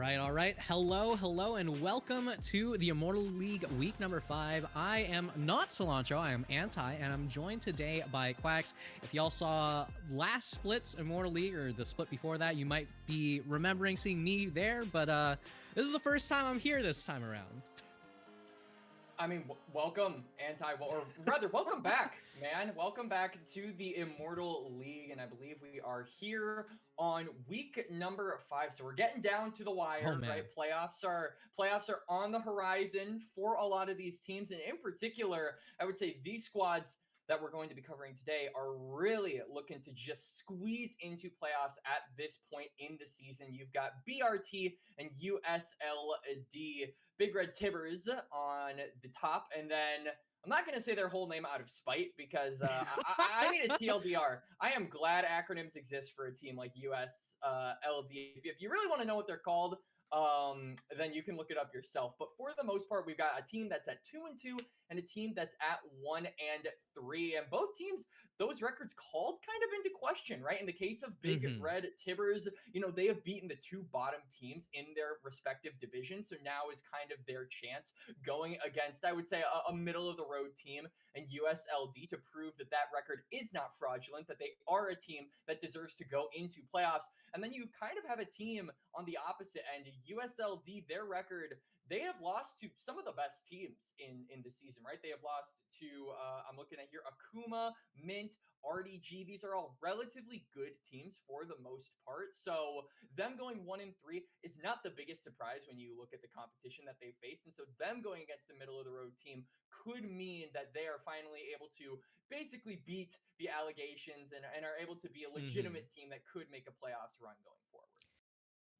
All right. Hello, and welcome to the Immortal League week number 5. I am not Cilantro, I am Anti, and I'm joined today by Quacks. If y'all saw last split's Immortal League, or the split before that, you might be remembering seeing me there, but this is the first time I'm here this time around. I mean, welcome, or rather, welcome back, man. Welcome back to the Immortal League, and I believe we are here on week number 5. So we're getting down to the wire, right? Playoffs are on the horizon for a lot of these teams, and in particular, I would say these squads that we're going to be covering today are really looking to just squeeze into playoffs at this point in the season. You've got BRT and USLD. Big Red Tibbers on the top, and then I'm not going to say their whole name out of spite because I need a TLDR. I am glad acronyms exist for a team like USLD. If you really want to know what they're called, then you can look it up yourself. But for the most part, we've got a team that's at 2-2 and a team that's at 1-3, and both teams, those records called kind of into question, right? In the case of Big Red Tibbers, they have beaten the two bottom teams in their respective divisions. So now is kind of their chance going against, I would say, a middle of the road team and USLD to prove that that record is not fraudulent, that they are a team that deserves to go into playoffs. And then you kind of have a team on the opposite end, USLD, their record, they have lost to some of the best teams in the season, right? They have lost to, I'm looking at here, Akuma, Mint, RDG. These are all relatively good teams for the most part. So them going 1-3 is not the biggest surprise when you look at the competition that they've faced. And so them going against a middle of the road team could mean that they are finally able to basically beat the allegations and are able to be a legitimate team that could make a playoffs run going forward.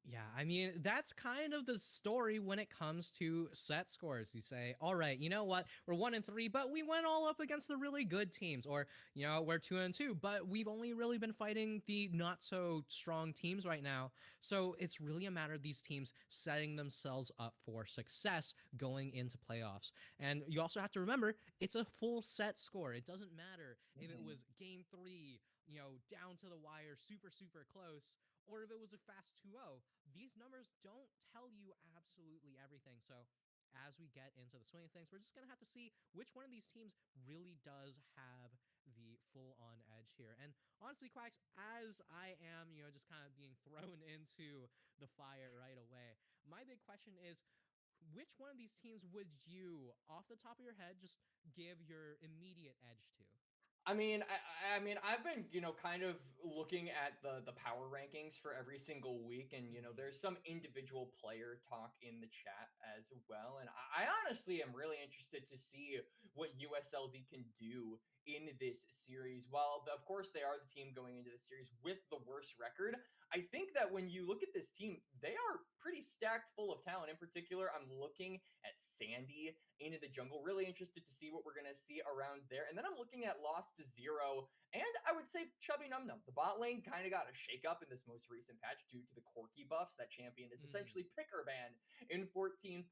Yeah, I mean, that's kind of the story when it comes to set scores. You say, all right, you know what? We're 1-3, but we went all up against the really good teams. Or, we're 2-2, but we've only really been fighting the not so strong teams right now. So it's really a matter of these teams setting themselves up for success going into playoffs. And you also have to remember, it's a full set score. It doesn't matter if it was game 3, down to the wire, super, super close, or if it was a fast 2-0. These numbers don't tell you absolutely everything. So as we get into the swing of things, we're just going to have to see which one of these teams really does have the full-on edge here. And honestly, Quacks, as I am, just kind of being thrown into the fire right away, my big question is, which one of these teams would you, off the top of your head, just give your immediate edge to? I mean, I've been, kind of looking at the power rankings for every single week, and there's some individual player talk in the chat as well. And I honestly am really interested to see what USLD can do in this series. While of course they are the team going into the series with the worst record, I think that when you look at this team, they are pretty stacked full of talent. In particular, I'm looking at Sandy into the jungle. Really interested to see what we're going to see around there. And then I'm looking at Lost to Zero, and I would say Chubby Num Num. The bot lane kind of got a shake up in this most recent patch due to the Corki buffs. That champion is essentially picker ban in 14.21.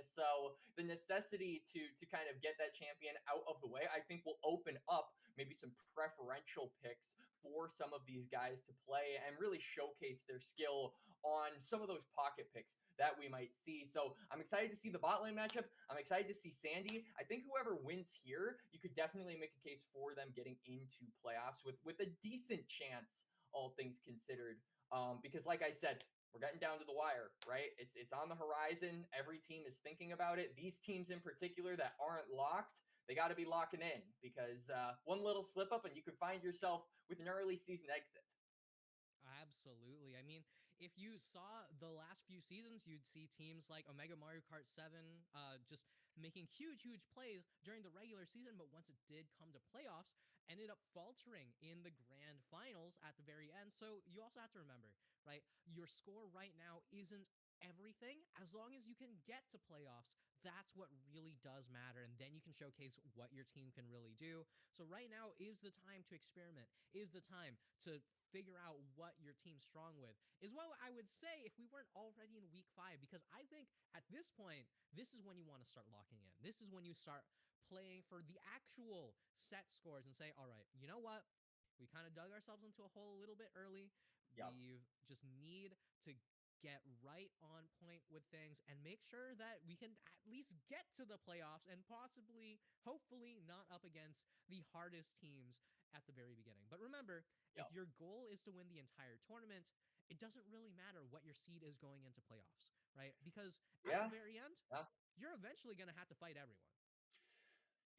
So the necessity to kind of get that champion out of the way, I think will open up maybe some preferential picks for some of these guys to play and really showcase their skill on some of those pocket picks that we might see. So I'm excited to see the bot lane matchup. I'm excited to see Sandy. I think whoever wins here, you could definitely make a case for them getting into playoffs with a decent chance, all things considered. Because like I said, we're getting down to the wire, right? It's on the horizon. Every team is thinking about it. These teams in particular that aren't locked, they got to be locking in because one little slip up and you could find yourself with an early season exit. Absolutely. I mean, if you saw the last few seasons, you'd see teams like Omega Mario Kart 7 just making huge, huge plays during the regular season, but once it did come to playoffs, ended up faltering in the grand finals at the very end. So you also have to remember, right? Your score right now isn't everything. As long as you can get to playoffs, that's what really does matter. And then you can showcase what your team can really do. So right now is the time to experiment, is the time to figure out what your team's strong with, is what I would say if we weren't already in week 5, because I think at this point, this is when you want to start locking in. This is when you start playing for the actual set scores and say, all right, you know what? We kind of dug ourselves into a hole a little bit early. Yep. We just need to get right on point with things and make sure that we can at least get to the playoffs and possibly, hopefully, not up against the hardest teams at the very beginning. But remember, if Yep. your goal is to win the entire tournament, it doesn't really matter what your seed is going into playoffs, right? Because at the Yeah. very end, Yeah. you're eventually going to have to fight everyone.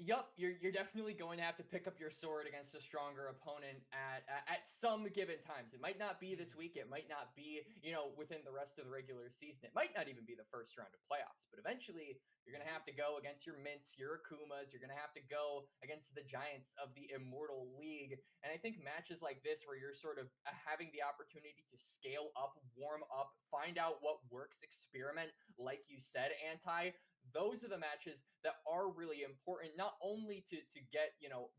Yep, you're definitely going to have to pick up your sword against a stronger opponent at some given times. It might not be this week. It might not be, within the rest of the regular season. It might not even be the first round of playoffs. But eventually, you're going to have to go against your Mints, your Akumas. You're going to have to go against the Giants of the Immortal League. And I think matches like this, where you're sort of having the opportunity to scale up, warm up, find out what works, experiment, like you said, Anti, those are the matches that are really important, not only to get,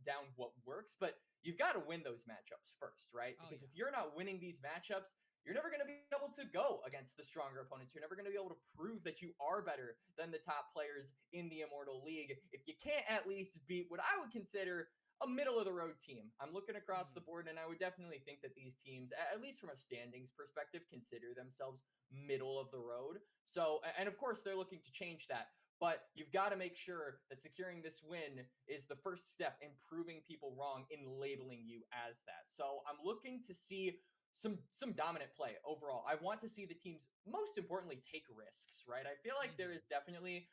down what works, but you've got to win those matchups first, right? Oh, Because yeah. if you're not winning these matchups, you're never going to be able to go against the stronger opponents. You're never going to be able to prove that you are better than the top players in the Immortal League if you can't at least beat what I would consider a middle of the road team. I'm looking across the board, and I would definitely think that these teams, at least from a standings perspective, consider themselves middle of the road. So, and of course, they're looking to change that. But you've got to make sure that securing this win is the first step in proving people wrong in labeling you as that. So I'm looking to see some dominant play overall. I want to see the teams, most importantly, take risks, right? I feel like there is definitely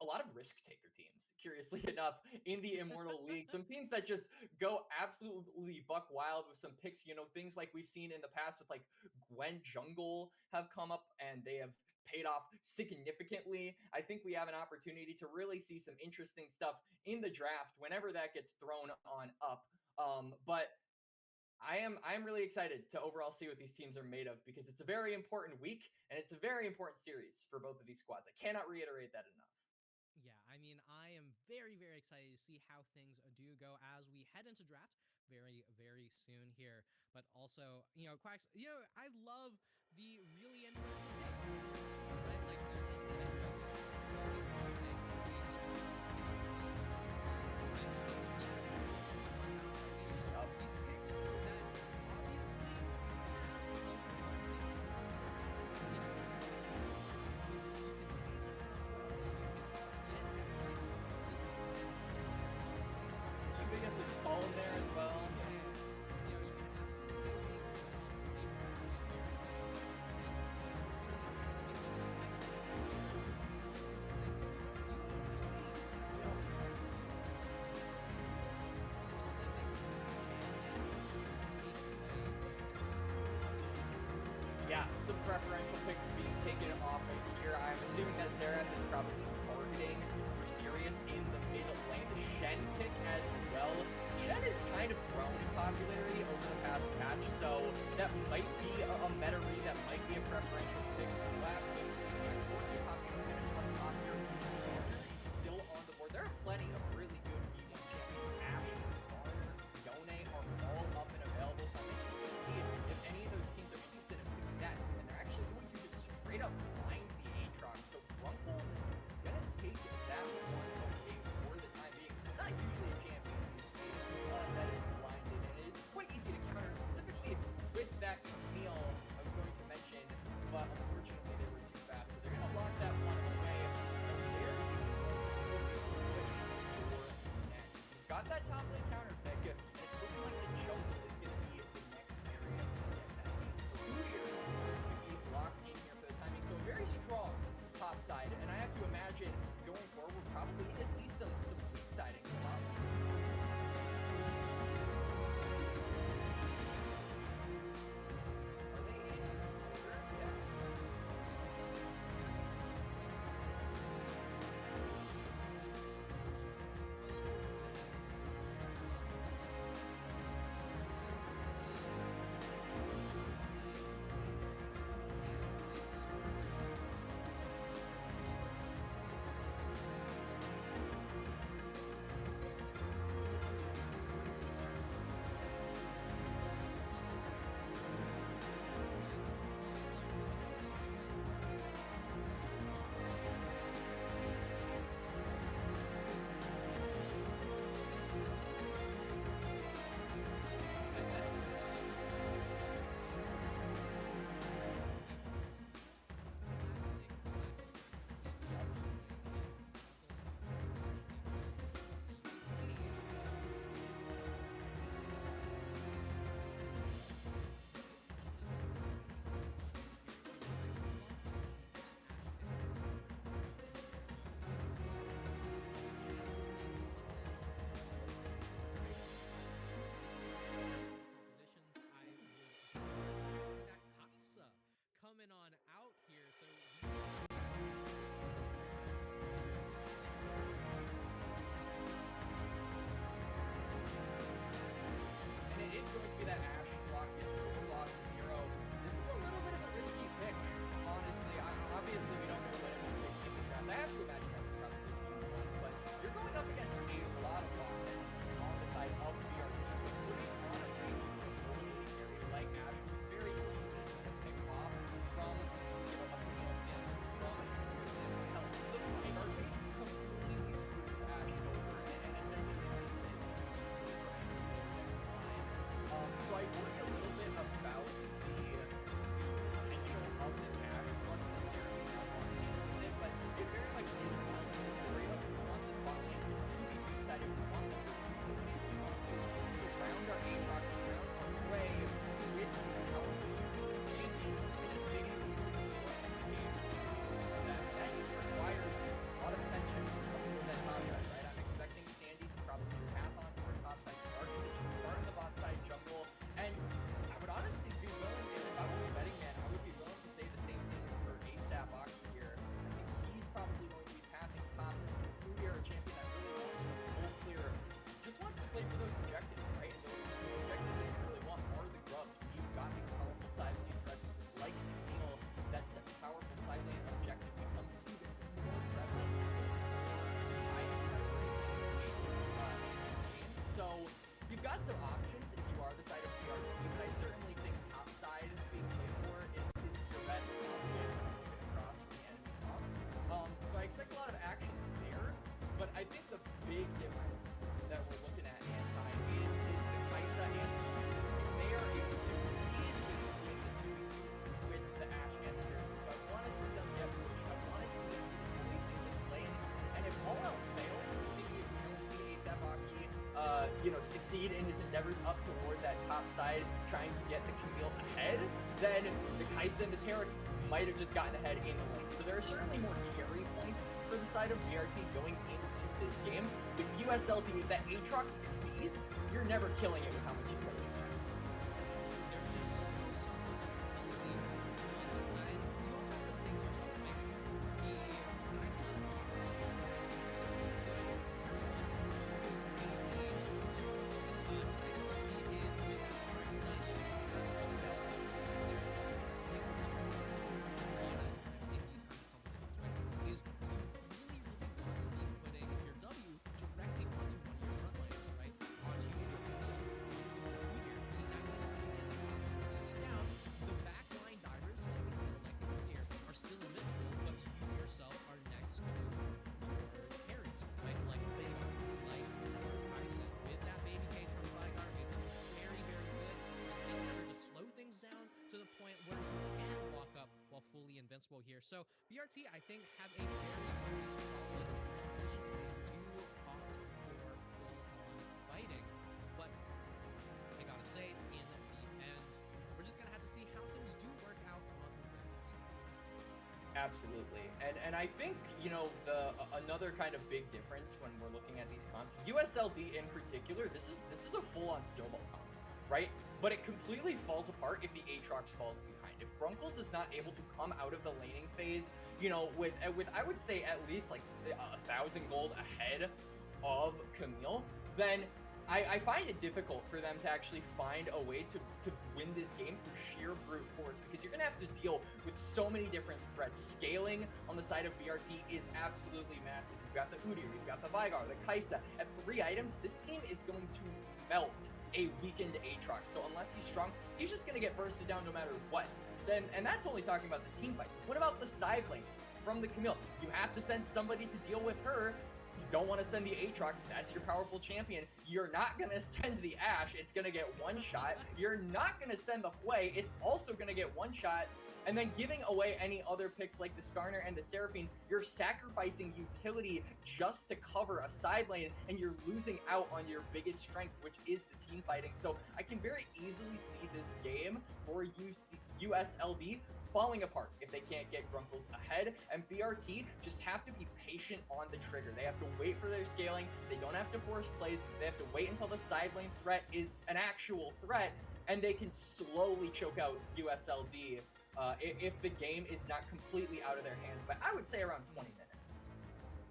a lot of risk taker teams, curiously enough, in the Immortal League. Some teams that just go absolutely buck wild with some picks, things like we've seen in the past with like Gwen Jungle have come up and they have paid off significantly. I think we have an opportunity to really see some interesting stuff in the draft whenever that gets thrown on up. But I'm really excited to overall see what these teams are made of, because it's a very important week and it's a very important series for both of these squads. I cannot reiterate that enough. Yeah, I mean, I am very, very excited to see how things do go as we head into draft very, very soon here. But also, Quacks, I love the really interesting picks, right? Like you said, Gwen Jungle, really cool pick. We've seen these picks that obviously have a you can see them grow. You think it's a stall in there as well? You can absolutely make yourself a very, very strong Yeah, some preferential picks being taken off of here. I'm assuming that Xerath is probably targeting for Sirius in the mid lane. The Shen pick as well. Shen has kind of grown in popularity over the past patch, so that might be a meta read, that might be a preferential pick. We'll have to wait and see. Corki popping up in a toss off here. Skarner is still on the board. There are plenty of really good V1 champions. Ashe, Skarner, Yone are all up and available, so I'm interested to see if any of those teams are interested in picking that, and they're actually going to just straight up blind the Aatrox. So Grunkle's gonna take that one away for the time being. It's not usually a champion you see that is blinded, and it is quite easy to counter, specifically with that Camille I was going to mention, but unfortunately they were too fast, so they're gonna lock that one away. And where do you go next? You've got that top lane counter pick, and it's looking like the jungle is gonna be the next area to get that game. So Udyr to be locked in here for the timing. So a very strong top side, and I have to imagine going forward we're probably going to see some weak siding come up. Are they in? Yeah. lots of options if you are the side of BRT, but I certainly think top side being played for is your best option across from the enemy top. So I expect a lot of action there, but I think the big difference that we're looking at Anti is the Kaisa and the Tibbers. They are able to easily win the 2v2 with the Ashe and the Seraphine. So I want to see them get pushed. I want to see them release in this lane. And if all else fails, I think we're going to see ASAP Aki, succeed in his endeavors up toward that top side, trying to get the Camille ahead, then the Kaisa and the Tarek might have just gotten ahead in the lane. So there are certainly more carry points for the side of BRT going into this game. But USLD, if that Aatrox succeeds, you're never killing it with how much you trade. There's just so much utility on that side. You also have to think to yourself, like, the Kaisa fully invincible here. So BRT, I think, have a very solid position if they do opt for full-on fighting. But I gotta say, in the end, we're just gonna have to see how things do work out on the Rented side. Absolutely, and I think another kind of big difference when we're looking at these comps, USLD in particular, this is a full-on snowball comp, right? But it completely falls apart if the Aatrox falls behind. If Grunkles is not able to come out of the laning phase, with I would say at least like 1,000 gold ahead of Camille, then I find it difficult for them to actually find a way to win this game through sheer brute force, because you're going to have to deal with so many different threats. Scaling on the side of BRT is absolutely massive. You've got the Udyr, you've got the Veigar, the Kaisa. At 3 items, this team is going to melt a weakened Aatrox. So unless he's strong, he's just going to get bursted down no matter what. So, and that's only talking about the team fights. What about the side lane from the Camille? You have to send somebody to deal with her. You don't want to send the Aatrox, that's your powerful champion. You're not going to send the Ashe, it's going to get one shot. You're not going to send the Hui, it's also going to get one shot. And then giving away any other picks like the Skarner and the Seraphine, you're sacrificing utility just to cover a side lane, and you're losing out on your biggest strength, which is the team fighting. So I can very easily see this game for USLD falling apart if they can't get Grunkles ahead, and BRT just have to be patient on the trigger. They have to wait for their scaling, they don't have to force plays, they have to wait until the side lane threat is an actual threat, and they can slowly choke out USLD if the game is not completely out of their hands by, I would say, around 20 minutes.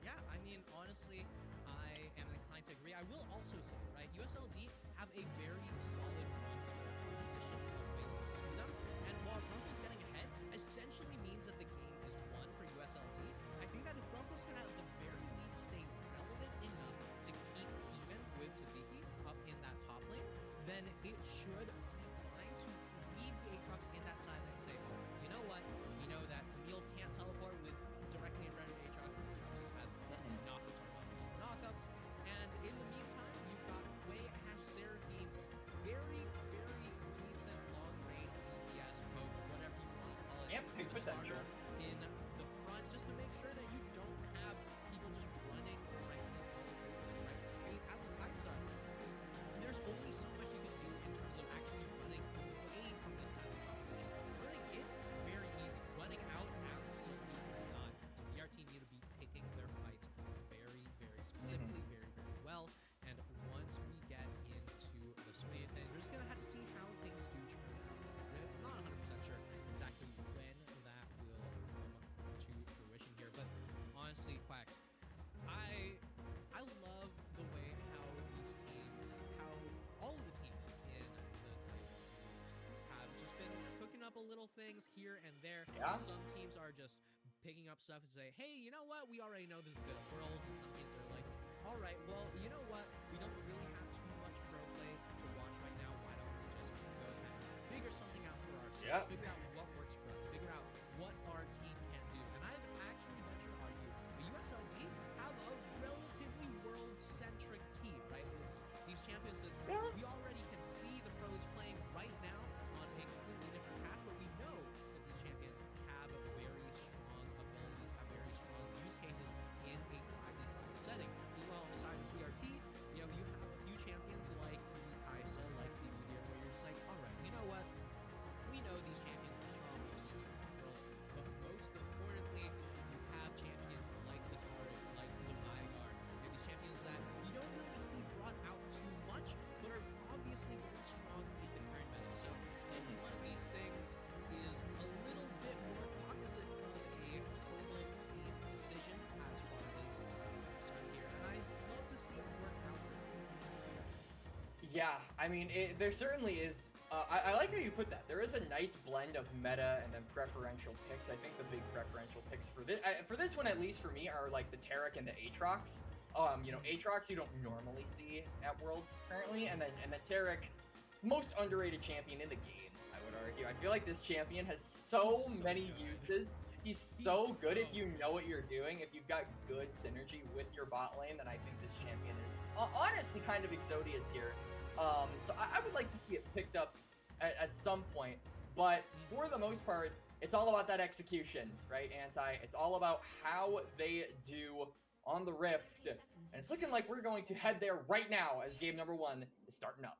Yeah, I mean, honestly, I am inclined to agree. I will also say, right, USLD have a very solid run for position available to them, and while Grunkle's getting ahead essentially means that the game is won for USLD, I think that if Grunkles can at the very least stay relevant enough to keep even with Taziki up in that top lane, then it should be fine to leave the Aatrox in that side lane and say, oh, you know what? We know that Camille can't teleport with directly in front of Aatrox. Aatrox has had knockups, and in the meantime, you've got Hui, Ashe, Seraphine, very, very decent long-range DPS, poke, whatever you want to call it. Yep, big potential. In the front, just to make sure that you don't have people just running directly over this, right? I mean, as a Kaisa, there's only so much you can do in terms of actually running away from this kind of competition. Running in, very easy. Running out, absolutely not. So BRT need to be picking their fights very, very specifically, very, very well. And once we get into the swing of things, we're just going to have to see how things do turn out. I'm not 100% sure exactly when that will come to fruition here. But honestly, Quacks, I love the way how these teams, how all of the teams in the Titans have just been cooking up a little things here and there. Yeah. Some teams are just picking up stuff and say, hey, you know what? We already know this is good at Worlds. And some teams are like, all right, well, you know what? We don't really have too much pro play to Yeah. figure out what works for us, figure out what our team can do. And I'd actually venture to argue the USLD have a relatively world-centric team, right? It's these champions that Yeah. we already can see the pros playing right now on a completely different patch, but we know that these champions have very strong abilities, have very strong use cases in a 5v5 setting. Meanwhile, on the side of BRT, you have a few champions like the Kaisa, like the Udyr, where you're just like, all right, you know what? We know these champions are strong, we've seen them in the world, but most importantly, you have champions like the Taric, like the Veigar. You have these champions that you don't really see brought out too much, but are obviously very strong in the current meta. So maybe one of these things is a little bit more cognizant of a total team decision as far as starting here, and I'd love to see it work out. Yeah, I mean, there certainly is. I like how you put that. There is a nice blend of meta and then preferential picks. I think the big preferential picks for this one, at least for me, are like the Taric and the Aatrox. Aatrox you don't normally see at Worlds currently, and then Taric, most underrated champion in the game, I would argue. I feel like this champion has so many good. uses. He's so good so if you know what you're doing. If you've got good synergy with your bot lane, then I think this champion is honestly kind of Exodia tier. So I would like to see it picked up at some point, but for the most part, it's all about that execution, right, Anti? It's all about how they do on the Rift, and it's looking like we're going to head there right now as game number 1 is starting up.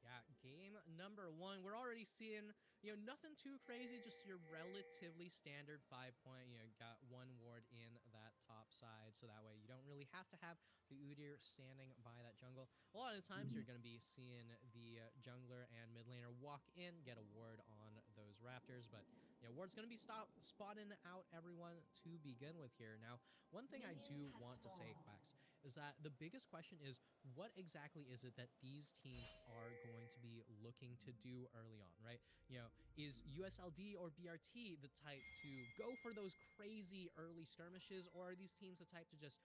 Yeah, game number 1. We're already seeing, nothing too crazy, just your relatively standard 5-point. Got one ward in that top side, so that way you don't really have to have the Udyr standing by that jungle. A lot of the times you're going to be seeing the jungler and mid laner walk in, get a ward on those raptors, but ward's going to be spotting out everyone to begin with here. Now, one thing I do want to say, Quacks, is that the biggest question is what exactly is it that these teams are going to be looking to do early on, right? Is USLD or BRT the type to go for those crazy early skirmishes, or are these teams the type to just,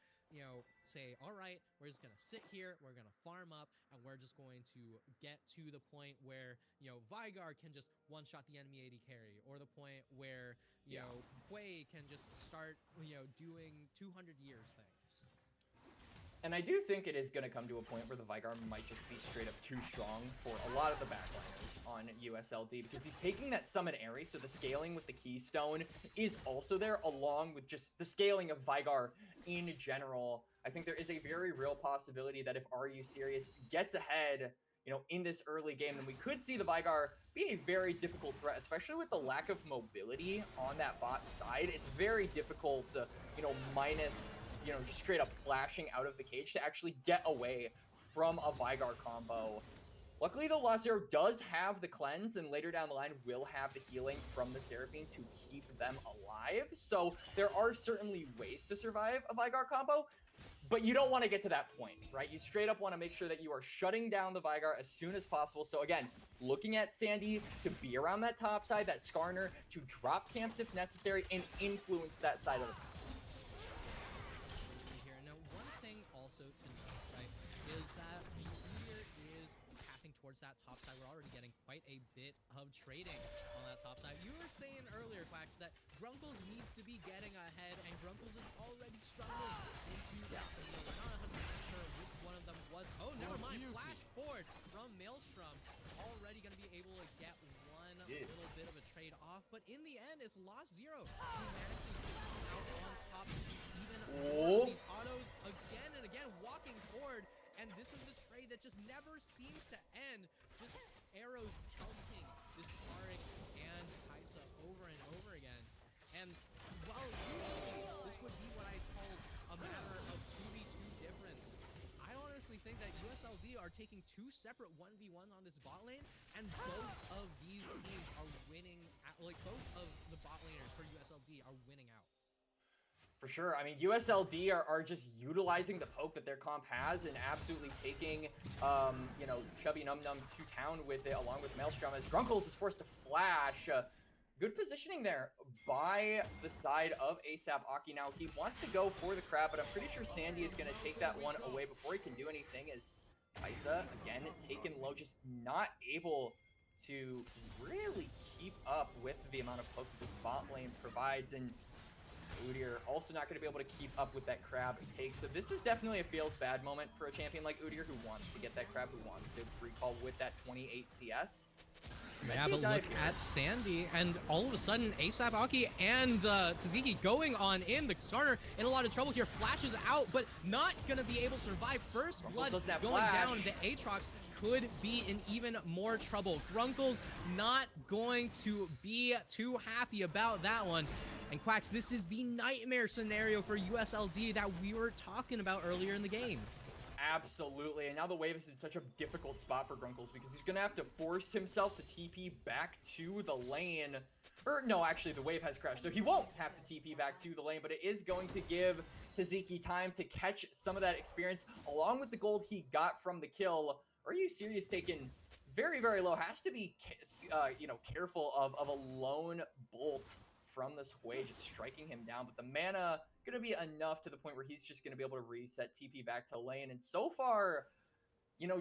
say, all right, we're just going to sit here, we're going to farm up, and we're just going to get to the point where, Veigar can just one-shot the enemy AD carry, or the point where, Quay can just start, doing 200 years things. And I do think it is going to come to a point where the Veigar might just be straight up too strong for a lot of the backliners on USLD, because he's taking that summon Aerie, so the scaling with the Keystone is also there, along with just the scaling of Veigar in general. I think there is a very real possibility that if Are You Serious gets ahead, in this early game, then we could see the Veigar be a very difficult threat, especially with the lack of mobility on that bot side. It's very difficult to, minus just straight up flashing out of the cage to actually get away from a Veigar combo. Luckily, though, Lazaro does have the cleanse, and later down the line will have the healing from the Seraphine to keep them alive. So there are certainly ways to survive a Veigar combo, but you don't want to get to that point, right? You straight up want to make sure that you are shutting down the Veigar as soon as possible. So again, looking at Sandy to be around that top side, that Skarner, to drop camps if necessary, and influence that side of the also to note, right, is that the Udyr is pathing towards that top side. We're already getting quite a bit of trading on that top side. You were saying earlier, Quacks, that Grunkles needs to be getting ahead, and Grunkles is already struggling into that. We're not 100% sure which one of them was. Oh, never mind. Flash forward from Maelstrom. Already going to be able to get one little bit of a trade off, but in the end, it's Lost Zero who manages to come out on top. Even more of these autos again and again, walking forward, and this is the trade that just never seems to end. Just arrows pelting this Taric and Kaisa over and over again. And while usually this would be what I call a matter of 2v2 difference, I honestly think that USLD are taking two separate 1v1s on this bot lane, and both of these teams are winning, both of the bot laners for USLD are winning out. For sure. I mean, USLD are just utilizing the poke that their comp has and absolutely taking, Chubby Num Num to town with it, along with Maelstrom, as Grunkles is forced to flash. Good positioning there by the side of ASAP Aki. Now, he wants to go for the crab, but I'm pretty sure Sandy is going to take that one away before he can do anything, as Kaisa, again, taken low, just not able to really keep up with the amount of poke that this bot lane provides, and Udyr also not going to be able to keep up with that crab take. So this is definitely a feels bad moment for a champion like Udyr, who wants to get that crab, who wants to recall with that 28 CS. Yeah, but look at Sandy, and all of a sudden, ASAP Aki and Tzatziki going on in. The starter in a lot of trouble here, flashes out, but not gonna be able to survive. First blood going down. The Aatrox could be in even more trouble. Grunkle's not going to be too happy about that one. And Quacks, this is the nightmare scenario for USLD that we were talking about earlier in the game. Absolutely, and now the wave is in such a difficult spot for Grunkles because he's gonna have to force himself to TP back to the lane. Or no, actually the wave has crashed, so he won't have to TP back to the lane, but it is going to give Tzatziki time to catch some of that experience along with the gold he got from the kill. Are you serious? Taken very, very low. Has to be, careful of a lone bolt from this Hui just striking him down, but the mana gonna be enough to the point where he's just gonna be able to reset TP back to lane. And so far,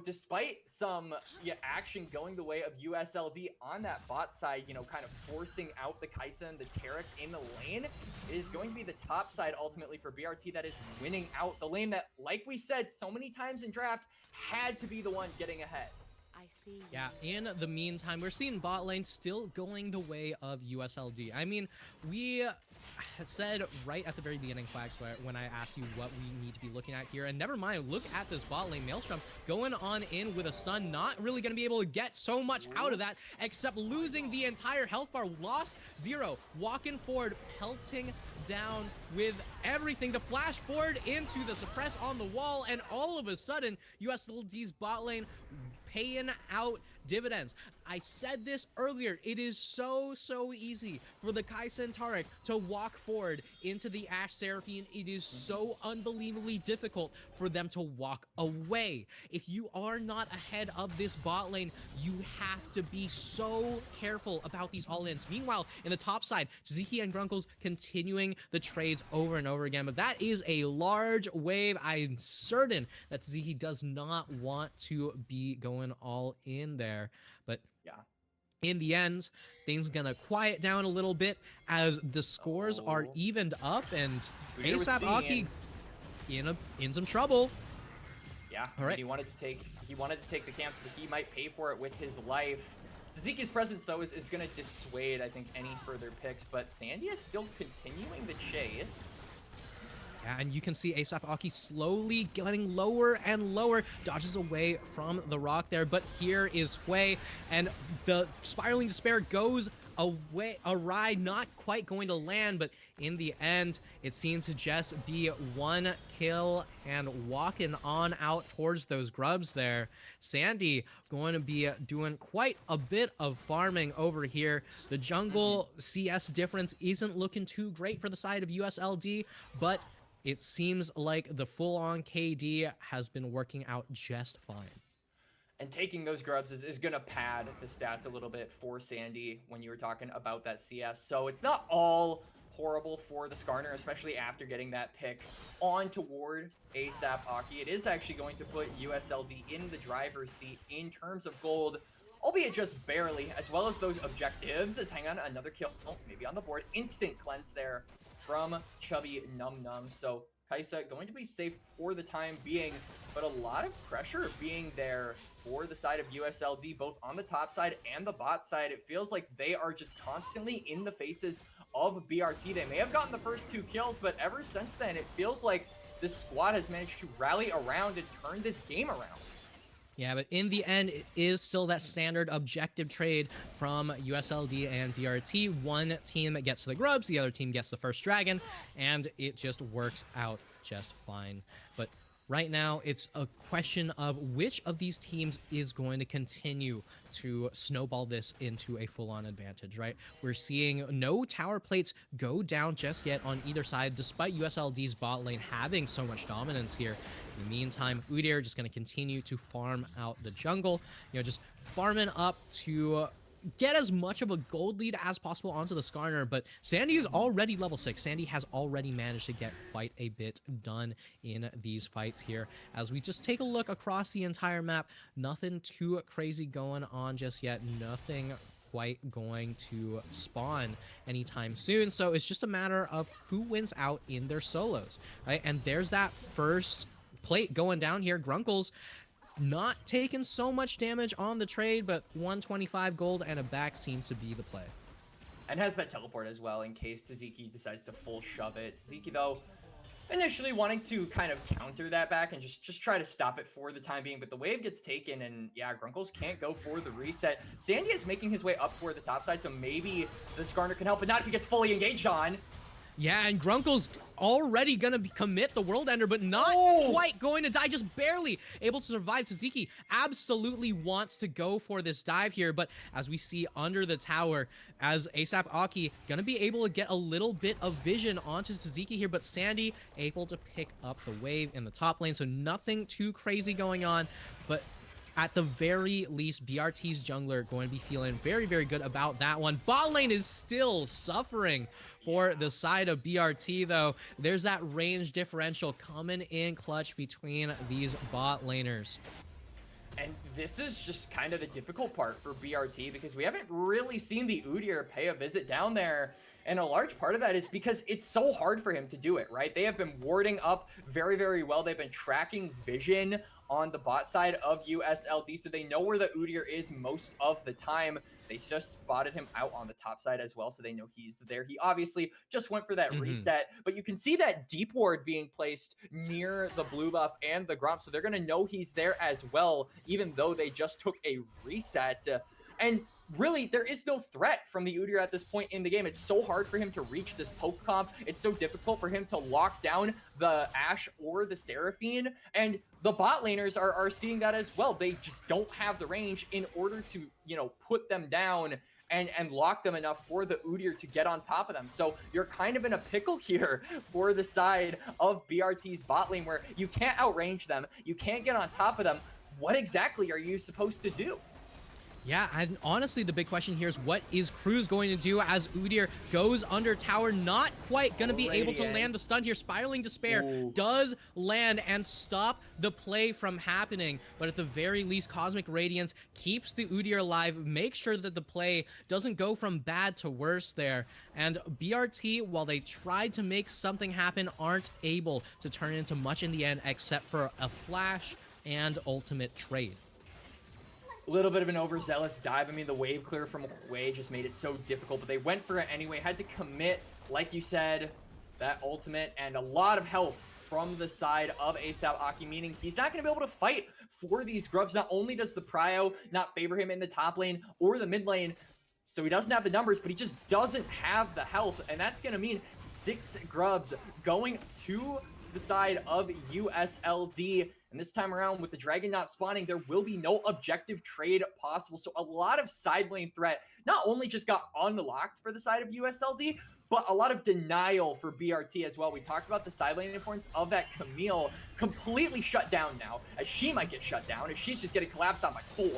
despite some action going the way of USLD on that bot side, kind of forcing out the Kai'Sa and the Taric in the lane, it is going to be the top side ultimately for BRT that is winning out the lane that, like we said so many times in draft, had to be the one getting ahead. Yeah, in the meantime, we're seeing bot lane still going the way of USLD. I mean, we said right at the very beginning, Quacks, when I asked you what we need to be looking at here, and never mind, look at this bot lane. Maelstrom going on in with a stun, not really going to be able to get so much out of that, except losing the entire health bar. Lost 0, walking forward, pelting down with everything. The flash forward into the suppress on the wall, and all of a sudden, USLD's bot lane paying out dividends. I said this earlier, it is so easy for the Kai'Sa and Taric to walk forward into the Ashe Seraphine. It is so unbelievably difficult for them to walk away. If you are not ahead of this bot lane, you have to be so careful about these all-ins. Meanwhile, in the top side, Tzatziki and Grunkles continuing the trades over and over again, but that is a large wave. I'm certain that Tzatziki does not want to be going all in there, but yeah, in the end, things gonna quiet down a little bit as the scores are evened up, and ASAP Aki in some trouble. Yeah, all right. He wanted to take the camps, but he might pay for it with his life. Tzaziki's presence, though, is going to dissuade, I think, any further picks, but Sandy is still continuing the chase. Yeah, and you can see ASAP Aki slowly getting lower and lower, dodges away from the rock there, but here is Hui, and the Spiraling Despair goes awry, not quite going to land, but in the end, it seems to just be one kill and walking on out towards those grubs there. Sandy going to be doing quite a bit of farming over here. The jungle CS difference isn't looking too great for the side of USLD, but it seems like the full-on KD has been working out just fine. And taking those grubs is going to pad the stats a little bit for Sandy when you were talking about that CS. So it's not all horrible for the Skarner, especially after getting that pick on toward ASAP Aki. It is actually going to put USLD in the driver's seat in terms of gold, albeit just barely, as well as those objectives. As hang on, another kill, maybe on the board. Instant cleanse there from Chubby Num Num. So Kai'Sa going to be safe for the time being, but a lot of pressure being there for the side of USLD, both on the top side and the bot side. It feels like they are just constantly in the faces of BRT. They may have gotten the first 2 kills, but ever since then, it feels like this squad has managed to rally around and turn this game around. Yeah, but in the end, it is still that standard objective trade from USLD and BRT. One team gets the grubs, the other team gets the first dragon, and it just works out just fine. But right now, it's a question of which of these teams is going to continue to snowball this into a full-on advantage, right? We're seeing no tower plates go down just yet on either side, despite USLD's bot lane having so much dominance here. In the meantime, Udyr just going to continue to farm out the jungle, just farming up to get as much of a gold lead as possible onto the Skarner, but Sandy is already level 6. Sandy has already managed to get quite a bit done in these fights here. As we just take a look across the entire map, nothing too crazy going on just yet. Nothing quite going to spawn anytime soon. So it's just a matter of who wins out in their solos, right? And there's that first plate going down here. Grunkles not taking so much damage on the trade, but 125 gold and a back seems to be the play. And has that teleport as well in case Taziki decides to full shove it. Taziki, though, initially wanting to kind of counter that back and just try to stop it for the time being, but the wave gets taken, and yeah, Grunkles can't go for the reset. Sandy is making his way up toward the top side, so maybe the Skarner can help, but not if he gets fully engaged on. Yeah, and Grunkle's already gonna commit the World Ender, but not quite going to die, just barely able to survive. Taziki absolutely wants to go for this dive here, but as we see under the tower, as ASAP Aki gonna be able to get a little bit of vision onto Taziki here, but Sandy able to pick up the wave in the top lane, so nothing too crazy going on, but at the very least, BRT's jungler going to be feeling very, very good about that one. Bot lane is still suffering for the side of BRT, though. There's that range differential coming in clutch between these bot laners. And this is just kind of the difficult part for BRT because we haven't really seen the Udyr pay a visit down there. And a large part of that is because it's so hard for him to do it, right? They have been warding up very, very well. They've been tracking vision on the bot side of USLD, so they know where the Udyr is most of the time. They just spotted him out on the top side as well, so they know he's there. He obviously just went for that reset, but you can see that deep ward being placed near the blue buff and the Gromp, so they're going to know he's there as well, even though they just took a reset. And really, there is no threat from the Udyr at this point in the game. It's so hard for him to reach this poke comp. It's so difficult for him to lock down the Ashe or the Seraphine. And the bot laners are seeing that as well. They just don't have the range in order to, you know, put them down and lock them enough for the Udyr to get on top of them. So you're kind of in a pickle here for the side of BRT's bot lane where you can't outrange them. You can't get on top of them. What exactly are you supposed to do? Yeah, and honestly, the big question here is what is Cruz going to do as Udyr goes under tower? Not quite going to be able to land the stun here. Spiraling Despair does land and stop the play from happening. But at the very least, Cosmic Radiance keeps the Udyr alive, makes sure that the play doesn't go from bad to worse there. And BRT, while they tried to make something happen, aren't able to turn into much in the end except for a flash and ultimate trade. A little bit of an overzealous dive. I mean, the wave clear from Hui just made it so difficult, but they went for it anyway. Had to commit, like you said, that ultimate, and a lot of health from the side of ASAP Aki, meaning he's not going to be able to fight for these grubs. Not only does the prio not favor him in the top lane or the mid lane, so he doesn't have the numbers, but he just doesn't have the health, and that's going to mean 6 grubs going to the side of USLD. And this time around, with the dragon not spawning, there will be no objective trade possible. So a lot of side lane threat not only just got unlocked for the side of USLD, but a lot of denial for BRT as well. We talked about the side lane importance of that Camille completely shut down now, as she might get shut down, as she's just getting collapsed on by 4.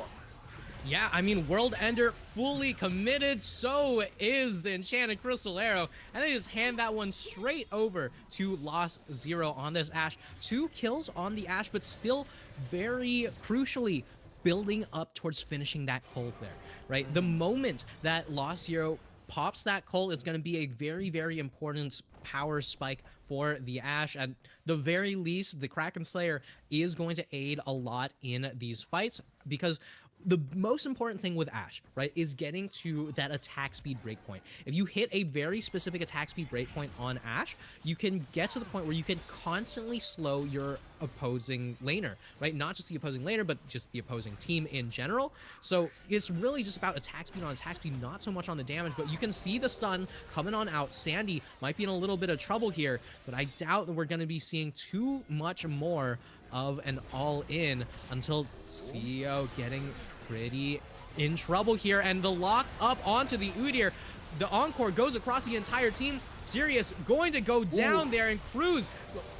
Yeah, I mean, World Ender fully committed, so is the Enchanted Crystal Arrow, and they just hand that one straight over to Lost Zero on this Ashe. 2 kills on the Ashe, but still very crucially building up towards finishing that Cold there, right? The moment that Lost Zero pops that Cold, it's going to be a very, very important power spike for the Ashe. At the very least, the Kraken Slayer is going to aid a lot in these fights, because the most important thing with Ashe, right, is getting to that attack speed breakpoint. If you hit a very specific attack speed breakpoint on Ashe, you can get to the point where you can constantly slow your opposing laner, right? Not just the opposing laner, but just the opposing team in general. So it's really just about attack speed on attack speed, not so much on the damage, but you can see the stun coming on out. Sandy might be in a little bit of trouble here, but I doubt that we're going to be seeing too much more of an all-in until CEO getting pretty in trouble here, and the lock up onto the Udyr. The Encore goes across the entire team. Sirius going to go down there, and Cruz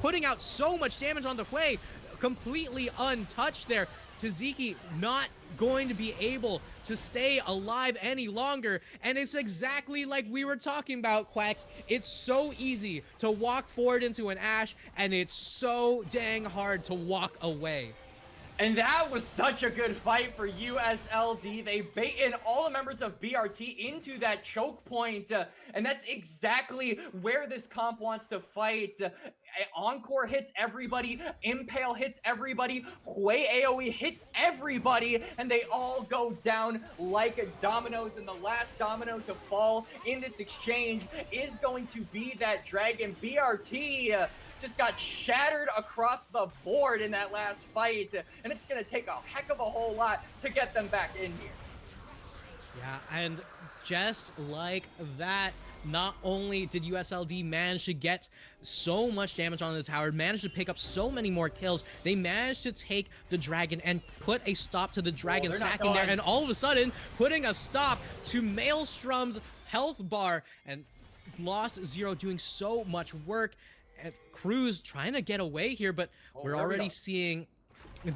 putting out so much damage on the Hui. completely untouched there. Taziki not going to be able to stay alive any longer. And it's exactly like we were talking about, Quacks. It's so easy to walk forward into an Ashe, and it's so dang hard to walk away. And that was such a good fight for USLD. They bait in all the members of BRT into that choke point, and that's exactly where this comp wants to fight. Encore hits everybody, Impale hits everybody, Hui AoE hits everybody, and they all go down like dominoes. And the last domino to fall in this exchange is going to be that dragon. BRT just got shattered across the board in that last fight, and it's going to take a heck of a whole lot to get them back in here. Yeah, and just like that, not only did USLD manage to get so much damage on the tower, managed to pick up so many more kills, they managed to take the dragon and put a stop to the dragon sacking there, and all of a sudden putting a stop to Maelstrom's health bar, and Lost Zero doing so much work. And Cruz trying to get away here, but we're already seeing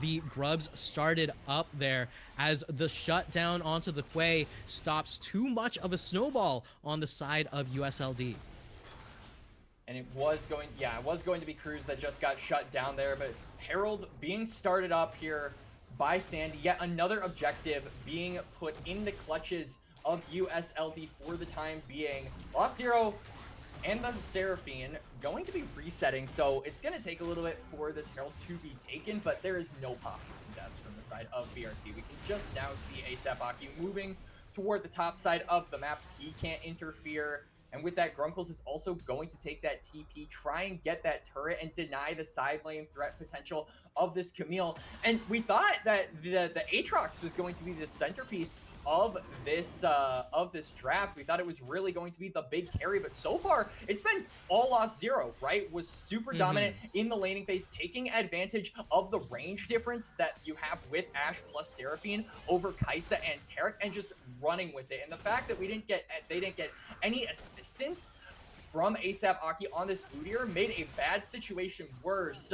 the grubs started up there as the shutdown onto the Hui stops too much of a snowball on the side of USLD. And it was going to be Cruz that just got shut down there, but Herald being started up here by Sandy, yet another objective being put in the clutches of USLD for the time being. Lost Zero and the Seraphine going to be resetting, so it's going to take a little bit for this Herald to be taken, but there is no possible contest from the side of BRT. We can just now see ASAP Aki moving toward the top side of the map. He can't interfere, and with that, Grunkles is also going to take that TP, try and get that turret, and deny the side lane threat potential of this Camille. And we thought that the Aatrox was going to be the centerpiece of this draft. We thought it was really going to be the big carry, but so far it's been all Lost Zero, right? Was super dominant in the laning phase, taking advantage of the range difference that you have with Ashe plus Seraphine over Kai'Sa and Taric, and just running with it. And the fact that they didn't get any assistance from ASAP Aki on this Udyr made a bad situation worse.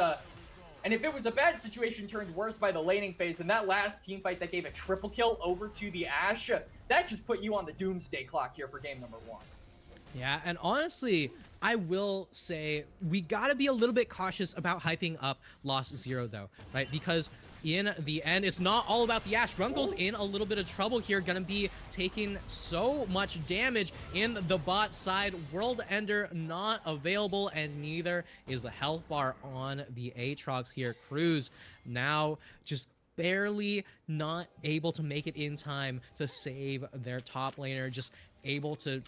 And if it was a bad situation turned worse by the laning phase, then that last team fight that gave a triple kill over to the Ashe, that just put you on the doomsday clock here for game number 1. Yeah, and honestly, I will say we gotta be a little bit cautious about hyping up Lost Zero though, right? Because in the end, it's not all about the Ashe. Grunkle's in a little bit of trouble here, gonna be taking so much damage in the bot side. World Ender not available, and neither is the health bar on the Aatrox here. Cruz now just barely not able to make it in time to save their top laner, just able to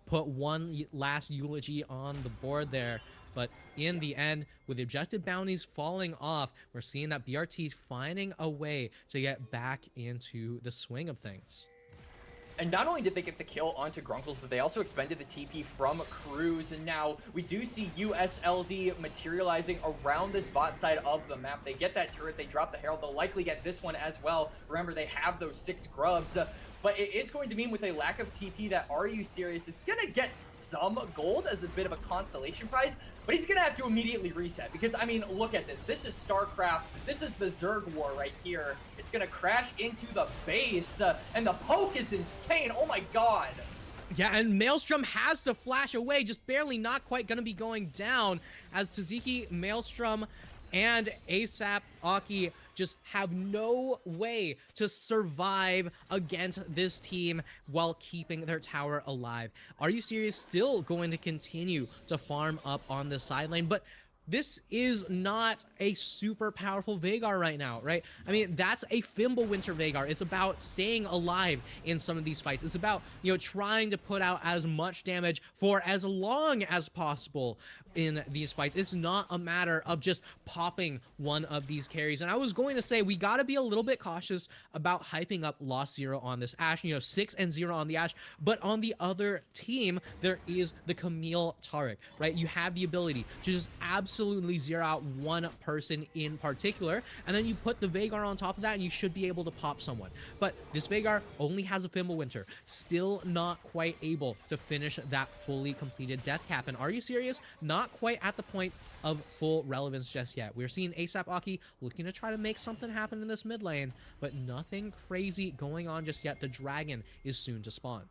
put one last eulogy on the board there. But in the end, with the objective bounties falling off, we're seeing that BRT's finding a way to get back into the swing of things. And not only did they get the kill onto Grunkles, but they also expended the TP from Cruz. And now we do see USLD materializing around this bot side of the map. They get that turret, they drop the Herald, they'll likely get this one as well. Remember, they have those 6 grubs. But it is going to mean with a lack of TP that Are You Serious is going to get some gold as a bit of a consolation prize, but he's going to have to immediately reset because, I mean, look at this. This is StarCraft. This is the Zerg War right here. It's going to crash into the base, and the poke is insane. Oh my god. Yeah, and Maelstrom has to flash away, just barely not quite going to be going down as Taziki, Maelstrom, and ASAP Aki just have no way to survive against this team while keeping their tower alive. Are You Serious still going to continue to farm up on the side lane? But this is not a super powerful Veigar right now, right? I mean, that's a Fimbulwinter Veigar. It's about staying alive in some of these fights. It's about, you know, trying to put out as much damage for as long as possible in these fights. It's not a matter of just popping one of these carries. And I was going to say, we got to be a little bit cautious about hyping up Lost Zero on this Ashe, you know, 6-0 on the Ashe. But on the other team, there is the Camille Taric, right? You have the ability to just absolutely zero out one person in particular, and then you put the Veigar on top of that, and you should be able to pop someone. But this Veigar only has a Fimbulwinter, still not quite able to finish that fully completed death cap. And Are You Serious? Not not quite at the point of full relevance just yet. We're seeing ASAP Aki looking to try to make something happen in this mid lane, but nothing crazy going on just yet. The dragon is soon to spawn.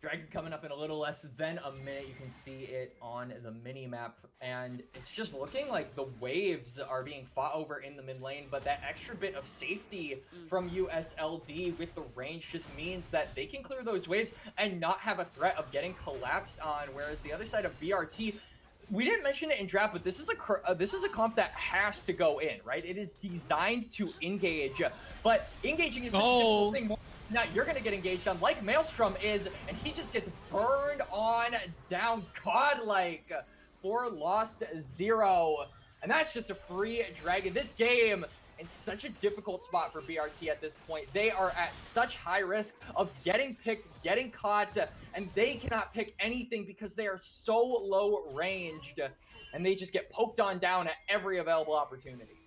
Dragon coming up in a little less than a minute. You can see it on the mini map, and it's just looking like the waves are being fought over in the mid lane, but that extra bit of safety from USLD with the range just means that they can clear those waves and not have a threat of getting collapsed on, whereas the other side of BRT, we didn't mention it in draft, but this is a comp that has to go in, right? It is designed to engage, but engaging is such a difficult thing. Now you're gonna get engaged on, like Maelstrom is, and he just gets burned on down. Godlike for Lost Zero, and that's just a free dragon. This game in such a difficult spot for BRT at this point. They are at such high risk of getting picked, getting caught, and they cannot pick anything because they are so low ranged, and they just get poked on down at every available opportunity.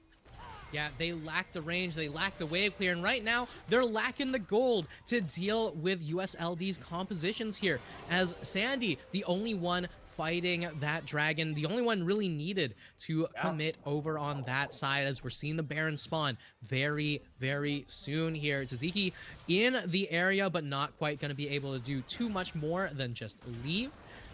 Yeah, they lack the range, they lack the wave clear, and right now, they're lacking the gold to deal with USLD's compositions here, as Sandy, the only one fighting that dragon, the only one really needed to commit over on that side, as we're seeing the Baron spawn very, very soon here. Tzatziki in the area, but not quite going to be able to do too much more than just leave,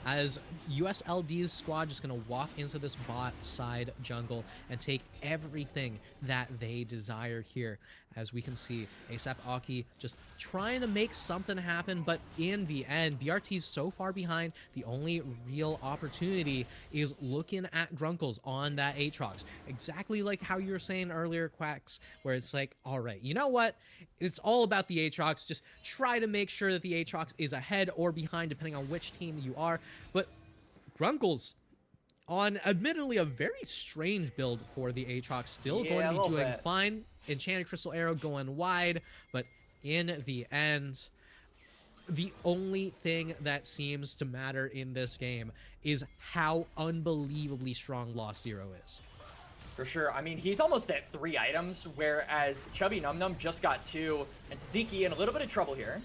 as USLD's squad just going to walk into this bot side jungle and take everything that they desire here. As we can see, ASAP Aki just trying to make something happen, but in the end, BRT's so far behind, the only real opportunity is looking at Grunkles on that Aatrox. Exactly like how you were saying earlier, Quacks, where it's like, all right, you know what? It's all about the Aatrox. Just try to make sure that the Aatrox is ahead or behind, depending on which team you are. But Grunkles, on admittedly a very strange build for the Aatrox, still going to be doing fine. Enchanted Crystal Arrow going wide, but in the end, the only thing that seems to matter in this game is how unbelievably strong Lost Zero is. For sure. I mean, he's almost at 3 items, whereas Chubby Num Num just got 2, and Tzatziki in a little bit of trouble here.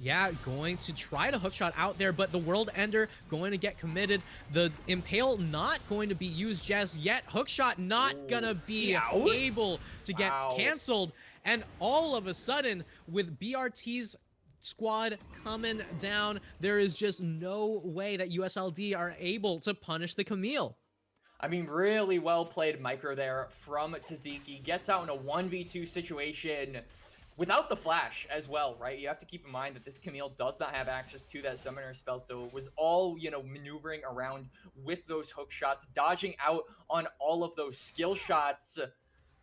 Yeah, going to try to hookshot out there, but the World Ender going to get committed. The Impale not going to be used just yet. Hookshot not gonna be able to get canceled. And all of a sudden, with BRT's squad coming down, there is just no way that USLD are able to punish the Camille. I mean, really well played micro there from Tzatziki. Gets out in a 1v2 situation without the flash as well, right? You have to keep in mind that this Camille does not have access to that summoner spell, so it was all, you know, maneuvering around with those hook shots, dodging out on all of those skill shots,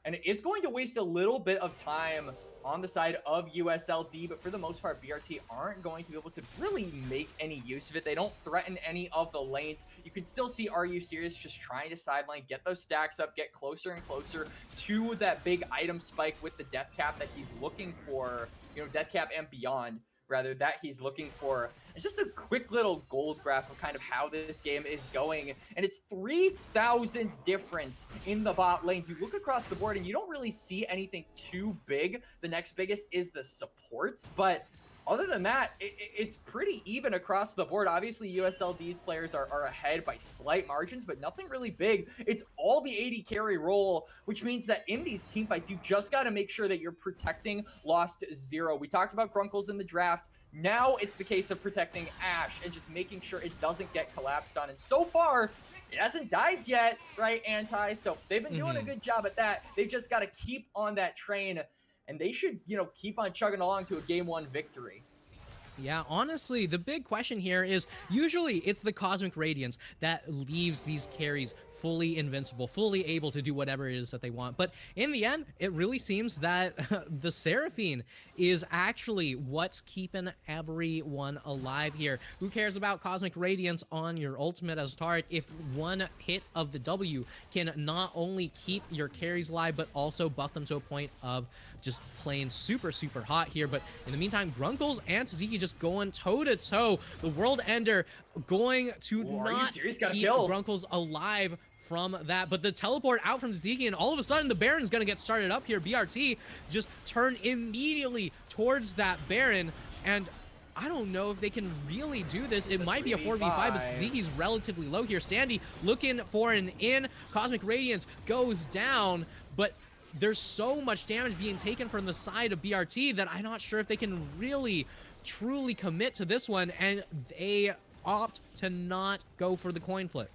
and it is going to waste a little bit of time on the side of USLD, but for the most part, BRT aren't going to be able to really make any use of it. They don't threaten any of the lanes. You can still see Are You Serious just trying to sideline, get those stacks up, get closer and closer to that big item spike with the death cap that he's looking for, you know, death cap and beyond, rather, that he's looking for. And just a quick little gold graph of kind of how this game is going, and it's 3,000 difference in the bot lane. You look across the board and you don't really see anything too big. The next biggest is the supports, but other than that, it's pretty even across the board. Obviously, USLD's players are ahead by slight margins, but nothing really big. It's all the AD carry role, which means that in these team fights, you just got to make sure that you're protecting Lost Zero. We talked about Grunkles in the draft. Now it's the case of protecting Ashe and just making sure it doesn't get collapsed on. And so far, it hasn't died yet, right, Anti? So they've been doing a good job at that. They've just got to keep on that train, and they should, you know, keep on chugging along to a game 1 victory. Yeah, honestly, the big question here is usually it's the Cosmic Radiance that leaves these carries fully invincible, fully able to do whatever it is that they want. But in the end, it really seems that the Seraphine is actually what's keeping everyone alive here. Who cares about Cosmic Radiance on your ultimate as target if one hit of the W can not only keep your carries alive, but also buff them to a point of just playing super, super hot here. But in the meantime, Grunkles and Tzatziki just going toe-to-toe. The World Ender going to not keep Grunkles alive from that, but the teleport out from Tzatziki, and all of a sudden the Baron's gonna get started up here. BRT just turn immediately towards that Baron, and I don't know if they can really do this. It a might be a 4v5, but 3v5. Zeke's relatively low here. Sandy looking for an in. Cosmic Radiance goes down, but there's so much damage being taken from the side of BRT that I'm not sure if they can really, truly commit to this one, and they opt to not go for the coin flip.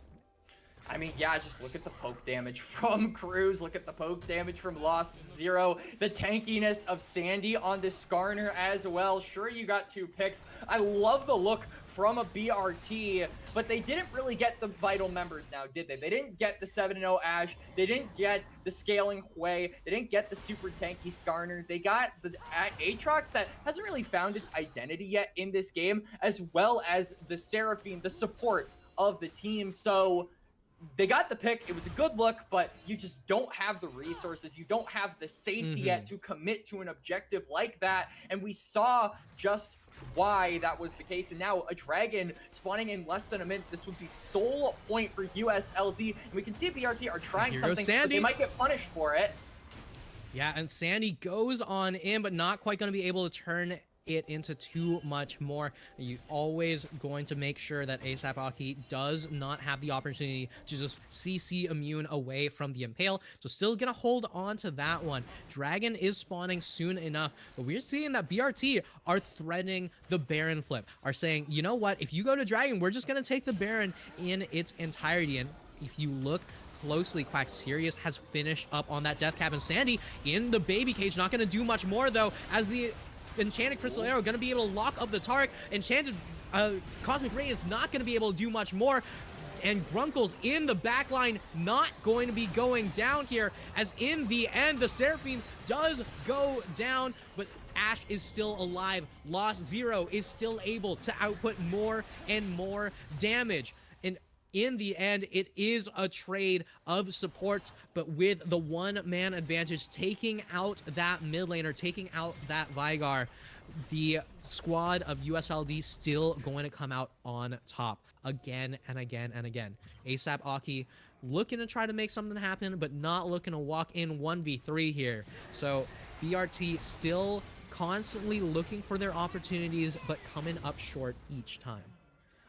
I mean, yeah, just look at the poke damage from Cruz. Look at the poke damage from Lost Zero. The tankiness of Sandy on this Skarner as well. Sure, you got 2 picks. I love the look from a BRT, but they didn't really get the vital members now, did they? They didn't get the 7-0 Ashe. They didn't get the scaling Hui. They didn't get the super tanky Skarner. They got the Aatrox that hasn't really found its identity yet in this game, as well as the Seraphine, the support of the team. So they got the pick. It was a good look, but you just don't have the resources. You don't have the safety yet to commit to an objective like that. And we saw just why that was the case. And now a dragon spawning in less than a minute. This would be sole point for USLD. And we can see BRT are trying something, but they might get punished for it. Yeah, and Sandy goes on in, but not quite going to be able to turn it into too much more. You always going to make sure that ASAP Aki does not have the opportunity to just CC immune away from the Impale. So still gonna hold on to that one. Dragon is spawning soon enough, but we're seeing that BRT are threatening the Baron flip, are saying, you know what, if you go to Dragon, we're just gonna take the Baron in its entirety. And if you look closely, Quack Sirius has finished up on that death cap, and Sandy in the baby cage, not gonna do much more though, as the Enchanted Crystal Arrow going to be able to lock up the Tark. Enchanted Cosmic Radiance not going to be able to do much more. And Grunkles in the backline not going to be going down here, as in the end, the Seraphine does go down, but Ashe is still alive. Lost Zero is still able to output more and more damage. And in the end, it is a trade of support, but with the one-man advantage, taking out that mid laner, taking out that Vigar, the squad of USLD still going to come out on top again and again and again. ASAP Aki looking to try to make something happen, but not looking to walk in 1v3 here. So BRT still constantly looking for their opportunities, but coming up short each time.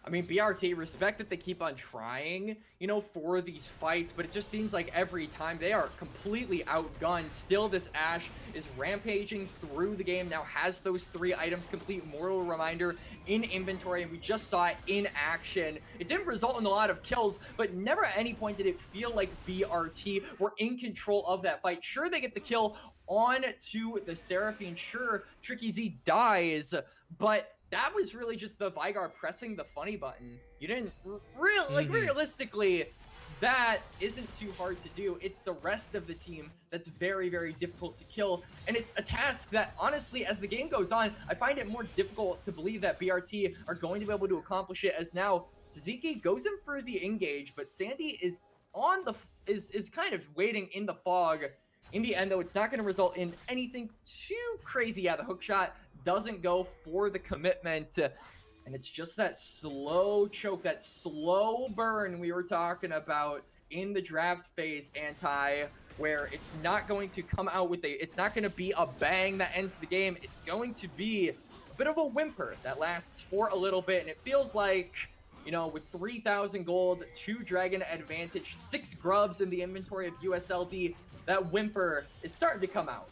I mean, BRT, respect that they keep on trying, you know, for these fights, but it just seems like every time they are completely outgunned. Still, this Ashe is rampaging through the game, now has those 3 items, complete Mortal Reminder in inventory, and we just saw it in action. It didn't result in a lot of kills, but never at any point did it feel like BRT were in control of that fight. Sure, they get the kill on to the Seraphine. Sure, Tricky Z dies, but that was really just the Vigar pressing the funny button. You didn't realistically, that isn't too hard to do. It's the rest of the team that's very, very difficult to kill. And it's a task that, honestly, as the game goes on, I find it more difficult to believe that BRT are going to be able to accomplish it, as now Taziki goes in for the engage, but Sandy is on the is kind of waiting in the fog. In the end, though, it's not going to result in anything too crazy. Yeah, the hook shot doesn't go for the commitment. And it's just that slow choke, that slow burn we were talking about in the draft phase, Anti, where it's not going to come out with it's not going to be a bang that ends the game. It's going to be a bit of a whimper that lasts for a little bit. And it feels like, you know, with 3,000 gold, 2 dragon advantage, 6 grubs in the inventory of USLD, that whimper is starting to come out.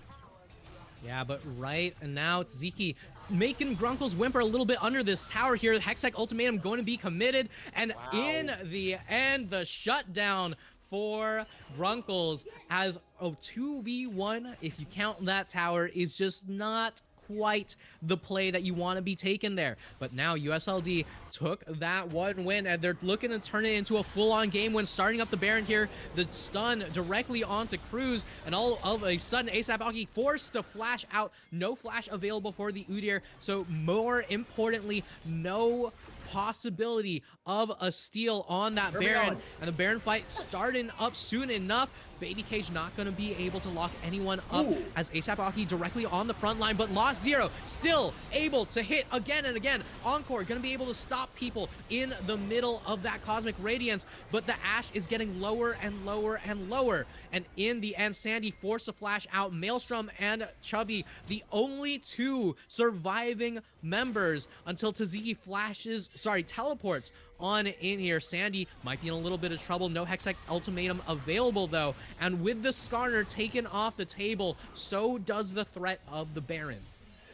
Yeah, but right now, Taziki making Grunkle's whimper a little bit under this tower here. Hextech Ultimatum going to be committed. And in the end, the shutdown for Grunkles as a 2v1, if you count that tower, is just not quite the play that you want to be taken there. But now USLD took that one win, and they're looking to turn it into a full-on game win, starting up the Baron here. The stun directly onto Cruz, and all of a sudden ASAP Aki forced to flash out. No flash available for the Udyr, so more importantly, no possibility of a steal on that Baron. And the Baron fight starting up soon enough. Baby Cage not going to be able to lock anyone up Ooh. as ASAP Aki directly on the front line, but Lost Zero still able to hit again and again. Encore going to be able to stop people in the middle of that Cosmic Radiance, but the Ashe is getting lower and lower and lower. And in the end, Sandy forced a flash out. Maelstrom and Chubby, the only two surviving members until Taziki teleports on in here. Sandy might be in a little bit of trouble. No Hextech ultimatum available though. And with the Skarner taken off the table, so does the threat of the Baron.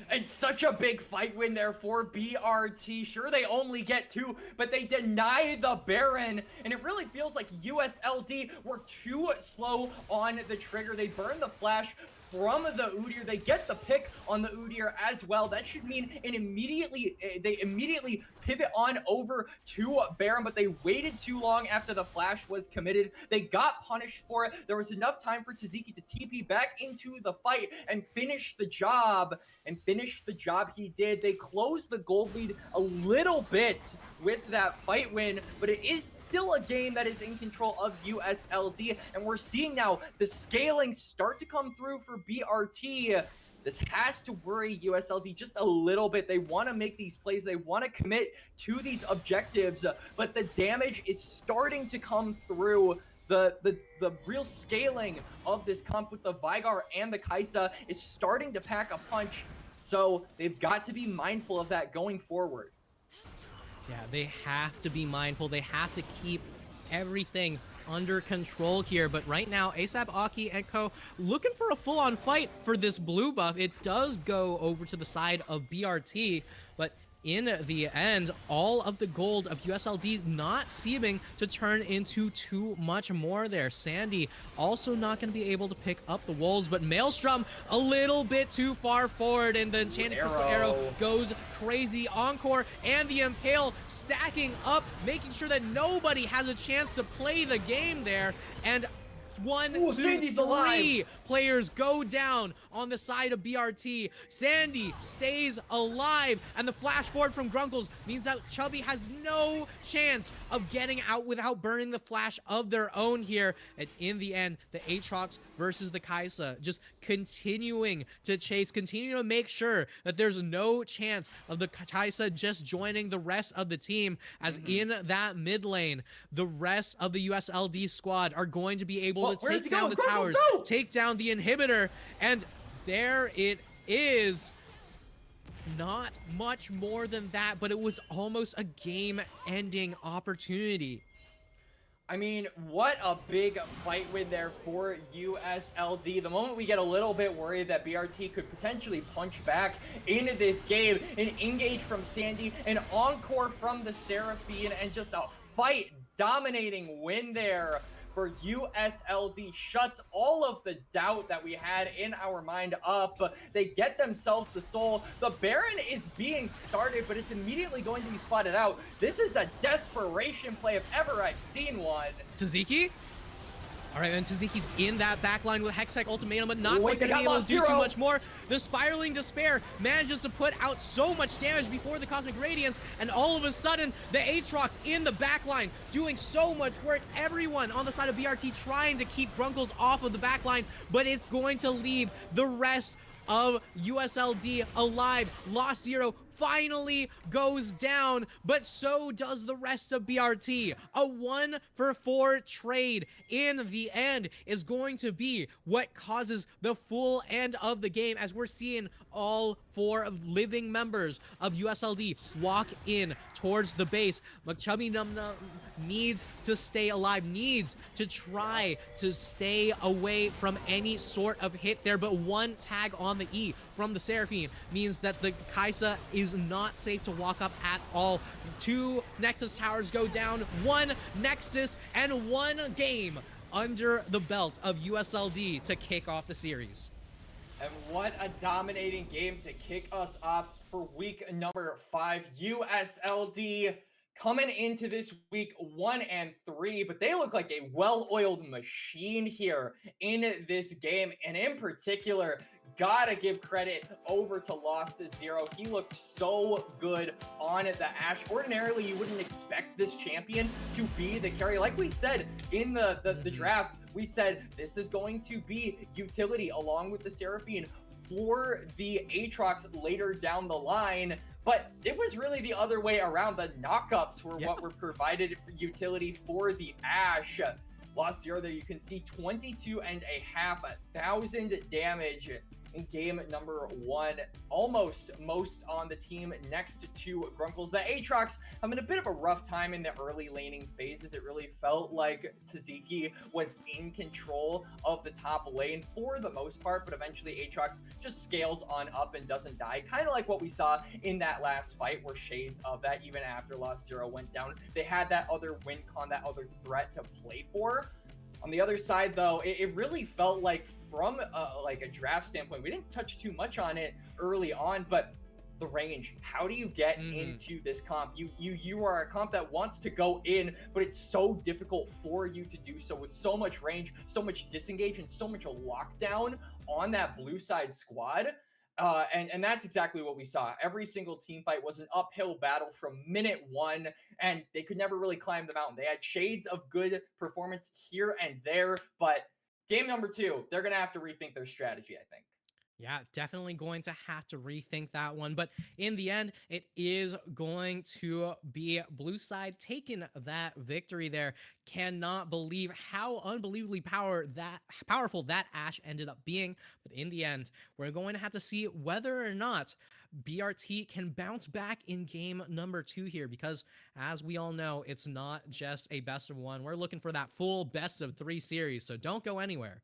And such a big fight win there for BRT. Sure, they only get 2, but they deny the Baron. And it really feels like USLD were too slow on the trigger. They burn the flash from the Udyr. They get the pick on the Udyr as well. That should mean they immediately pivot on over to Baron, but they waited too long after the flash was committed. They got punished for it. There was enough time for Taziki to TP back into the fight and finish the job. He did. They closed the gold lead a little bit with that fight win, but it is still a game that is in control of USLD, and we're seeing now the scaling start to come through for BRT. This has to worry USLD just a little bit. They want to make these plays. They want to commit to these objectives, but the damage is starting to come through. The real scaling of this comp with the Vigar and the Kaisa is starting to pack a punch. So they've got to be mindful of that going forward. Yeah, they have to be mindful. They have to keep everything under control here. But right now, ASAP, Aki, and Co. looking for a full-on fight for this blue buff. It does go over to the side of BRT, but in the end, all of the gold of USLD not seeming to turn into too much more there. Sandy also not going to be able to pick up the wolves, but Maelstrom a little bit too far forward, and the Enchanted Crystal Arrow goes crazy. Encore and the Impale stacking up, making sure that nobody has a chance to play the game there. And 1, 2, 3 players go down on the side of BRT. Sandy stays alive, and the flash forward from Grunkles means that Chubby has no chance of getting out without burning the flash of their own here. And in the end, the Aatrox versus the Kaisa just continuing to chase, continuing to make sure that there's no chance of the Kaisa just joining the rest of the team, as in that mid lane, the rest of the USLD squad are going to be able to take down the towers, take down the inhibitor, and there it is. Not much more than that, but it was almost a game-ending opportunity. I mean, what a big fight win there for USLD. The moment we get a little bit worried that BRT could potentially punch back into this game, an engage from Sandy, an encore from the Seraphine, and just a fight dominating win there for USLD shuts all of the doubt that we had in our mind up. They get themselves the soul. The Baron is being started, but it's immediately going to be spotted out. This is a desperation play if ever I've seen one. Taziki? All right, and Taziki's in that backline with Hextech ultimatum, but not quite going to be able to do too much more. The Spiraling Despair manages to put out so much damage before the Cosmic Radiance, and all of a sudden, the Aatrox in the backline doing so much work. Everyone on the side of BRT trying to keep Grunkles off of the backline, but it's going to leave the rest of USLD alive. Lost Zero finally goes down, but so does the rest of BRT. A 1-for-4 trade in the end is going to be what causes the full end of the game, as we're seeing all 4 of living members of USLD walk in towards the base. But Chubby Num Num needs to stay alive, needs to try to stay away from any sort of hit there, but one tag on the E from the Seraphine means that the Kaisa is not safe to walk up at all. 2 Nexus towers go down, 1 Nexus, and 1 game under the belt of USLD to kick off the series. And what a dominating game to kick us off for week number 5. USLD coming into this week 1-3, but they look like a well-oiled machine here in this game, and in particular, gotta give credit over to Lost Zero. He looked so good on the Ashe. Ordinarily, you wouldn't expect this champion to be the carry. Like we said in the draft, we said this is going to be utility along with the Seraphine for the Aatrox later down the line. But it was really the other way around. The knockups were what were provided for utility for the Ashe. Lost Zero there, you can see 22,500 damage in game number 1. Almost most on the team next to Grunkles. The Aatrox having a bit of a rough time in the early laning phases. It really felt like Taziki was in control of the top lane for the most part, but eventually Aatrox just scales on up and doesn't die. Kind of like what we saw in that last fight where shades of that, even after Lost Zero went down, they had that other win con, that other threat to play for. On the other side, though, it really felt like from like a draft standpoint, we didn't touch too much on it early on, but the range. How do you get into this comp? You are a comp that wants to go in, but it's so difficult for you to do so with so much range, so much disengage, and so much lockdown on that blue side squad. And that's exactly what we saw. Every single team fight was an uphill battle from minute 1, and they could never really climb the mountain. They had shades of good performance here and there, but game number 2, they're going to have to rethink their strategy, I think. Yeah, definitely going to have to rethink that one. But in the end, it is going to be blue side taking that victory there. Cannot believe how unbelievably powerful that Ashe ended up being. But in the end, we're going to have to see whether or not BRT can bounce back in game number 2 here, because as we all know, it's not just a best of 1. We're looking for that full best of 3 series. So don't go anywhere.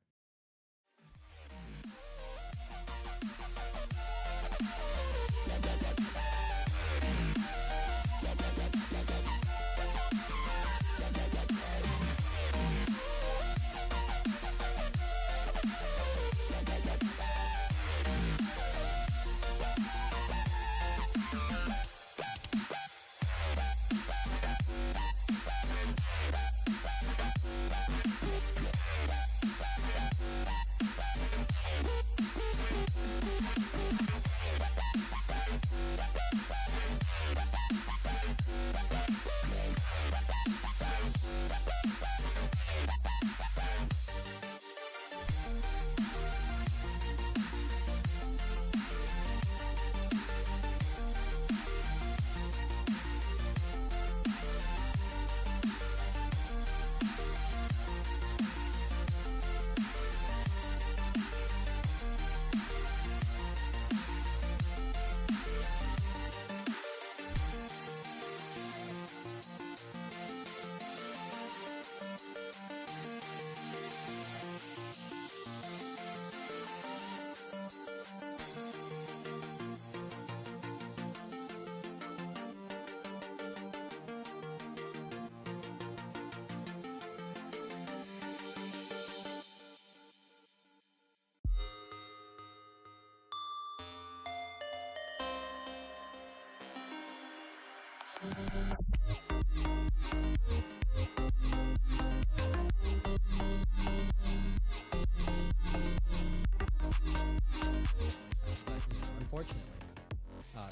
Unfortunately,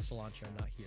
Cilantro not here.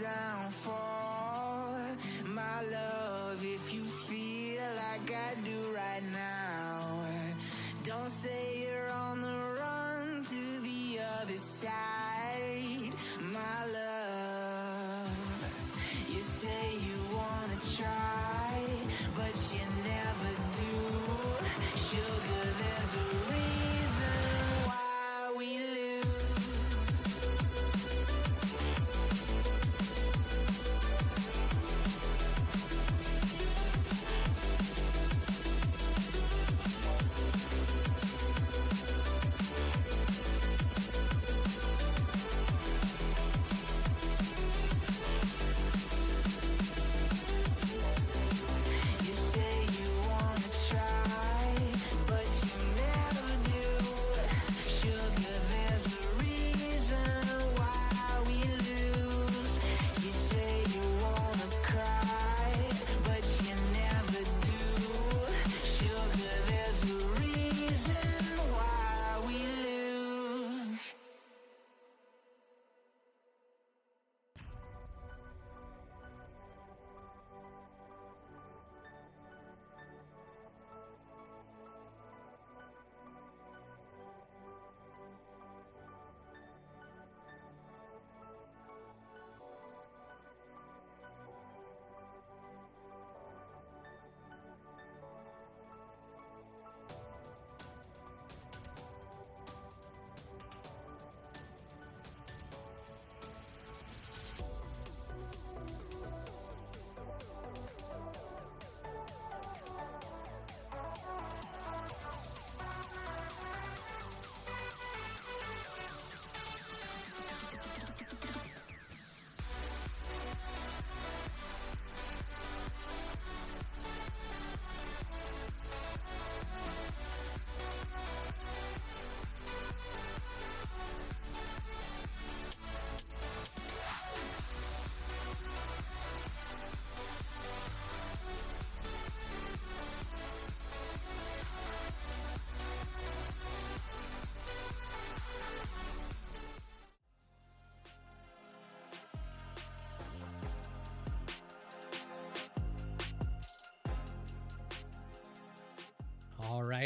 downfall. My love, if you feel like I do right now, don't say you're on the run to the other side. My love, you say you wanna try, but you never do. Sugar, there's a reason why we lose. You say you wanna try, but you never do. Sugar, there's a reason why we lose. You say you wanna cry, but you never do. Sugar, there's a reason why we lose.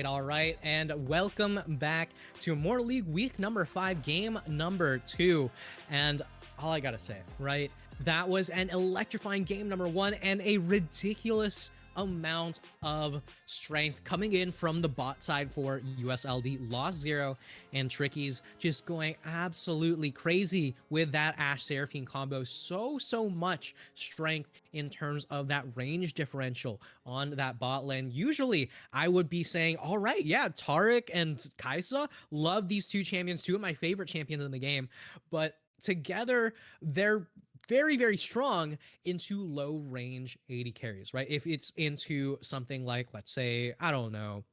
All right, and welcome back to Immortal League week number 5, game number 2. And all I gotta say, right, that was an electrifying game number 1 and a ridiculous amount of strength coming in from the bot side for USLD. Lost Zero and Tricky's just going absolutely crazy with that Ashe Seraphine combo. So much strength in terms of that range differential on that bot lane. Usually I would be saying, all right, yeah, Taric and Kaisa, love these two champions, two of my favorite champions in the game, but together they're very strong into low range AD carries, right? If it's into something like, let's say, I don't know,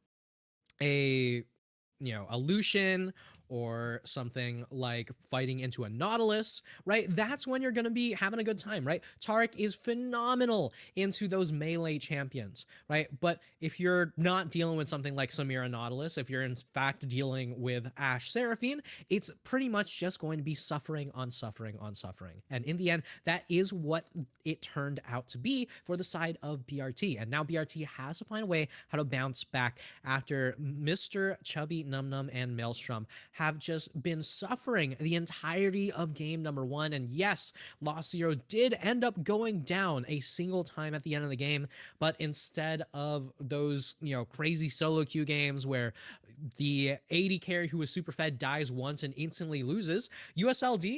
a a Lucian or something like fighting into a Nautilus, right? That's when you're going to be having a good time, right? Taric is phenomenal into those melee champions, right? But if you're not dealing with something like Samira Nautilus, if you're in fact dealing with Ashe Seraphine, it's pretty much just going to be suffering on suffering on suffering. And in the end, that is what it turned out to be for the side of BRT. And now BRT has to find a way how to bounce back after Mr. Chubby Num Num and Maelstrom have just been suffering the entirety of game number 1. And yes, Lost Zero did end up going down a single time at the end of the game, but instead of those, crazy solo queue games where the AD carry who was super fed dies once and instantly loses, USLD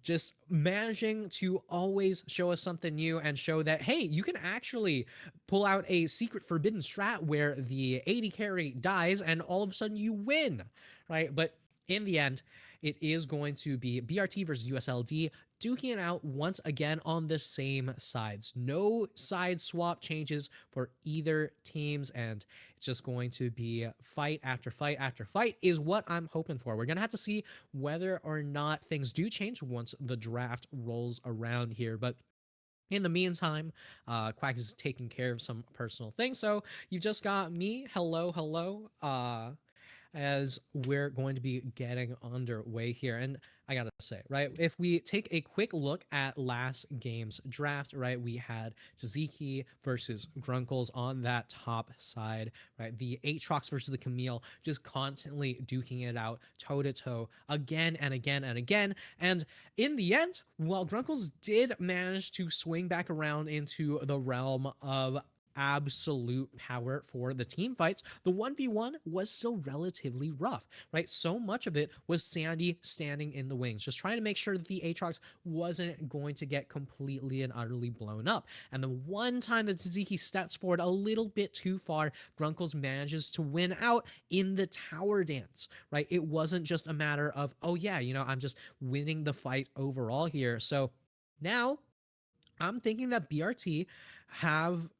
just managing to always show us something new and show that, hey, you can actually pull out a secret forbidden strat where the AD carry dies and all of a sudden you win, right? But in the end, it is going to be BRT versus USLD duking it out once again on the same sides. No side swap changes for either teams, and it's just going to be fight after fight after fight is what I'm hoping for. We're going to have to see whether or not things do change once the draft rolls around here, but in the meantime, Quack is taking care of some personal things, so you just got me. Hello. as we're going to be getting underway here. And I gotta say, right, if we take a quick look at last game's draft, right, we had Tzatziki versus Grunkles on that top side, right, the Aatrox versus the Camille, just constantly duking it out toe to toe again and again and again. And in the end, while Grunkles did manage to swing back around into the realm of absolute power for the team fights, the 1v1 was still relatively rough, right? So much of it was Sandy standing in the wings, just trying to make sure that the Aatrox wasn't going to get completely and utterly blown up. And the one time that Tzatziki steps forward a little bit too far, Grunkles manages to win out in the tower dance, right? It wasn't just a matter of, oh yeah, I'm just winning the fight overall here. So now I'm thinking that BRT have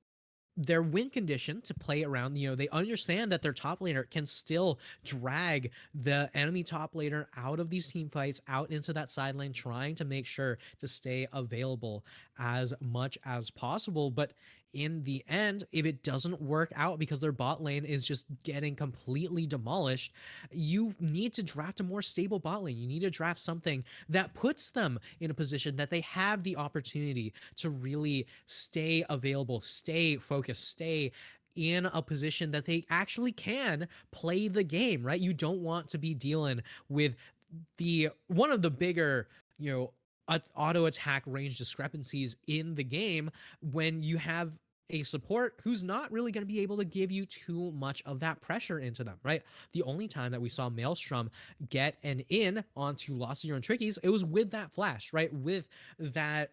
their win condition to play around. They understand that their top laner can still drag the enemy top laner out of these team fights, out into that side lane, trying to make sure to stay available as much as possible. But in the end, if it doesn't work out because their bot lane is just getting completely demolished, you need to draft a more stable bot lane. You need to draft something that puts them in a position that they have the opportunity to really stay available, stay focused, stay in a position that they actually can play the game, right? You don't want to be dealing with one of the bigger, auto attack range discrepancies in the game when you have a support who's not really going to be able to give you too much of that pressure into them, right? The only time that we saw Maelstrom get an in onto Lost Zero and Trickies, it was with that flash, right? With that,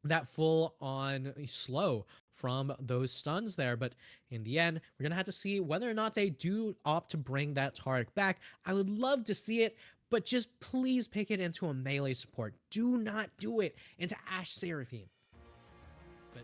that full on slow from those stuns there. But in the end, we're going to have to see whether or not they do opt to bring that Taric back. I would love to see it, but just please pick it into a melee support. Do not do it into Ashe Seraphine. But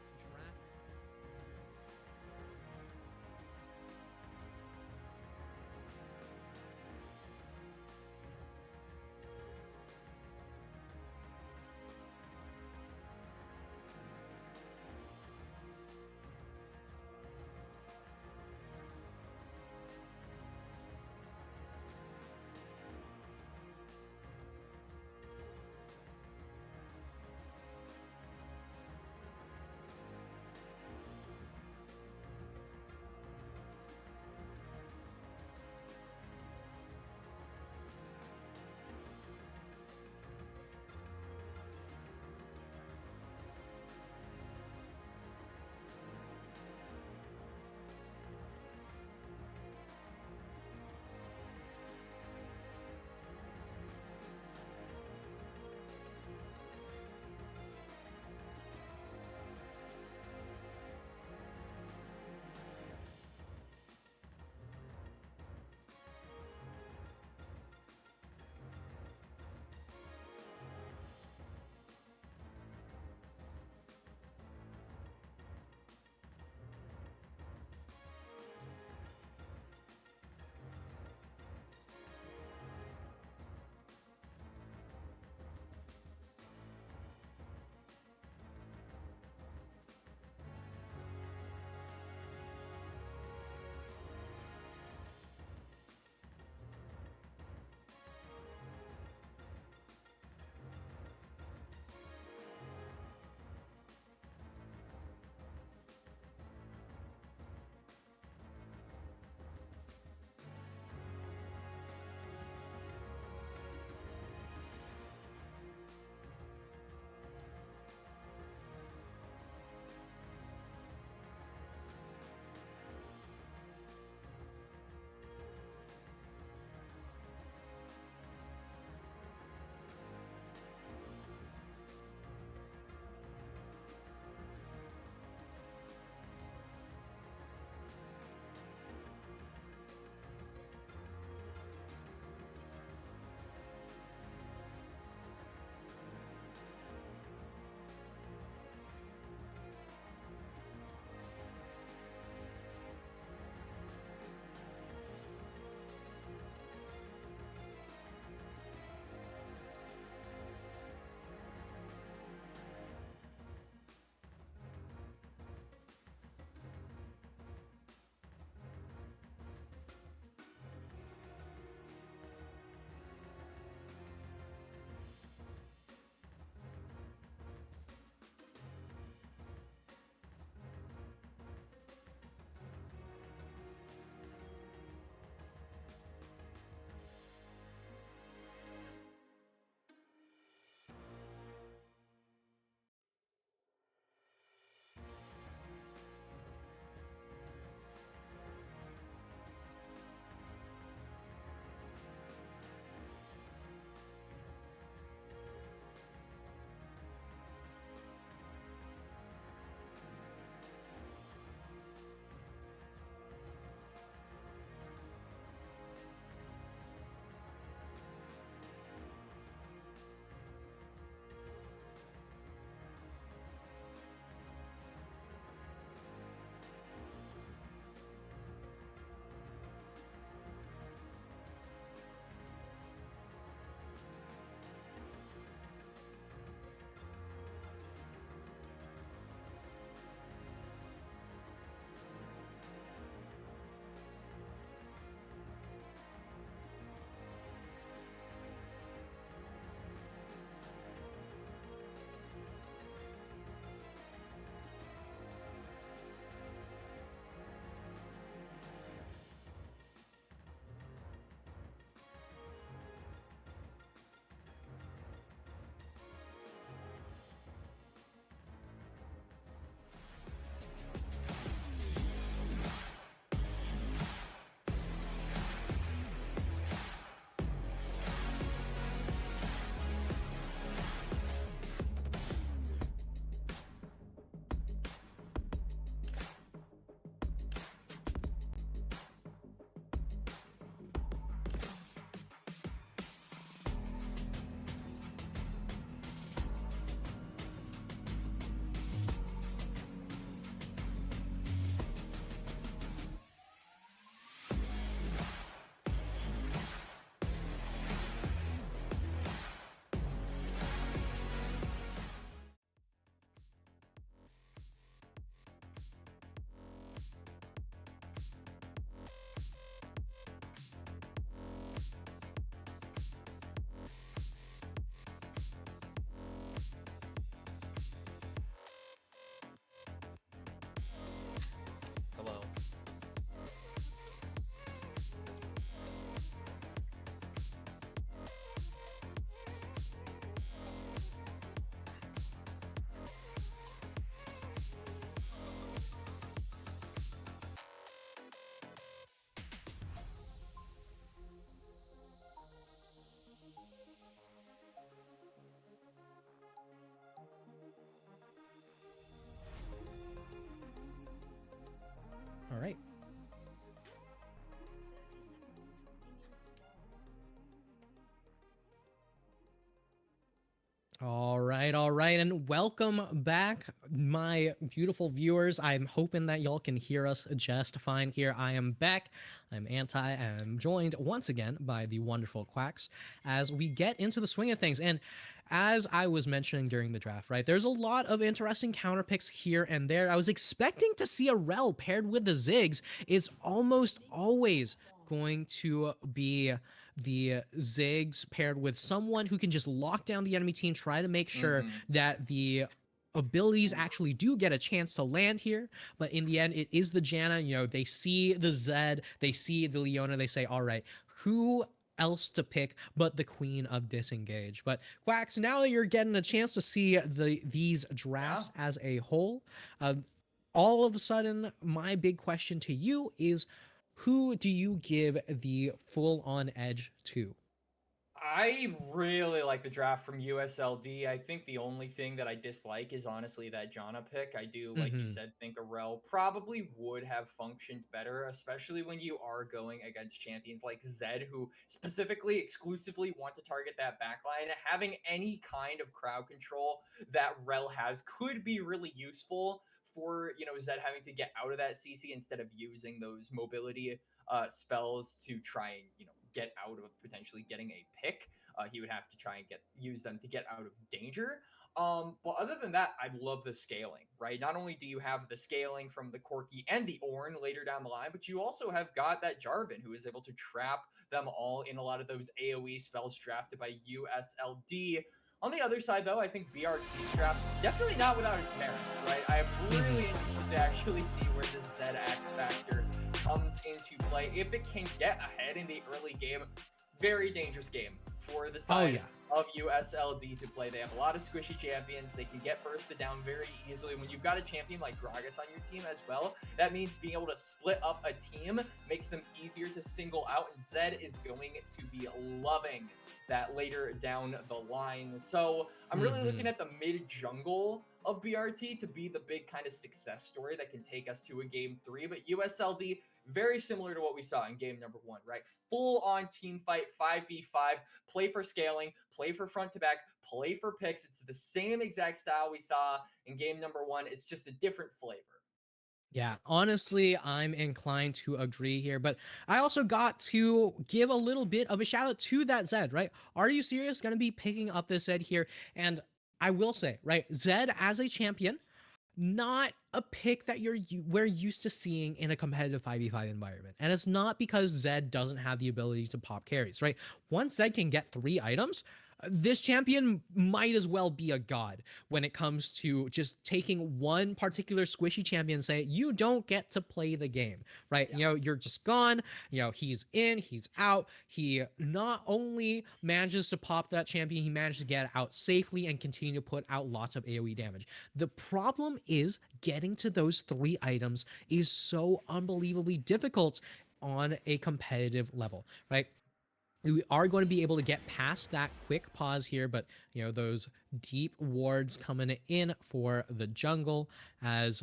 All right, and welcome back, my beautiful viewers. I'm hoping that y'all can hear us just fine here. I am back. I'm Anti, and I'm joined once again by the wonderful Quacks as we get into the swing of things. And as I was mentioning during the draft, right, there's a lot of interesting counter picks here and there. I was expecting to see a Rel paired with the Ziggs. It's almost always going to be the Ziggs paired with someone who can just lock down the enemy team, try to make sure that the abilities actually do get a chance to land here. But in the end, it is the Janna. You know, they see the Zed, they see the Leona, they say, all right, who else to pick but the Queen of Disengage? But Quacks, now that you're getting a chance to see these drafts as a whole, all of a sudden, my big question to you is, who do you give the full-on edge to? I really like the draft from USLD. I think the only thing that I dislike is honestly that Janna pick. I do, like you said, think a Rel probably would have functioned better, especially when you are going against champions like Zed, who specifically, exclusively want to target that backline. Having any kind of crowd control that Rel has could be really useful for, Zed having to get out of that CC instead of using those mobility spells to try and, get out of potentially getting a pick. He would have to try and use them to get out of danger. But other than that, I love the scaling, right? Not only do you have the scaling from the Corki and the Ornn later down the line, but you also have got that Jarvan who is able to trap them all in a lot of those AoE spells drafted by USLD. On the other side, though, I think BRT's draft, definitely not without its merits, right? I am really interested to actually see where this ZX factor comes into play. If it can get ahead in the early game, very dangerous game for the side of USLD to play. They have a lot of squishy champions. They can get bursted down very easily. When you've got a champion like Gragas on your team as well, that means being able to split up a team makes them easier to single out, and Zed is going to be loving that later down the line. So I'm really looking at the mid jungle of BRT to be the big kind of success story that can take us to a game 3. But USLD, very similar to what we saw in game number 1, right? Full on team fight, 5v5, play for scaling, play for front to back, play for picks. It's the same exact style we saw in game number 1. It's just a different flavor. Yeah, honestly, I'm inclined to agree here, but I also got to give a little bit of a shout out to that Zed, right? Are You Serious going to be picking up this Zed here? And I will say, right, Zed as a champion, not a pick that we're used to seeing in a competitive 5v5 environment. And it's not because Zed doesn't have the ability to pop carries, right? Once Zed can get 3 items, this champion might as well be a god when it comes to just taking one particular squishy champion and say, you don't get to play the game, right? You know, you're just gone. You know, he's in, he's out. He not only manages to pop that champion, he managed to get out safely and continue to put out lots of AoE damage. The problem is getting to those 3 items is so unbelievably difficult on a competitive level, right? We are going to be able to get past that quick pause here, but you know, those deep wards coming in for the jungle, as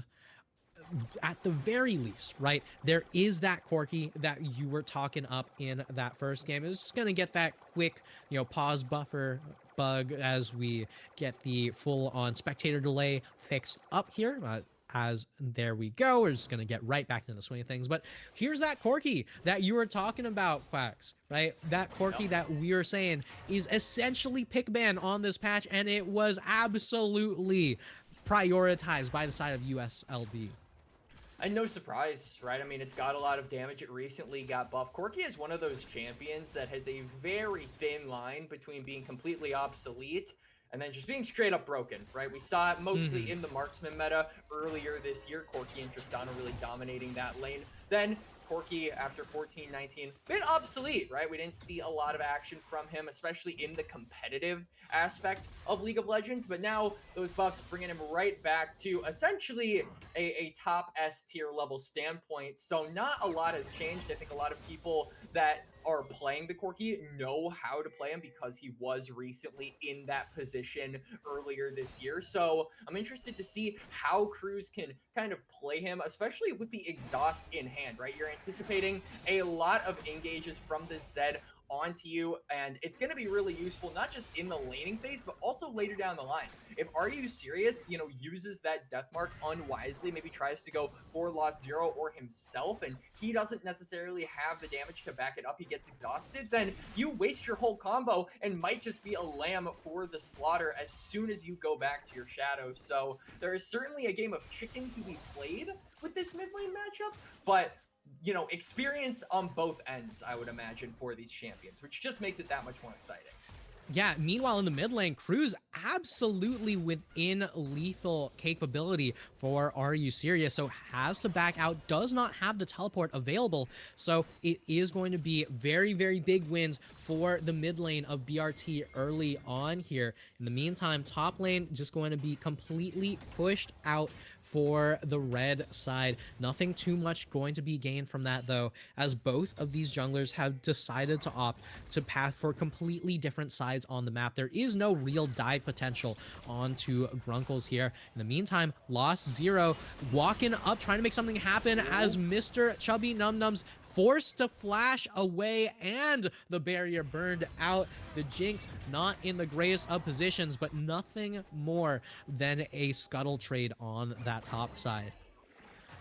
at the very least, right, there is that Corki that you were talking up in that first game. It's just going to get that quick, you know, pause buffer bug as we get the full on spectator delay fixed up here. As there we go, we're just gonna get right back into the swing of things. But here's that Corki that you were talking about, Quacks, right? That Corki that we were saying is essentially pick ban on this patch, and it was absolutely prioritized by the side of USLD. And no surprise, right? I mean, it's got a lot of damage. It recently got buffed. Corki is one of those champions that has a very thin line between being completely obsolete and then just being straight up broken, right? We saw it mostly in the marksman meta earlier this year. Corki and Tristana really dominating that lane. Then Corki, after 14-19, bit obsolete, right? We didn't see a lot of action from him, especially in the competitive aspect of League of Legends. But now those buffs bringing him right back to essentially a top S tier level standpoint. So not a lot has changed. I think a lot of people that are playing the Corki know how to play him because he was recently in that position earlier this year. So I'm interested to see how crews can kind of play him, especially with the exhaust in hand, right? You're anticipating a lot of engages from the Zed onto you, and it's going to be really useful, not just in the laning phase, but also later down the line. If Are You Serious, uses that death mark unwisely, maybe tries to go for Lost Zero or himself, and he doesn't necessarily have the damage to back it up, he gets exhausted, then you waste your whole combo and might just be a lamb for the slaughter as soon as you go back to your shadow. So there is certainly a game of chicken to be played with this mid lane matchup, but experience on both ends, I would imagine, for these champions, which just makes it that much more exciting. Yeah, meanwhile in the mid lane, Cruz absolutely within lethal capability for Are You Serious, so has to back out, does not have the teleport available, so it is going to be very, very big wins for the mid lane of BRT early on here. In the meantime, top lane just going to be completely pushed out for the red side. Nothing too much going to be gained from that though, as both of these junglers have decided to opt to path for completely different sides on the map. There is no real dive potential onto Grunkles here. In the meantime, Lost Zero walking up, trying to make something happen as Mr. Chubby Num Nums forced to flash away and the barrier burned out. The Jinx not in the greatest of positions, but nothing more than a scuttle trade on that top side.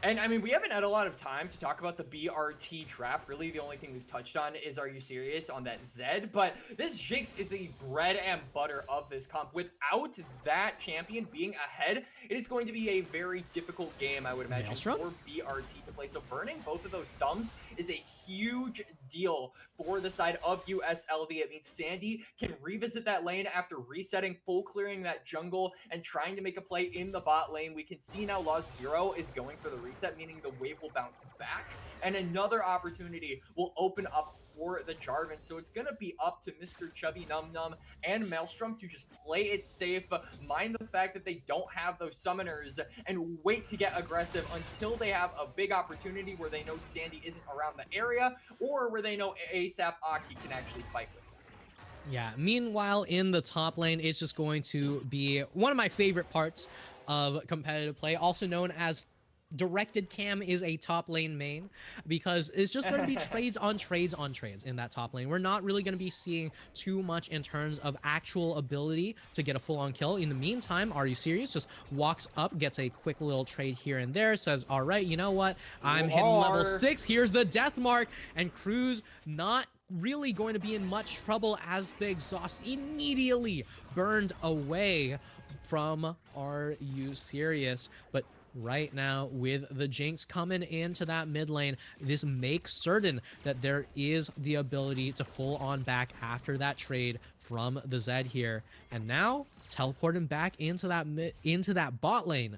And I mean, we haven't had a lot of time to talk about the BRT draft. Really, the only thing we've touched on is Are You Serious on that Zed. But this Jinx is the bread and butter of this comp. Without that champion being ahead, it is going to be a very difficult game, I would imagine, Maelstrom? for BRT to play. So burning both of those sums is a huge deal for the side of USLD. It means Sandy can revisit that lane after resetting, full clearing that jungle, and trying to make a play in the bot lane. We can see now Lost Zero is going for the reset, meaning the wave will bounce back, and another opportunity will open up for the Jarvan. So it's going to be up to Mr. Chubby Num Num and Maelstrom to just play it safe, mind the fact that they don't have those summoners, and wait to get aggressive until they have a big opportunity where they know Sandy isn't around the area, or where they know ASAP Aki can actually fight with them. Yeah, meanwhile in the top lane, it's just going to be one of my favorite parts of competitive play, also known as directed cam is a top lane main, because it's just going to be trades on trades on trades in that top lane. We're not really going to be seeing too much in terms of actual ability to get a full-on kill. In the meantime, Are You Serious just walks up, gets a quick little trade here and there, says, all right, you know what, I'm hitting level 6, here's the death mark, and Cruz not really going to be in much trouble as the exhaust immediately burned away from Are You Serious. But right now, with the Jinx coming into that mid lane, this makes certain that there is the ability to full on back after that trade from the Zed here. And now teleporting back into that bot lane,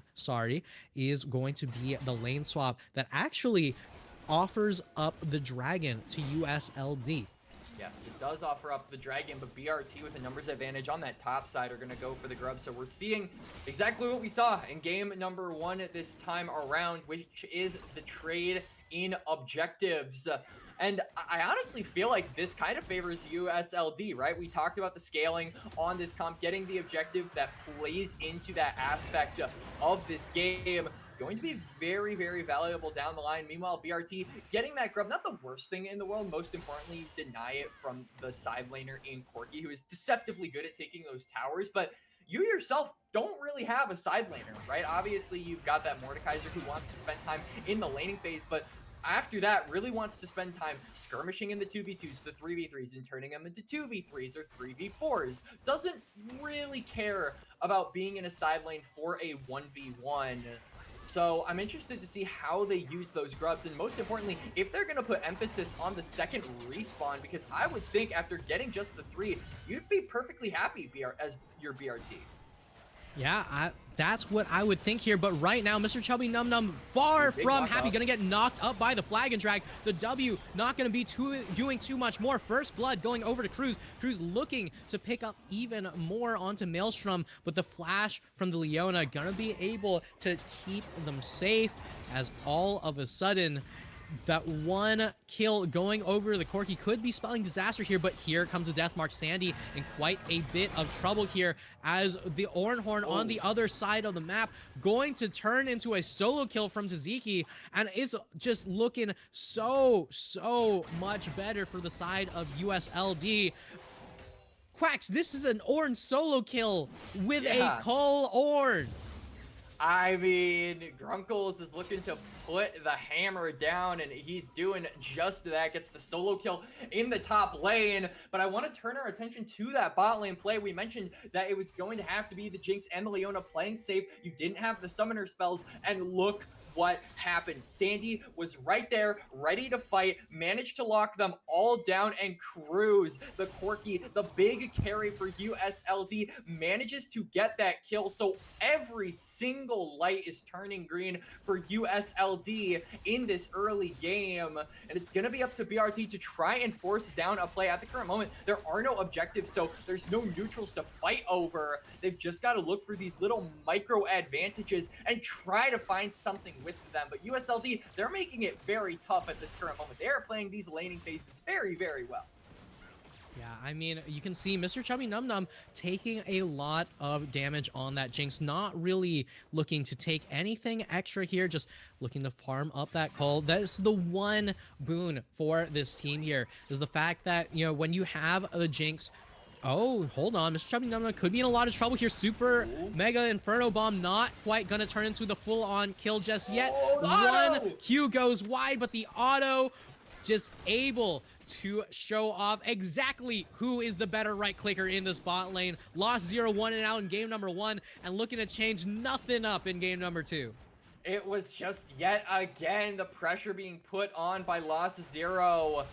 is going to be the lane swap that actually offers up the dragon to USLD. Yes, it does offer up the dragon, but BRT with a numbers advantage on that top side are going to go for the grub. So we're seeing exactly what we saw in game number 1 this time around, which is the trade in objectives. And I honestly feel like this kind of favors USLD, right? We talked about the scaling on this comp, getting the objective that plays into that aspect of this game. Going to be very, very valuable down the line. Meanwhile, BRT getting that grub, not the worst thing in the world. Most importantly, deny it from the side laner in Corki, who is deceptively good at taking those towers. But you yourself don't really have a side laner, right? Obviously, you've got that Mordekaiser who wants to spend time in the laning phase, but after that, really wants to spend time skirmishing in the 2v2s, the 3v3s, and turning them into 2v3s or 3v4s. Doesn't really care about being in a side lane for a 1v1. So I'm interested to see how they use those grubs, and most importantly, if they're going to put emphasis on the second respawn, because I would think after getting just the 3, you'd be perfectly happy as your BRT. Yeah, that's what I would think here, but right now, Mr. Chubby Num Num far from happy, gonna get knocked up by the flag and drag. The W not gonna be doing too much more. First blood going over to Cruz. Cruz looking to pick up even more onto Maelstrom, but the flash from the Leona gonna be able to keep them safe, as all of a sudden, that one kill going over the Corki could be spelling disaster here, but here comes the death mark. Sandy in quite a bit of trouble here as the Ornhorn on the other side of the map going to turn into a solo kill from Taziki, and it's just looking so much better for the side of USLD. Quacks, this is an Ornn solo kill with a Cull Ornn. I mean, Grunkles is looking to put the hammer down, and he's doing just that. Gets the solo kill in the top lane, but I want to turn our attention to that bot lane play. We mentioned that it was going to have to be the Jinx and the Leona playing safe. You didn't have the summoner spells, and look what happened. Sandy was right there, ready to fight, managed to lock them all down and cruise. The Corki, the big carry for USLD, manages to get that kill. So every single light is turning green for USLD in this early game. And it's going to be up to BRT to try and force down a play. At the current moment, there are no objectives, so there's no neutrals to fight over. They've just got to look for these little micro advantages and try to find something with them. But USLD, they're making it very tough at this current moment. They are playing these laning phases very well. Yeah, I mean, you can see Mr. Chubby Num Num taking a lot of damage on that Jinx, not really looking to take anything extra here, just looking to farm up that Cull. That's the one boon for this team here, is the fact that, you know, when you have a Jinx. Oh, hold on. Mr. Chubby Num Num could be in a lot of trouble here. Super Mega Inferno Bomb not quite going to turn into the full-on kill just yet. One Q goes wide, but the auto just able to show off exactly who is the better right clicker in this bot lane. Lost 0-1 and out in game number 1 and looking to change nothing up in game number 2. It was just yet again the pressure being put on by Lost Zero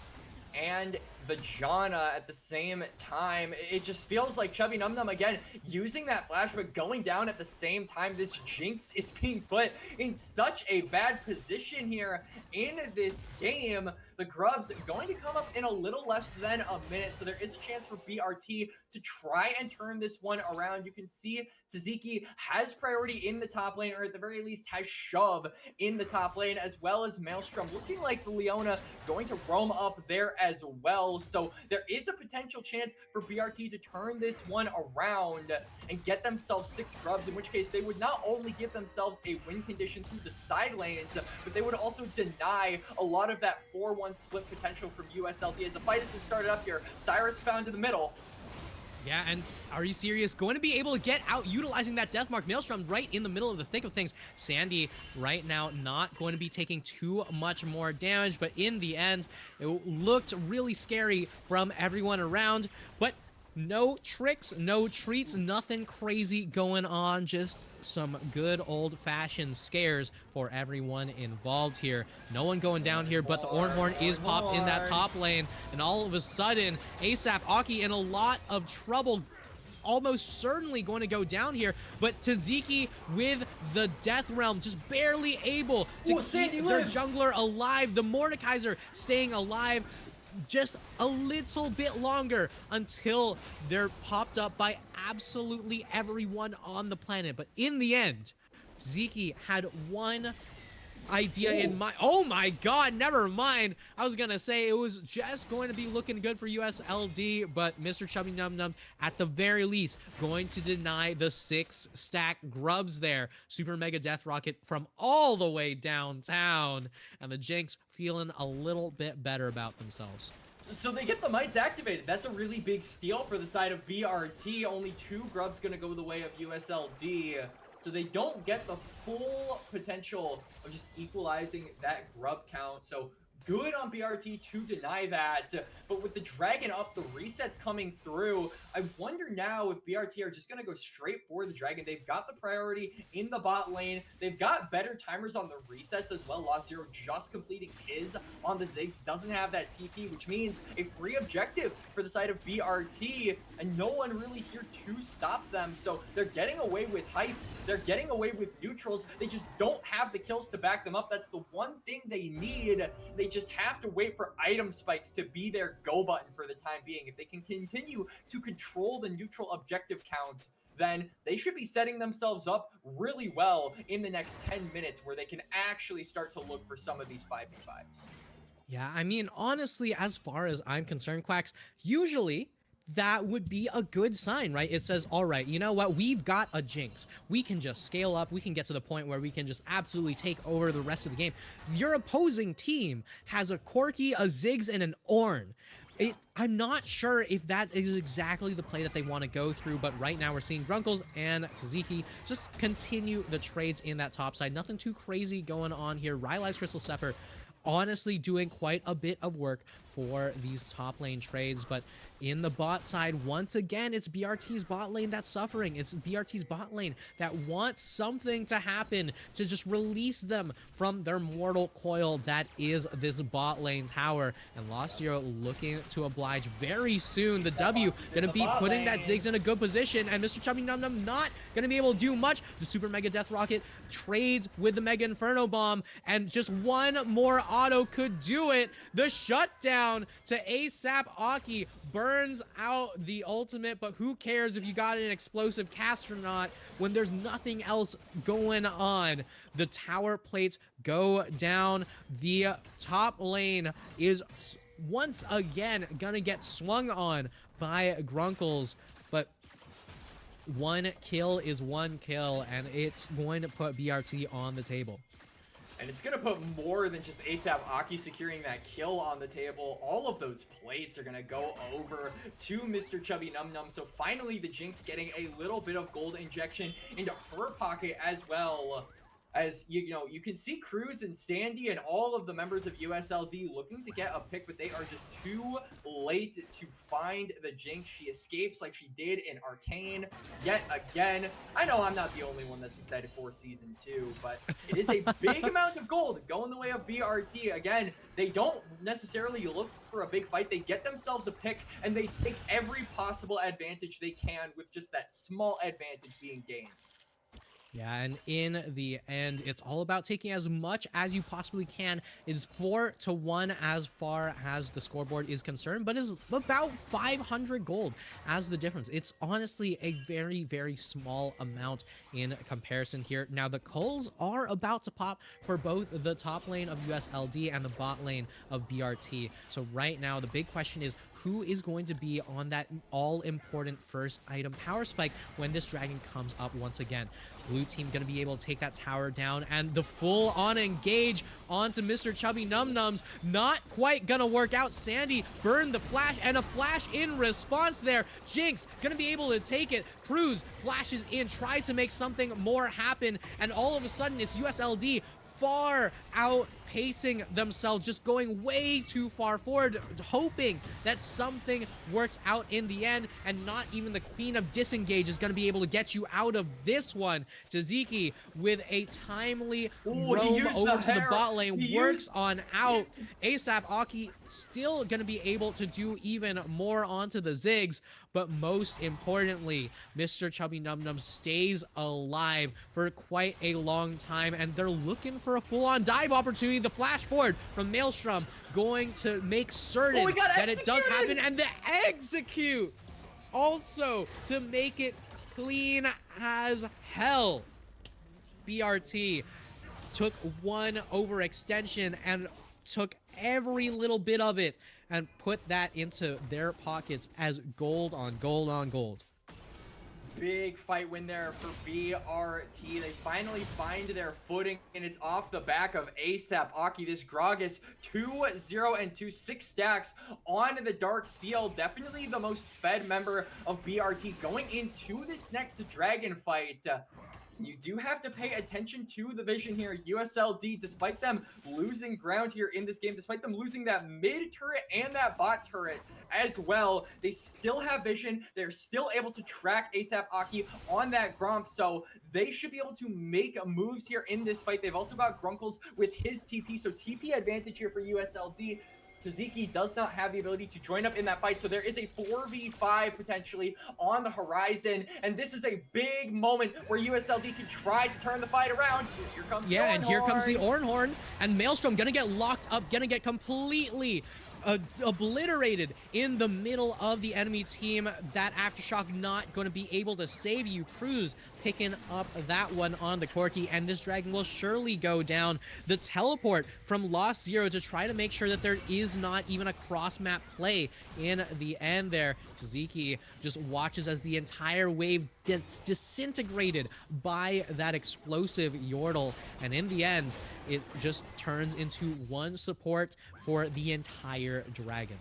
and the Janna at the same time. It just feels like Chubby Num Num again using that flash, but going down at the same time. This Jinx is being put in such a bad position here in this game. The Grubs going to come up in a little less than a minute, so there is a chance for BRT to try and turn this one around. You can see Taziki has priority in the top lane, or at the very least has shove in the top lane, as well as Maelstrom looking like the Leona going to roam up there as well. So there is a potential chance for BRT to turn this one around and get themselves 6 Grubs, in which case they would not only give themselves a win condition through the side lanes, but they would also deny a lot of that 4-1 split potential from USLD. As the fight has been started up here, Cyrus found in the middle. Yeah, and are you serious? Going to be able to get out utilizing that Deathmark. Maelstrom right in the middle of the thick of things. Sandy right now not going to be taking too much more damage, but in the end, it looked really scary from everyone around. But no tricks, no treats, nothing crazy going on. Just some good old-fashioned scares for everyone involved here. No one going down here, but the Ornhorn is popped in that top lane. And all of a sudden, ASAP Aki in a lot of trouble. Almost certainly going to go down here, but Taziki with the Death Realm just barely able to keep their jungler alive. The Mordekaiser staying alive just a little bit longer until they're popped up by absolutely everyone on the planet. But in the end, Taziki had one idea in mind. Oh my god, never mind. I was gonna say it was just going to be looking good for USLD, but Mr. Chubby Num Num at the very least going to deny the 6-stack Grubs there. Super Mega Death Rocket from all the way downtown, and the Jinx feeling a little bit better about themselves. So they get the mites activated. That's a really big steal for the side of BRT. Only 2 Grubs gonna go the way of USLD. So they don't get the full potential of just equalizing that Grub count. So good on BRT to deny that. But with the Dragon up, the resets coming through, I wonder now if BRT are just going to go straight for the Dragon. They've got the priority in the bot lane. They've got better timers on the resets as well. Lost Zero just completing his on the Ziggs. Doesn't have that TP, which means a free objective for the side of BRT. And no one really here to stop them. So they're getting away with heists. They're getting away with neutrals. They just don't have the kills to back them up. That's the one thing they need. They just have to wait for item spikes to be their go button for the time being. If they can continue to control the neutral objective count, then they should be setting themselves up really well in the next 10 minutes where they can actually start to look for some of these 5v5s. Yeah, I mean, honestly, as far as I'm concerned, Quacks, usually that would be a good sign, right? It says, all right, you know what? We've got a Jinx. We can just scale up. We can get to the point where we can just absolutely take over the rest of the game. Your opposing team has a Corki, a Ziggs, and an Ornn. I'm not sure if that is exactly the play that they want to go through, but right now we're seeing Grunkles and Taziki just continue the trades in that top side. Nothing too crazy going on here. Rylai's Crystal Scepter honestly doing quite a bit of work for these top lane trades, but in the bot side, once again, it's BRT's bot lane that's suffering. It's BRT's bot lane that wants something to happen to just release them from their mortal coil that is this bot lane tower. And Lostio looking to oblige very soon. The W gonna be putting that Ziggs in a good position, and Mr. Chubby Num Num not gonna be able to do much. The Super Mega Death Rocket trades with the Mega Inferno Bomb, and just one more auto could do it. The shutdown to ASAP Aki burns out the ultimate, but who cares if you got an explosive cast or not when there's nothing else going on. The tower plates go down. The top lane is once again gonna get swung on by Grunkles, but one kill is one kill, and it's going to put BRT on the table. And it's going to put more than just ASAP Aki securing that kill on the table. All of those plates are going to go over to Mr. Chubby Num Num. So finally, the Jinx getting a little bit of gold injection into her pocket as well. As you know, you can see Cruz and Sandy and all of the members of USLD looking to get a pick, but they are just too late to find the Jinx. She escapes like she did in Arcane yet again. I know I'm not the only one that's excited for Season 2, but it is a big amount of gold going the way of BRT. Again, they don't necessarily look for a big fight. They get themselves a pick, and they take every possible advantage they can with just that small advantage being gained. Yeah, and in the end, it's all about taking as much as you possibly can. It's 4-1 as far as the scoreboard is concerned, but is about 500 gold as the difference. It's honestly a very, very small amount in comparison here. Now, the culls are about to pop for both the top lane of USLD and the bot lane of BRT. So right now, the big question is, who is going to be on that all-important first item power spike when this dragon comes up once again? Blue team going to be able to take that tower down, and the full-on engage onto Mr. Chubby Num Nums. Not quite going to work out. Sandy burned the flash, and a flash in response there. Jinx going to be able to take it. Cruz flashes in, tries to make something more happen, and all of a sudden it's USLD far outpacing themselves, just going way too far forward, hoping that something works out in the end, and not even the Queen of Disengage is going to be able to get you out of this one. Taziki with a timely roam over to the bot lane, works on out. ASAP Aki still going to be able to do even more onto the Ziggs, but most importantly, Mr. Chubby Num Num stays alive for quite a long time, and they're looking for a full-on dive opportunity. The flash forward from Maelstrom going to make certain that it does happen, and the execute also to make it clean as hell. BRT took one overextension and took every little bit of it and put that into their pockets as gold on gold on gold. Big fight win there for BRT. They finally find their footing, and it's off the back of ASAP Aki. This Gragas 2-0 and 2-6 stacks on the Dark Seal. Definitely the most fed member of BRT going into this next dragon fight. You do have to pay attention to the vision here. USLD, despite them losing ground here in this game, despite them losing that mid turret and that bot turret as well, they still have vision. They're still able to track ASAP Aki on that Gromp, so they should be able to make moves here in this fight. They've also got Grunkles with his TP, so TP advantage here for USLD. Taziki does not have the ability to join up in that fight, so there is a 4v5 potentially on the horizon, and this is a big moment where USLD can try to turn the fight around. Here comes and here comes the Ornhorn, and Maelstrom gonna get locked up, gonna get completely obliterated in the middle of the enemy team. That Aftershock not going to be able to save you. Cruz picking up that one on the Corki, and this dragon will surely go down. The teleport from Lost Zero to try to make sure that there is not even a cross-map play in the end there. Taziki just watches as the entire wave gets disintegrated by that explosive Yordle, and in the end, it just turns into one support for the entire dragon.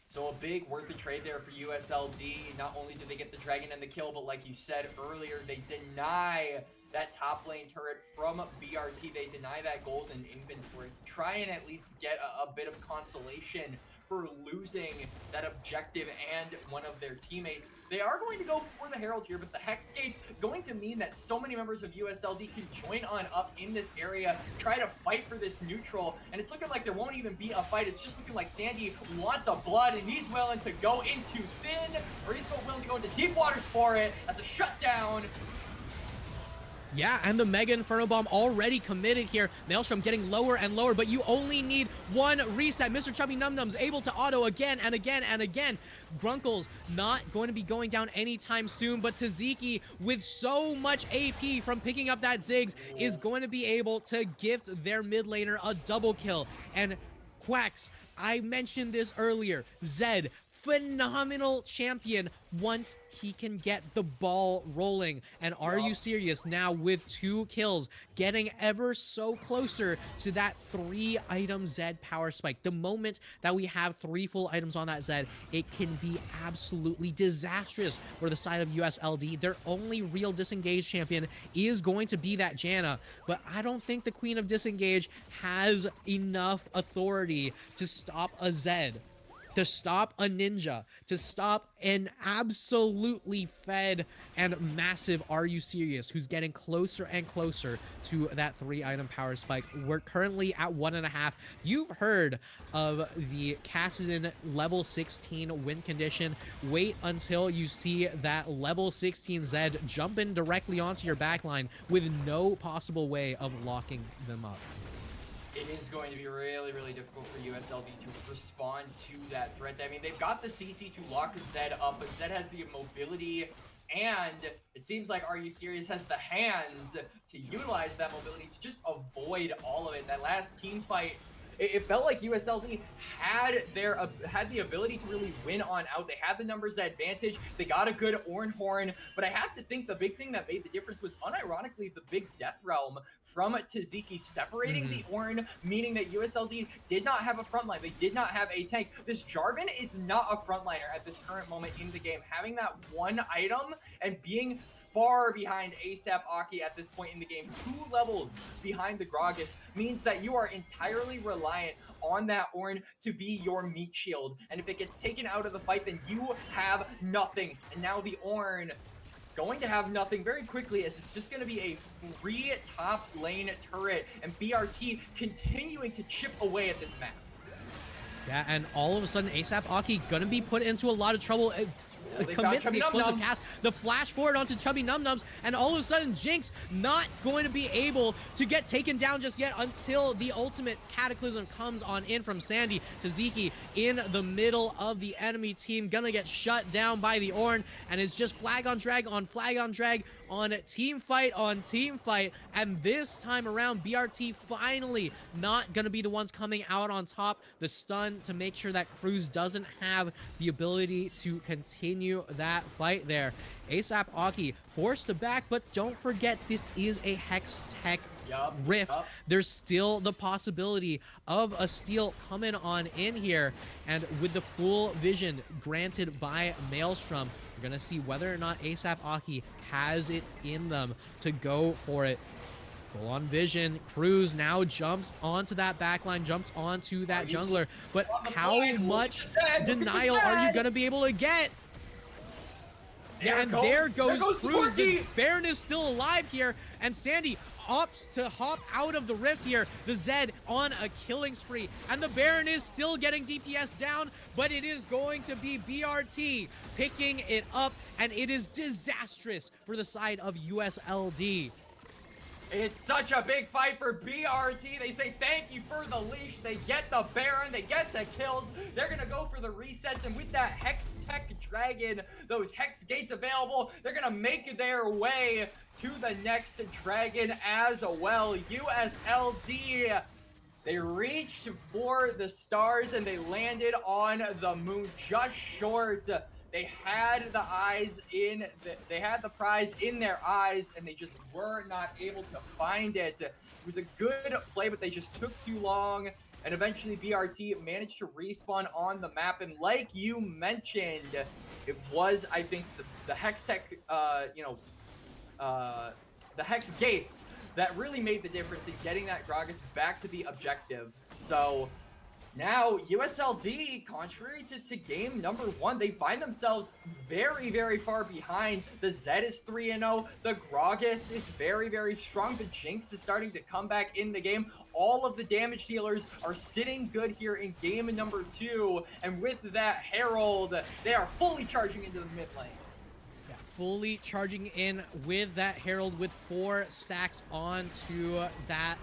So a big worth the trade there for USLD. Not only do they get the dragon and the kill, but like you said earlier, they deny that top lane turret from BRT. They deny that golden inventory to try and at least get a bit of consolation for losing that objective and one of their teammates. They are going to go for the Herald here, but the Hex Gate's going to mean that so many members of USLD can join on up in this area, try to fight for this neutral, and it's looking like there won't even be a fight. It's just looking like Sandy wants a blood, and he's willing to go into thin, or he's willing to go into deep waters for it as a shutdown. Yeah, and the Mega Inferno Bomb already committed here. Maelstrom getting lower and lower, but you only need one reset. Mr. Chubby Num Num's able to auto again and again and again. Grunkle's not going to be going down anytime soon, but Taziki, with so much AP from picking up that Ziggs, is going to be able to gift their mid laner a double kill. And Quacks, I mentioned this earlier, Zed, phenomenal champion once he can get the ball rolling. And are you serious now with 2 kills, getting ever so closer to that 3-item Zed power spike? The moment that we have 3 full items on that Zed, it can be absolutely disastrous for the side of USLD. Their only real disengaged champion is going to be that Janna, but I don't think the Queen of Disengage has enough authority to stop a Zed, to stop a Ninja, to stop an absolutely fed and massive Are You Serious, who's getting closer and closer to that 3-item power spike. We're currently at 1.5. You've heard of the Kassadin level 16 win condition. Wait until you see that level 16 Zed jumping directly onto your backline with no possible way of locking them up. It is going to be really, really difficult for USLD to respond to that threat. I mean, they've got the CC to lock Zed up, but Zed has the mobility, and it seems like Are You Serious has the hands to utilize that mobility to just avoid all of it. That last team fight, it felt like USLD had the ability to really win on out. They had the numbers advantage. They got a good Ornn Horn, but I have to think the big thing that made the difference was unironically the big Death Realm from Taziki separating the Ornn, meaning that USLD did not have a frontline. They did not have a tank. This Jarvan is not a frontliner at this current moment in the game. Having that one item and being far behind ASAP Aki at this point in the game, 2 levels behind the Gragas, means that you are entirely reliant on that Ornn to be your meat shield. And if it gets taken out of the fight, then you have nothing. And now the Ornn going to have nothing very quickly, as it's just going to be a free top lane turret, and BRT continuing to chip away at this map. Yeah, and all of a sudden ASAP Aki gonna be put into a lot of trouble. Commits the explosive cast, the flash forward onto Chubby Num Nums, and all of a sudden Jinx not going to be able to get taken down just yet until the ultimate cataclysm comes on in from Sandy. Taziki in the middle of the enemy team, gonna get shut down by the Ornn, and is just flag on drag on flag on drag on team fight on team fight. And this time around, BRT finally not gonna be the ones coming out on top. The stun to make sure that Cruz doesn't have the ability to continue that fight there. ASAP Aki forced to back, but don't forget this is a Hex Tech rift. There's still the possibility of a steal coming on in here, and with the full vision granted by Maelstrom, we're gonna see whether or not ASAP Aki has it in them to go for it. Full on vision. Cruz now jumps onto that backline, jumps onto that jungler, but how much denial are you gonna be able to get? Yeah, and there goes Cruz. The Baron is still alive here, and Sandy opts to hop out of the rift here. The Zed on a killing spree, and the Baron is still getting DPS down, but it is going to be BRT picking it up, and it is disastrous for the side of USLD. It's such a big fight for BRT. They say thank you for the leash. They get the Baron. They get the kills. They're going to go for the resets. And with that Hex Tech Dragon, those Hex Gates available, they're going to make their way to the next Dragon as well. USLD, they reached for the stars and they landed on the moon just short. They had they had the prize in their eyes, and they just were not able to find it. It was a good play, but they just took too long, and eventually BRT managed to respawn on the map. And like you mentioned, it was, I think, the Hex Tech, the Hex Gates that really made the difference in getting that Gragas back to the objective. So now, USLD, contrary to game number 1, they find themselves very, very far behind. The Zed is 3-0. The Gragas is very, very strong. The Jinx is starting to come back in the game. All of the damage dealers are sitting good here in game number 2. And with that Herald, they are fully charging into the mid lane. Fully charging in with that Herald with 4 stacks onto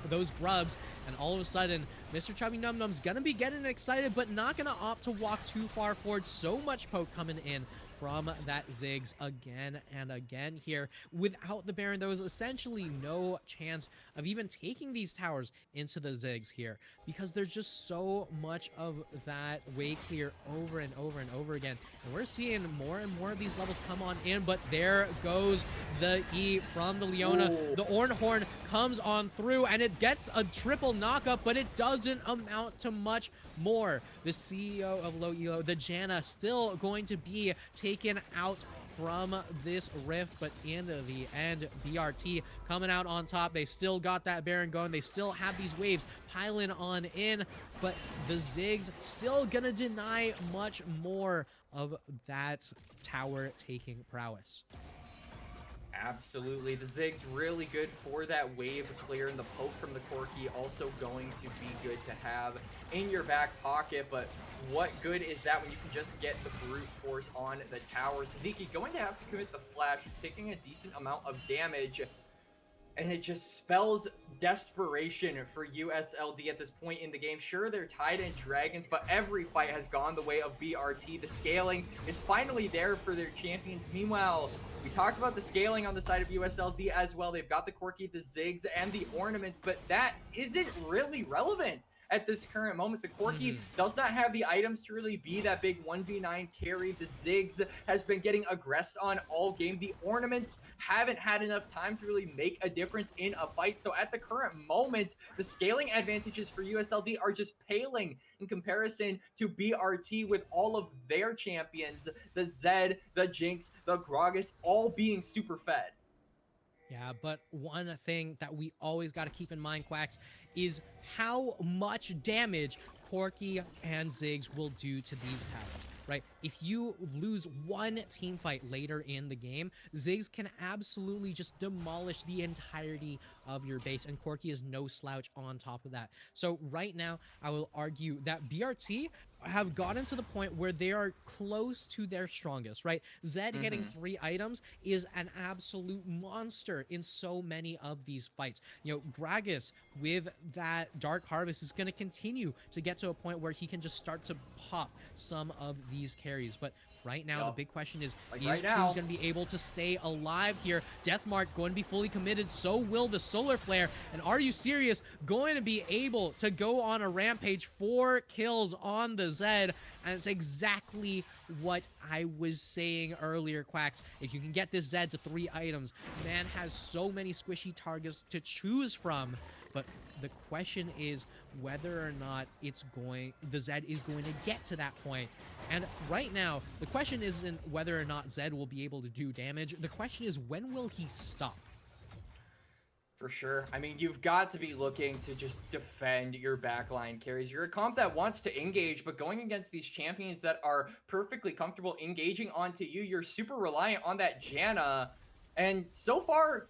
those grubs, and all of a sudden Mr. Chubby Num Num's gonna be getting excited, but not gonna opt to walk too far forward. So much poke coming in from that Ziggs again and again here. Without the Baron, there was essentially no chance of even taking these towers into the Ziggs here, because there's just so much of that way clear over and over and over again. And we're seeing more and more of these levels come on in, but there goes the E from the Leona. Ooh. The Ornhorn comes on through, and it gets a triple knockup, but it doesn't amount to much more. The CEO of Low Elo, the Janna, still going to be taken out from this rift, but in the end, BRT coming out on top. They still got that Baron going. They still have these waves piling on in, but the Ziggs still gonna deny much more of that tower taking prowess. Absolutely. The Ziggs really good for that wave clear, and the poke from the Corki also going to be good to have in your back pocket. But what good is that when you can just get the brute force on the tower? Taziki going to have to commit the flash. He's taking a decent amount of damage, and it just spells desperation for USLD at this point in the game. Sure, they're tied in dragons, but every fight has gone the way of BRT. The scaling is finally there for their champions. Meanwhile, we talked about the scaling on the side of USLD as well. They've got the Corki, the Ziggs, and the ornaments, but that isn't really relevant at this current moment. The Corki does not have the items to really be that big 1v9 carry. The Ziggs has been getting aggressed on all game. The ornaments haven't had enough time to really make a difference in a fight. So at the current moment, the scaling advantages for USLD are just paling in comparison to BRT with all of their champions, the Zed, the Jinx, the Gragas, all being super fed. Yeah, but one thing that we always got to keep in mind, Quacks, is how much damage Corki and Ziggs will do to these towers, right? If you lose one team fight later in the game, Ziggs can absolutely just demolish the entirety of your base, and Corki is no slouch on top of that. So right now, I will argue that BRT have gotten to the point where they are close to their strongest, right? Zed getting 3 items is an absolute monster in so many of these fights. You know, Gragas with that Dark Harvest is going to continue to get to a point where he can just start to pop some of these carries. But right now, the big question is who's going to be able to stay alive here? Deathmark going to be fully committed, so will the Solar Flare. And are you serious? Going to be able to go on a rampage, 4 kills on the Zed, and it's exactly what I was saying earlier, Quacks. If you can get this Zed to 3 items, man has so many squishy targets to choose from. But the question is whether or not the Zed is going to get to that point. And right now, the question isn't whether or not Zed will be able to do damage. The question is, when will he stop? For sure. I mean, you've got to be looking to just defend your backline carries. You're a comp that wants to engage, but going against these champions that are perfectly comfortable engaging onto you, you're super reliant on that Janna. And so far,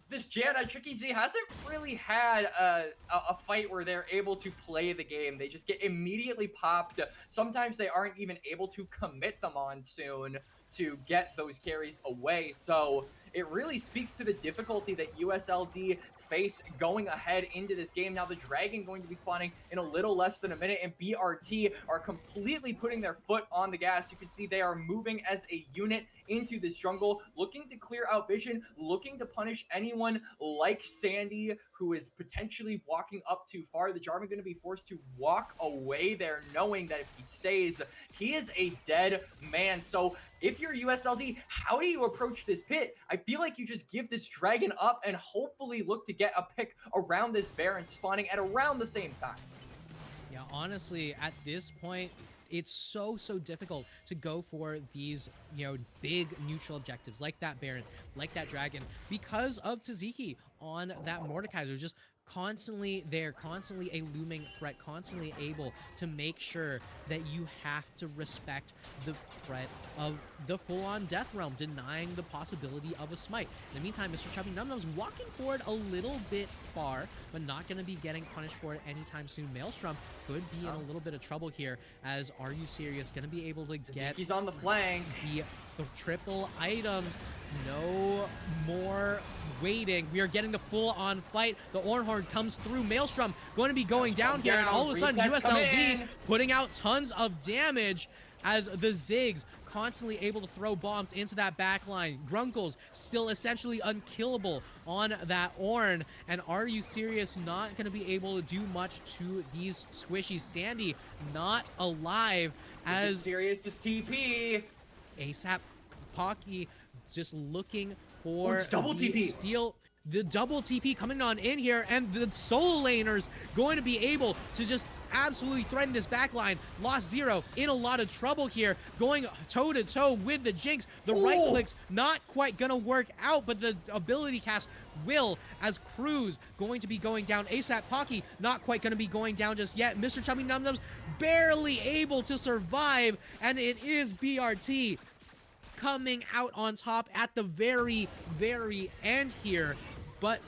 this Janna, Tricky Z, hasn't really had a fight where they're able to play the game. They just get immediately popped. Sometimes they aren't even able to commit them on soon to get those carries away. So it really speaks to the difficulty that USLD face going ahead into this game. Now the Dragon going to be spawning in a little less than a minute, and BRT are completely putting their foot on the gas. You can see they are moving as a unit into this jungle, looking to clear out vision, looking to punish anyone like Sandy who is potentially walking up too far. The Jarvan going to be forced to walk away there, knowing that if he stays, he is a dead man. So if you're USLD, how do you approach this pit? I feel like you just give this Dragon up and hopefully look to get a pick around this Baron spawning at around the same time. Yeah, honestly, at this point, it's so difficult to go for these, big neutral objectives like that Baron, like that Dragon, because of Taziki on that Mordekaiser, just constantly there, constantly a looming threat, constantly able to make sure that you have to respect the threat of the full-on death realm, denying the possibility of a smite. In the meantime, Mr. Chubby Num Num's walking forward a little bit far, but not going to be getting punished for it anytime soon. Maelstrom could be in a little bit of trouble here, as Are You Serious going to be able to get He's on the flank. The triple items. No more waiting. We are getting the full-on fight. The Ornhorn comes through. Maelstrom going to be going down here, and all of a sudden USLD putting out tons of damage as the Ziggs constantly able to throw bombs into that back line. Grunkles still essentially unkillable on that Ornn, and Are You Serious not going to be able to do much to these squishies. Sandy not alive as Serious is TP. ASAP Pocky just looking for double the TP. steal. The double TP coming on in here, and the solo laners going to be able to just absolutely threaten this backline. Lost Zero in a lot of trouble here, going toe-to-toe with the Jinx. The right clicks not quite gonna work out, but the ability cast will, as Cruz going to be going down. ASAP Pocky not quite gonna be going down just yet. Mr. Chubby Num Nums barely able to survive, and it is BRT coming out on top at the very end here. But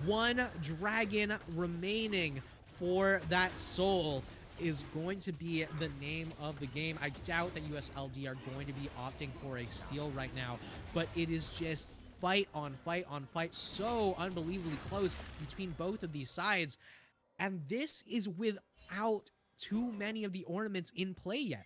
one Dragon remaining for that soul is going to be the name of the game. I doubt that USLD are going to be opting for a steal right now, but it is just fight on fight on fight, so unbelievably close between both of these sides. And this is without too many of the ornaments in play yet.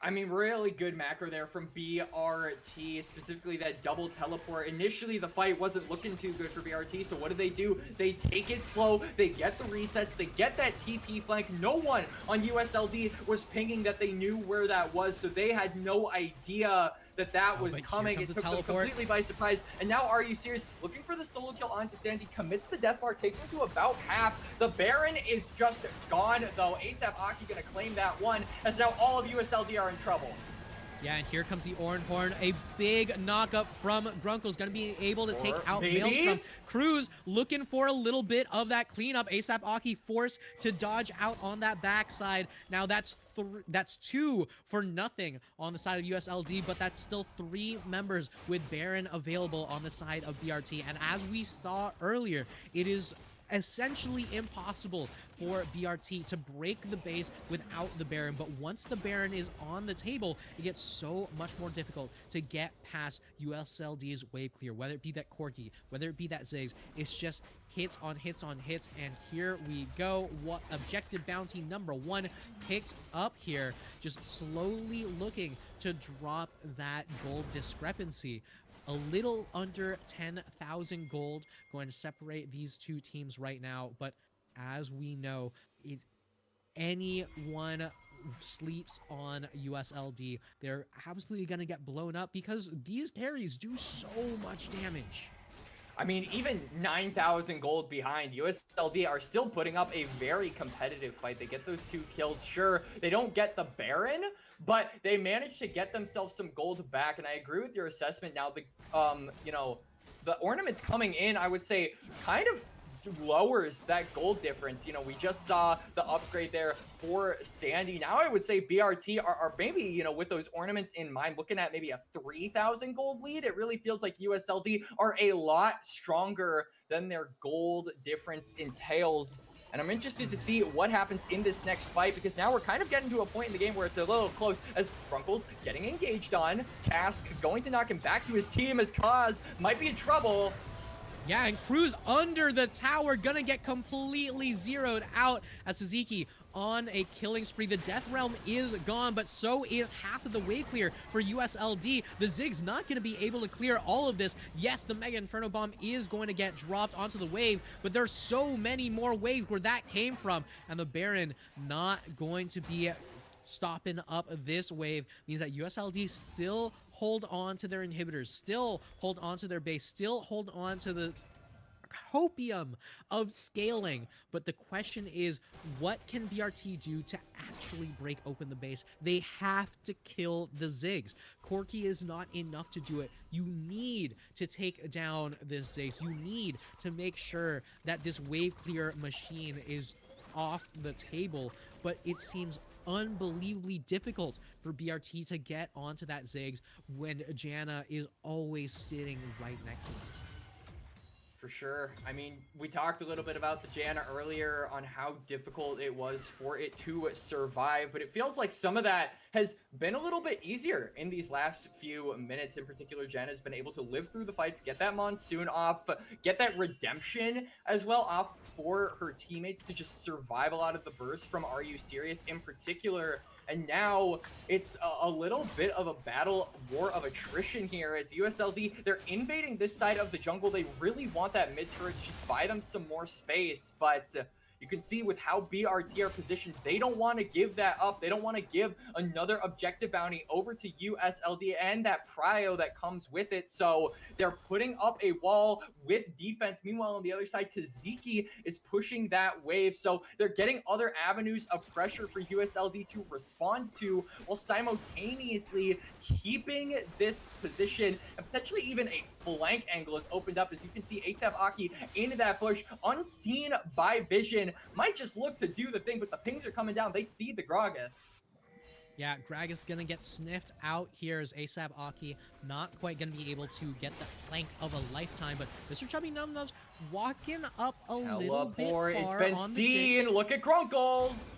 I mean, really good macro there from BRT, specifically that double teleport. Initially, the fight wasn't looking too good for BRT, so what do? They take it slow, they get the resets, they get that TP flank. No one on USLD was pinging that they knew where that was, so they had no idea that that was coming. It took them completely by surprise. And now Are You Serious? Looking for the solo kill onto Sandy, commits the death bar, takes him to about half. The Baron is just gone, though. ASAP Aki gonna claim that one, as now all of USLD are in trouble. Yeah, and here comes the Ornhorn. A big knock-up from Grunkle's going to be able to take out Maelstrom. Cruz looking for a little bit of that cleanup. ASAP Aki forced to dodge out on that backside. Now that's two for nothing on the side of USLD, but that's still 3 members with Baron available on the side of BRT. And as we saw earlier, it is essentially impossible for BRT to break the base without the Baron, but once the Baron is on the table, it gets so much more difficult to get past USLD's wave clear, whether it be that Corki, whether it be that Ziggs. It's just hits on hits on hits, and here we go. What objective bounty number 1 picks up here, just slowly looking to drop that gold discrepancy. A little under 10,000 gold going to separate these two teams right now. But as we know, if anyone sleeps on USLD, they're absolutely going to get blown up because these carries do so much damage. I mean, even 9,000 gold behind, USLD are still putting up a very competitive fight. They get those 2 kills. Sure, they don't get the Baron, but they manage to get themselves some gold back. And I agree with your assessment. Now, the ornaments coming in, I would say, kind of lowers that gold difference. We just saw the upgrade there for Sandy. Now I would say BRT are maybe, with those ornaments in mind, looking at maybe a 3,000 gold lead. It really feels like USLD are a lot stronger than their gold difference entails. And I'm interested to see what happens in this next fight, because now we're kind of getting to a point in the game where it's a little close, as Grunkle's getting engaged on. Cask going to knock him back to his team, as Kaz might be in trouble. Yeah, and Cruz under the tower, gonna get completely zeroed out as Suzuki on a killing spree. The Death Realm is gone, but so is half of the wave clear for USLD. The Zig's not gonna be able to clear all of this. Yes, the Mega Inferno Bomb is going to get dropped onto the wave, but there's so many more waves where that came from, and the Baron not going to be stopping up this wave. Means that USLD still hold on to their inhibitors, still hold on to their base, still hold on to the copium of scaling. But the question is, what can BRT do to actually break open the base? They have to kill the Ziggs. Corki is not enough to do it. You need to take down this Ziggs. You need to make sure that this wave clear machine is off the table, but it seems unbelievably difficult for BRT to get onto that Ziggs when Janna is always sitting right next to them. For sure. I mean, we talked a little bit about the Janna earlier on how difficult it was for it to survive, but it feels like some of that has been a little bit easier in these last few minutes. In particular, Janna's been able to live through the fights, get that Monsoon off, get that redemption as well off for her teammates to just survive a lot of the bursts from Are You Serious in particular. And now it's a little bit of a battle war of attrition here, as USLD, they're invading this side of the jungle. They really want that mid turret to just buy them some more space, but you can see with how BRT are positioned, they don't want to give that up. They don't want to give another objective bounty over to USLD and that prio that comes with it. So they're putting up a wall with defense. Meanwhile, on the other side, Taziki is pushing that wave. So they're getting other avenues of pressure for USLD to respond to, while simultaneously keeping this position, and potentially even a flank angle is opened up. As you can see, ASAP Aki into that bush, unseen by vision, might just look to do the thing, but the pings are coming down. They see the Gragas. Yeah, Gragas gonna get sniffed out here as ASAP Aki not quite gonna be able to get the flank of a lifetime, but Mr. Chubby Num Nums walking up a little bit far. It's been on seen. the Look at Grunkles.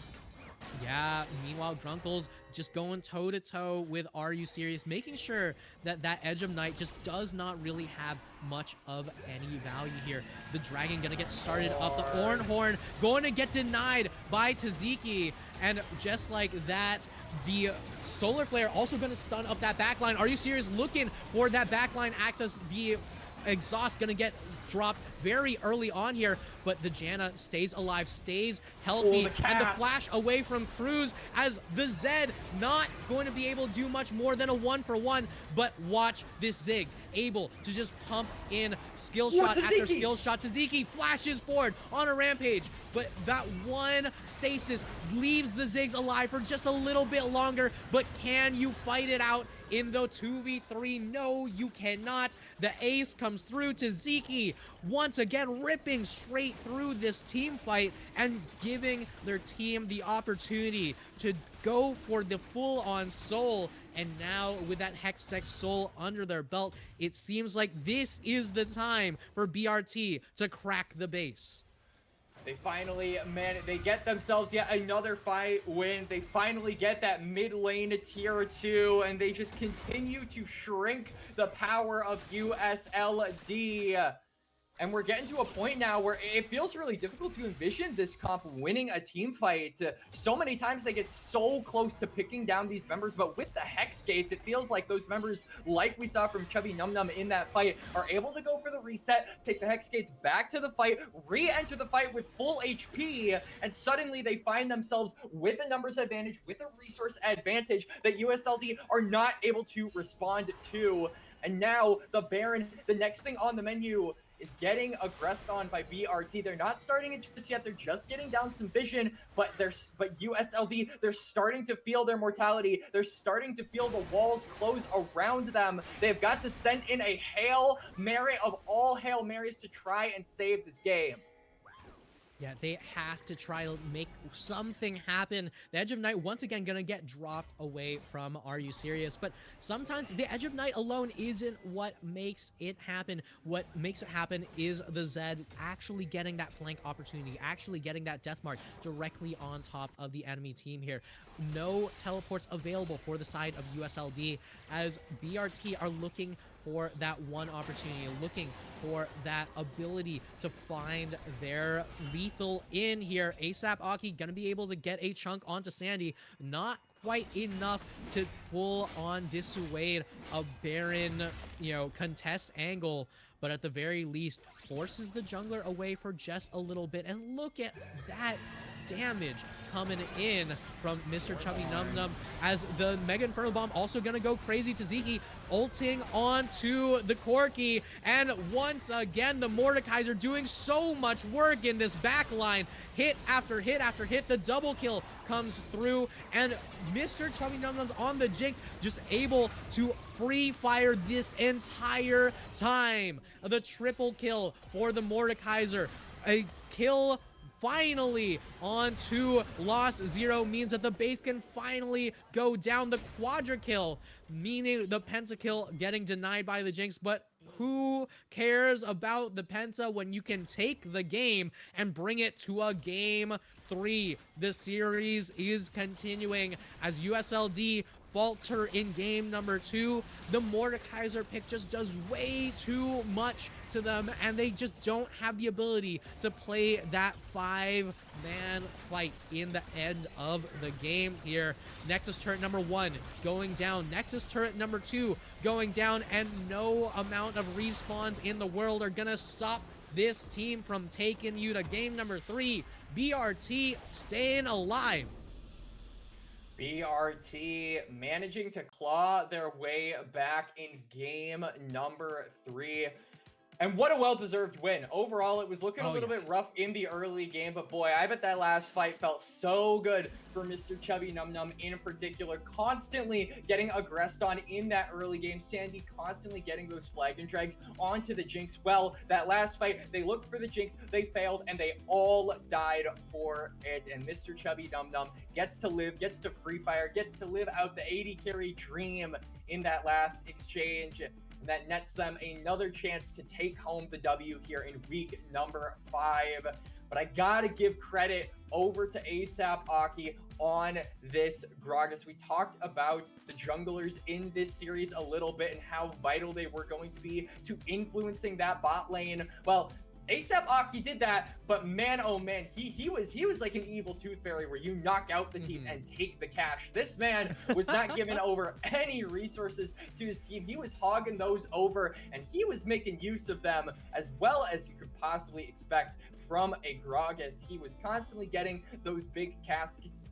Yeah, meanwhile, Grunkles just going toe-to-toe with Are You Serious, making sure that that Edge of Night just does not really have much of any value here. The Dragon gonna get started up. The Ornhorn going to get denied by Taziki. And just like that, the Solar Flare also gonna stun up that backline. Are You Serious looking for that backline access? The Exhaust gonna get dropped very early on here, but the Janna stays alive, stays healthy, and the flash away from Cruz as the Zed not going to be able to do much more than a 1-for-1, but watch this Ziggs able to just pump in skill shot after skill shot. Taziki flashes forward on a rampage, but that one stasis leaves the Ziggs alive for just a little bit longer, but can you fight it out in the 2v3? No, you cannot. The ace comes through to Ziki, once again ripping straight through this team fight and giving their team the opportunity to go for the full-on soul. And now with that Hextech soul under their belt, it seems like this is the time for BRT to crack the base. They finally, they get themselves yet another fight win. They finally get that mid lane tier 2, and they just continue to shrink the power of USLD. And we're getting to a point now where it feels really difficult to envision this comp winning a team fight. So many times they get so close to picking down these members, but with the Hex Gates, it feels like those members, like we saw from Chubby Num Num in that fight, are able to go for the reset, take the Hex Gates back to the fight, re-enter the fight with full HP, and suddenly they find themselves with a numbers advantage, with a resource advantage that USLD are not able to respond to. And now the Baron, the next thing on the menu, is getting aggressed on by BRT. They're not starting it just yet. They're just getting down some vision, but USLD, they're starting to feel their mortality. They're starting to feel the walls close around them. They've got to send in a Hail Mary of all Hail Marys to try and save this game. Yeah, they have to try to make something happen. The Edge of Night once again gonna get dropped away from Are You Serious? But sometimes the Edge of Night alone isn't what makes it happen. What makes it happen is the Zed actually getting that flank opportunity, actually getting that death mark directly on top of the enemy team here. No teleports available for the side of USLD as BRT are looking for that one opportunity, looking for that ability to find their lethal in here. ASAP Aki gonna be able to get a chunk onto Sandy, not quite enough to full on dissuade a Baron, contest angle, but at the very least forces the jungler away for just a little bit. And look at that damage coming in from Mr. Chubby Num Num as the Mega Inferno Bomb also gonna go crazy. Taziki ulting onto the Corki, and once again the Mordekaiser doing so much work in this back line. Hit after hit after hit, the double kill comes through, and Mr. Chubby Num Num's on the Jinx, just able to free fire this entire time. The triple kill for the Mordekaiser, a kill finally onto Lost Zero means that the base can finally go down. The quadra kill, meaning the pentakill getting denied by the Jinx, but who cares about the penta when you can take the game and bring it to a game 3? The series is continuing as USLD falter in game number 2. The Mordekaiser pick just does way too much to them, and they just don't have the ability to play that 5-man fight in the end of the game here. Nexus turret number 1 going down, Nexus turret number 2 going down, and no amount of respawns in the world are gonna stop this team from taking you to game number 3. BRT staying alive. BRT managing to claw their way back in game number 3. And what a well-deserved win. Overall, it was looking a little bit rough in the early game, but boy, I bet that last fight felt so good for Mr. Chubby Num Num in particular, constantly getting aggressed on in that early game. Sandy constantly getting those flag and drags onto the Jinx. Well, that last fight, they looked for the Jinx, they failed, and they all died for it. And Mr. Chubby Num Num gets to live, gets to free fire, gets to live out the 80 carry dream in that last exchange. That nets them another chance to take home the W here in week number 5. But I gotta give credit over to ASAP Aki on this Gragas. We talked about the junglers in this series a little bit and how vital they were going to be to influencing that bot lane. Well, ASAP Aki did that, but man, oh man, he was like an evil tooth fairy where you knock out the team and take the cash. This man was not giving over any resources to his team. He was hogging those over, and he was making use of them as well as you could possibly expect from a Gragas. He was constantly getting those big casks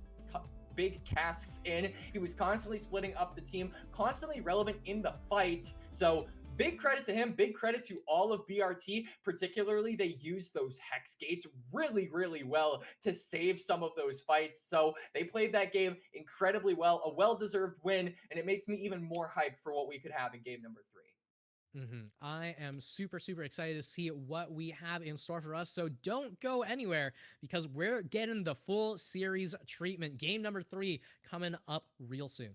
in. He was constantly splitting up the team, constantly relevant in the fight. So big credit to him, big credit to all of BRT, particularly they used those Hex Gates really, really well to save some of those fights. So they played that game incredibly well, a well-deserved win, and it makes me even more hyped for what we could have in game number 3. I am super, super excited to see what we have in store for us. So don't go anywhere because we're getting the full series treatment. Game number 3 coming up real soon.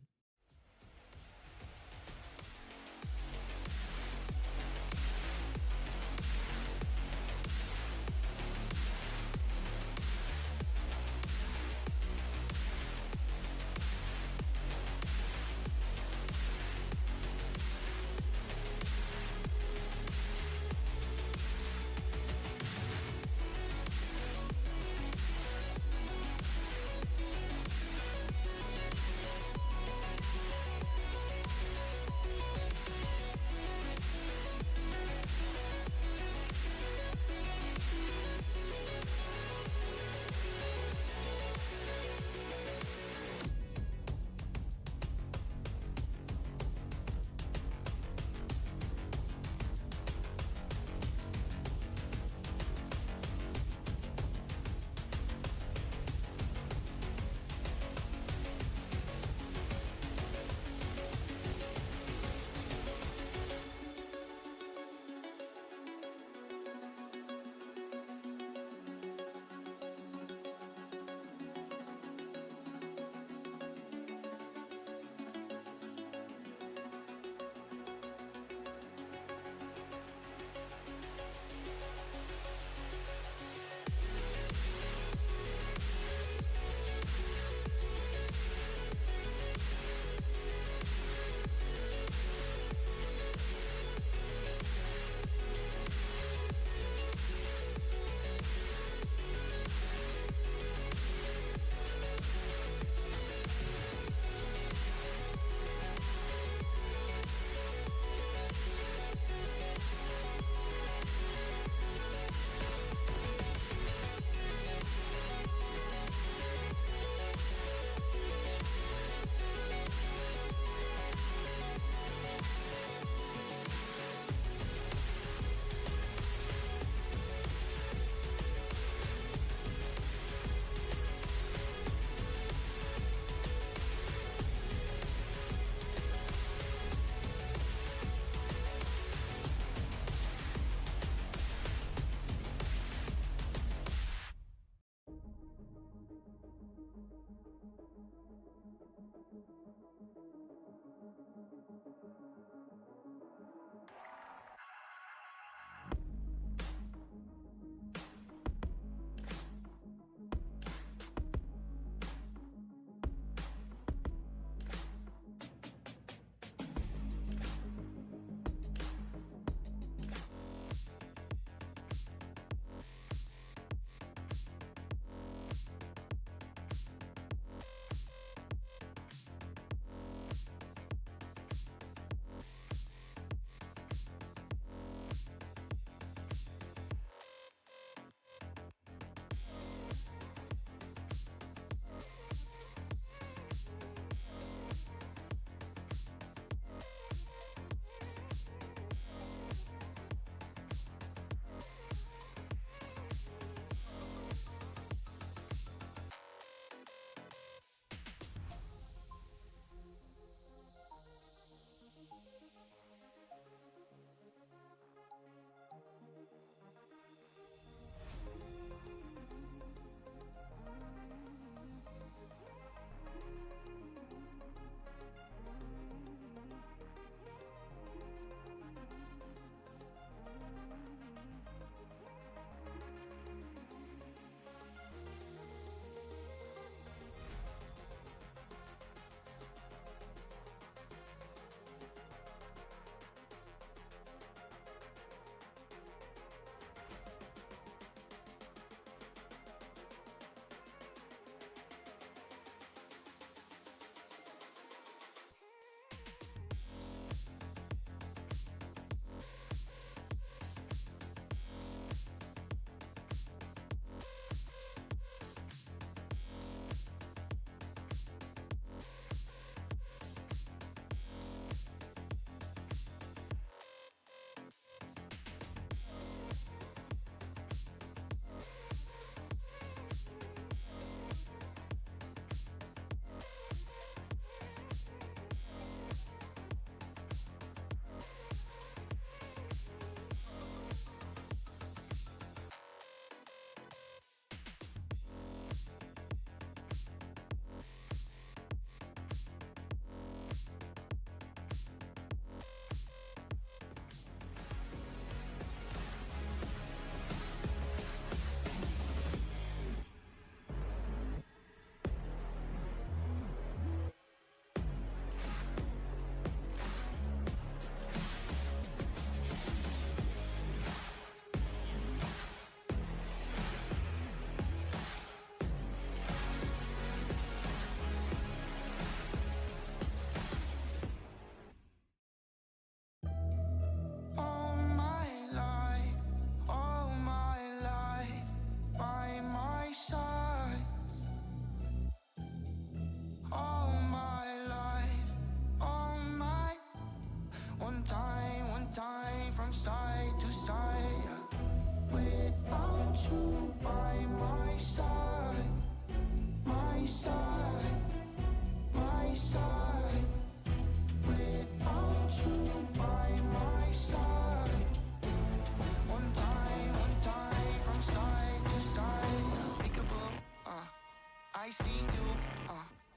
I see you,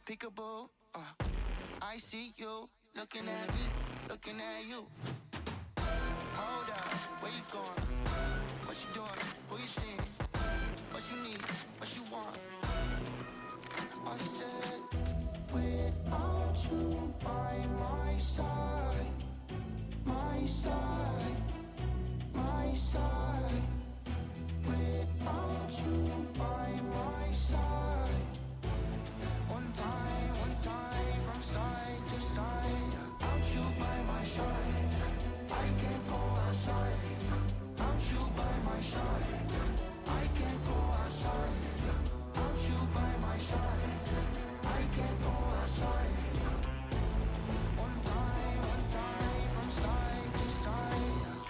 peekaboo, I see you, looking at me, looking at you. Hold up, where you going? What you doing? Who you seeing? What you need? What you want? I said, without you by my side, my side, my side. Without you by my side. One time from side to side. Without you by my side, I can't go outside. Without you by my side, I can't go outside. Without you by my side, I can't go outside. One time from side to side.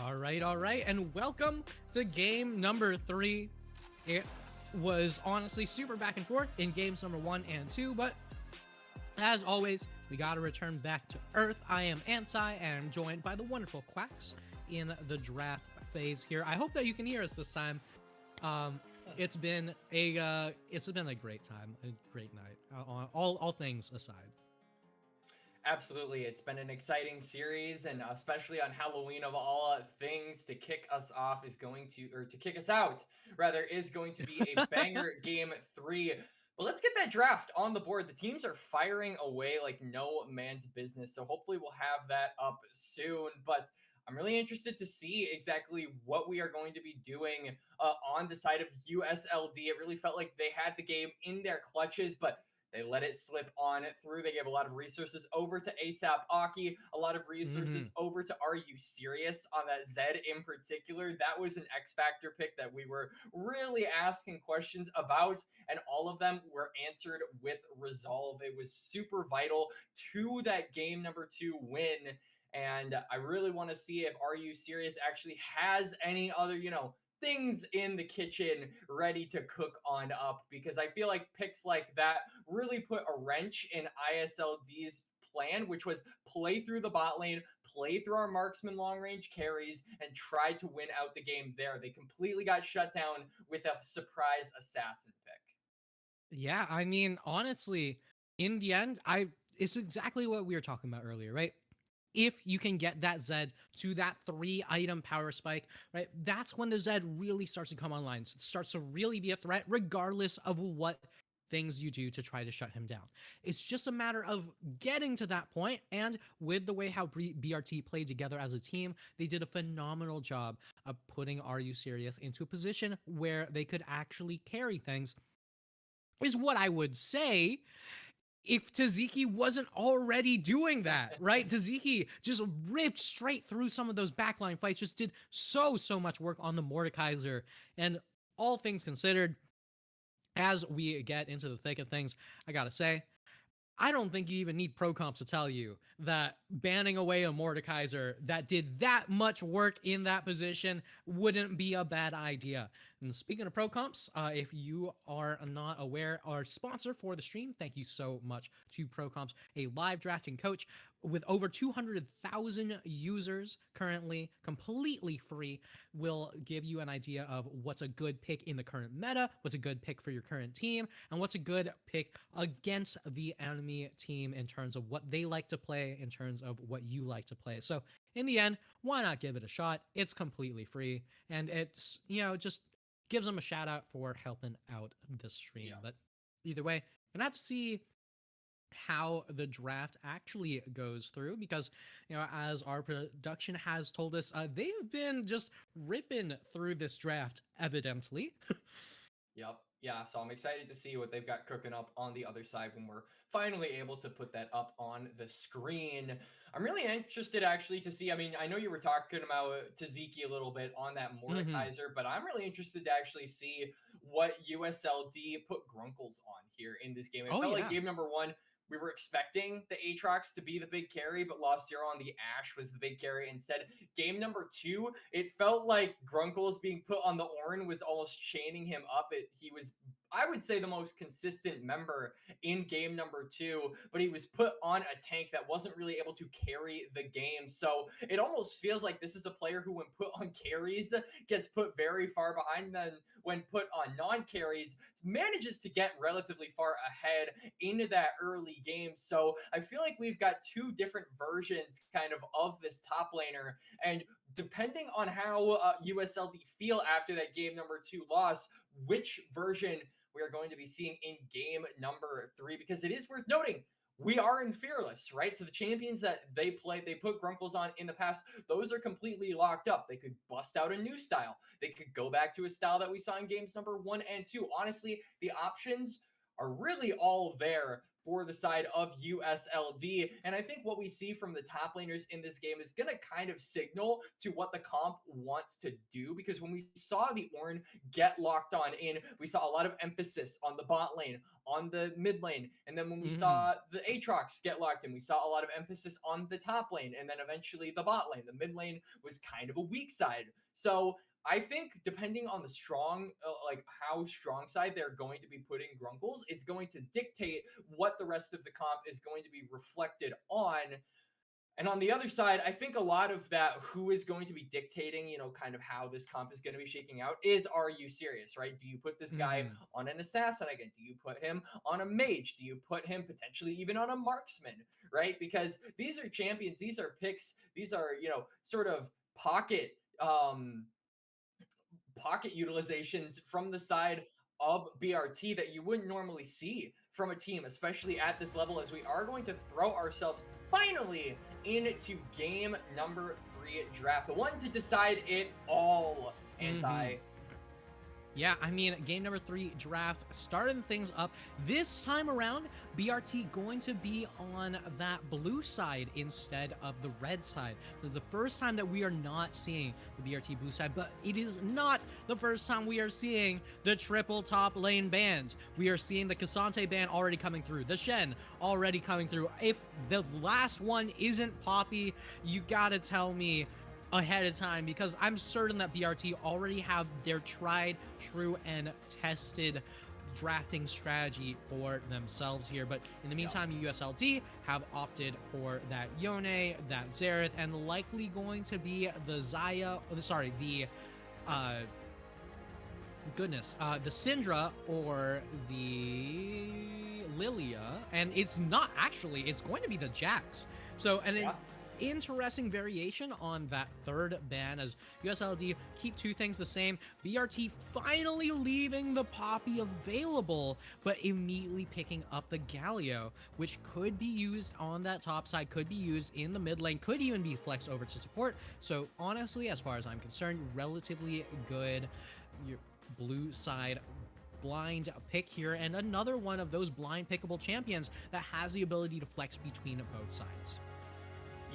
All right, and welcome to game number 3. It was honestly super back and forth in games number 1 and 2, but as always, we gotta return back to Earth. I am Anti, and I'm joined by the wonderful Quacks in the draft phase here. I hope that you can hear us this time. It's been a great time, a great night. All things aside. Absolutely. It's been an exciting series, and especially on Halloween of all things, to kick us off is going to, or to kick us out, rather, is going to be a banger game 3. But let's get that draft on the board. The teams are firing away like no man's business. So hopefully we'll have that up soon. But I'm really interested to see exactly what we are going to be doing on the side of USLD. It really felt like they had the game in their clutches, but they let it slip on through. They gave a lot of resources over to ASAP Aki, a lot of resources over to Are You Serious on that Zed in particular. That was an X Factor pick that we were really asking questions about, and all of them were answered with resolve. It was super vital to that game number 2 win. And I really want to see if Are You Serious actually has any other, things in the kitchen ready to cook on up, because I feel like picks like that really put a wrench in ISLD's plan, which was play through the bot lane, play through our marksman long range carries, and try to win out the game there. They completely got shut down with a surprise assassin pick. Yeah, I mean, honestly, in the end, it's exactly what we were talking about earlier, right? If you can get that Zed to that 3-item power spike, right, that's when the Zed really starts to come online. It starts to really be a threat, regardless of what things you do to try to shut him down. It's just a matter of getting to that point, and with the way how BRT played together as a team, they did a phenomenal job of putting Are You Serious into a position where they could actually carry things, is what I would say if Taziki wasn't already doing that, right? Taziki just ripped straight through some of those backline fights, just did so much work on the Mordekaiser. And all things considered, as we get into the thick of things, I gotta say, I don't think you even need pro comps to tell you that banning away a Mordekaiser that did that much work in that position wouldn't be a bad idea. And speaking of pro comps, if you are not aware, our sponsor for the stream, thank you so much to Pro Comps, a live drafting coach with over 200,000 users currently, completely free, will give you an idea of what's a good pick in the current meta, what's a good pick for your current team, and what's a good pick against the enemy team in terms of what they like to play, in terms of what you like to play. So in the end, why not give it a shot? It's completely free, and it's, just gives them a shout out for helping out the stream. Yeah. But either way, gonna have to see how the draft actually goes through, because as our production has told us, they've been just ripping through this draft, evidently. Yep. Yeah. So I'm excited to see what they've got cooking up on the other side when we're finally able to put that up on the screen. I'm really interested actually to see. I mean, I know you were talking about Taziki a little bit on that Mordekaiser, but I'm really interested to actually see what USLD put Grunkles on here in this game. It felt like game number 1. We were expecting the Aatrox to be the big carry, but Lost Zero on the Ashe was the big carry instead. Game number 2, it felt like Grunkles being put on the Ornn was almost chaining him up. He was, I would say, the most consistent member in game number 2, but he was put on a tank that wasn't really able to carry the game. So it almost feels like this is a player who, when put on carries, gets put very far behind, then when put on non-carries, manages to get relatively far ahead into that early game. So I feel like we've got 2 different versions kind of this top laner, and depending on how USLD feel after that game number 2 loss, which version we are going to be seeing in game number 3, because it is worth noting we are in Fearless, right? So the champions that they put Grunkles on in the past, those are completely locked up. They could bust out a new style. They could go back to a style that we saw in games number 1 and 2. Honestly, the options are really all there for the side of USLD. And I think what we see from the top laners in this game is going to kind of signal to what the comp wants to do, because when we saw the Ornn get locked on in, we saw a lot of emphasis on the bot lane, on the mid lane, and then when we saw the Aatrox get locked in, we saw a lot of emphasis on the top lane, and then eventually the bot lane. The mid lane was kind of a weak side. So I think depending on the strong, like how strong side they're going to be putting Grunkles, it's going to dictate what the rest of the comp is going to be reflected on. And on the other side, I think a lot of that, who is going to be dictating, you know, kind of how this comp is going to be shaking out is, are you serious, right? Do you put this guy on an assassin again? Do you put him on a mage? Do you put him potentially even on a marksman, right? Because these are champions, these are picks, these are, you know, sort of pocket utilizations from the side of BRT that you wouldn't normally see from a team, especially at this level, as we are going to throw ourselves finally into game number 3 draft, the one to decide it all. Anti. Yeah, I mean, game number 3 draft, starting things up. This time around, BRT going to be on that blue side instead of the red side. The first time that we are not seeing the BRT blue side, but it is not the first time we are seeing the triple top lane bans. We are seeing the Cassante ban already coming through, the Shen already coming through. If the last one isn't Poppy, you gotta tell me ahead of time, because I'm certain that BRT already have their tried, true, and tested drafting strategy for themselves here. But in the meantime, USLD have opted for that Yone, that Xerath, and likely going to be the the Syndra or the Lilia, and it's not actually, it's going to be the Jax. So, and then interesting variation on that third ban, as USLD keep two things the same. BRT finally leaving the Poppy available, but immediately picking up the Galio, which could be used on that top side, could be used in the mid lane, could even be flexed over to support. So honestly, as far as I'm concerned, relatively good blue side blind pick here, and another one of those blind pickable champions that has the ability to flex between both sides.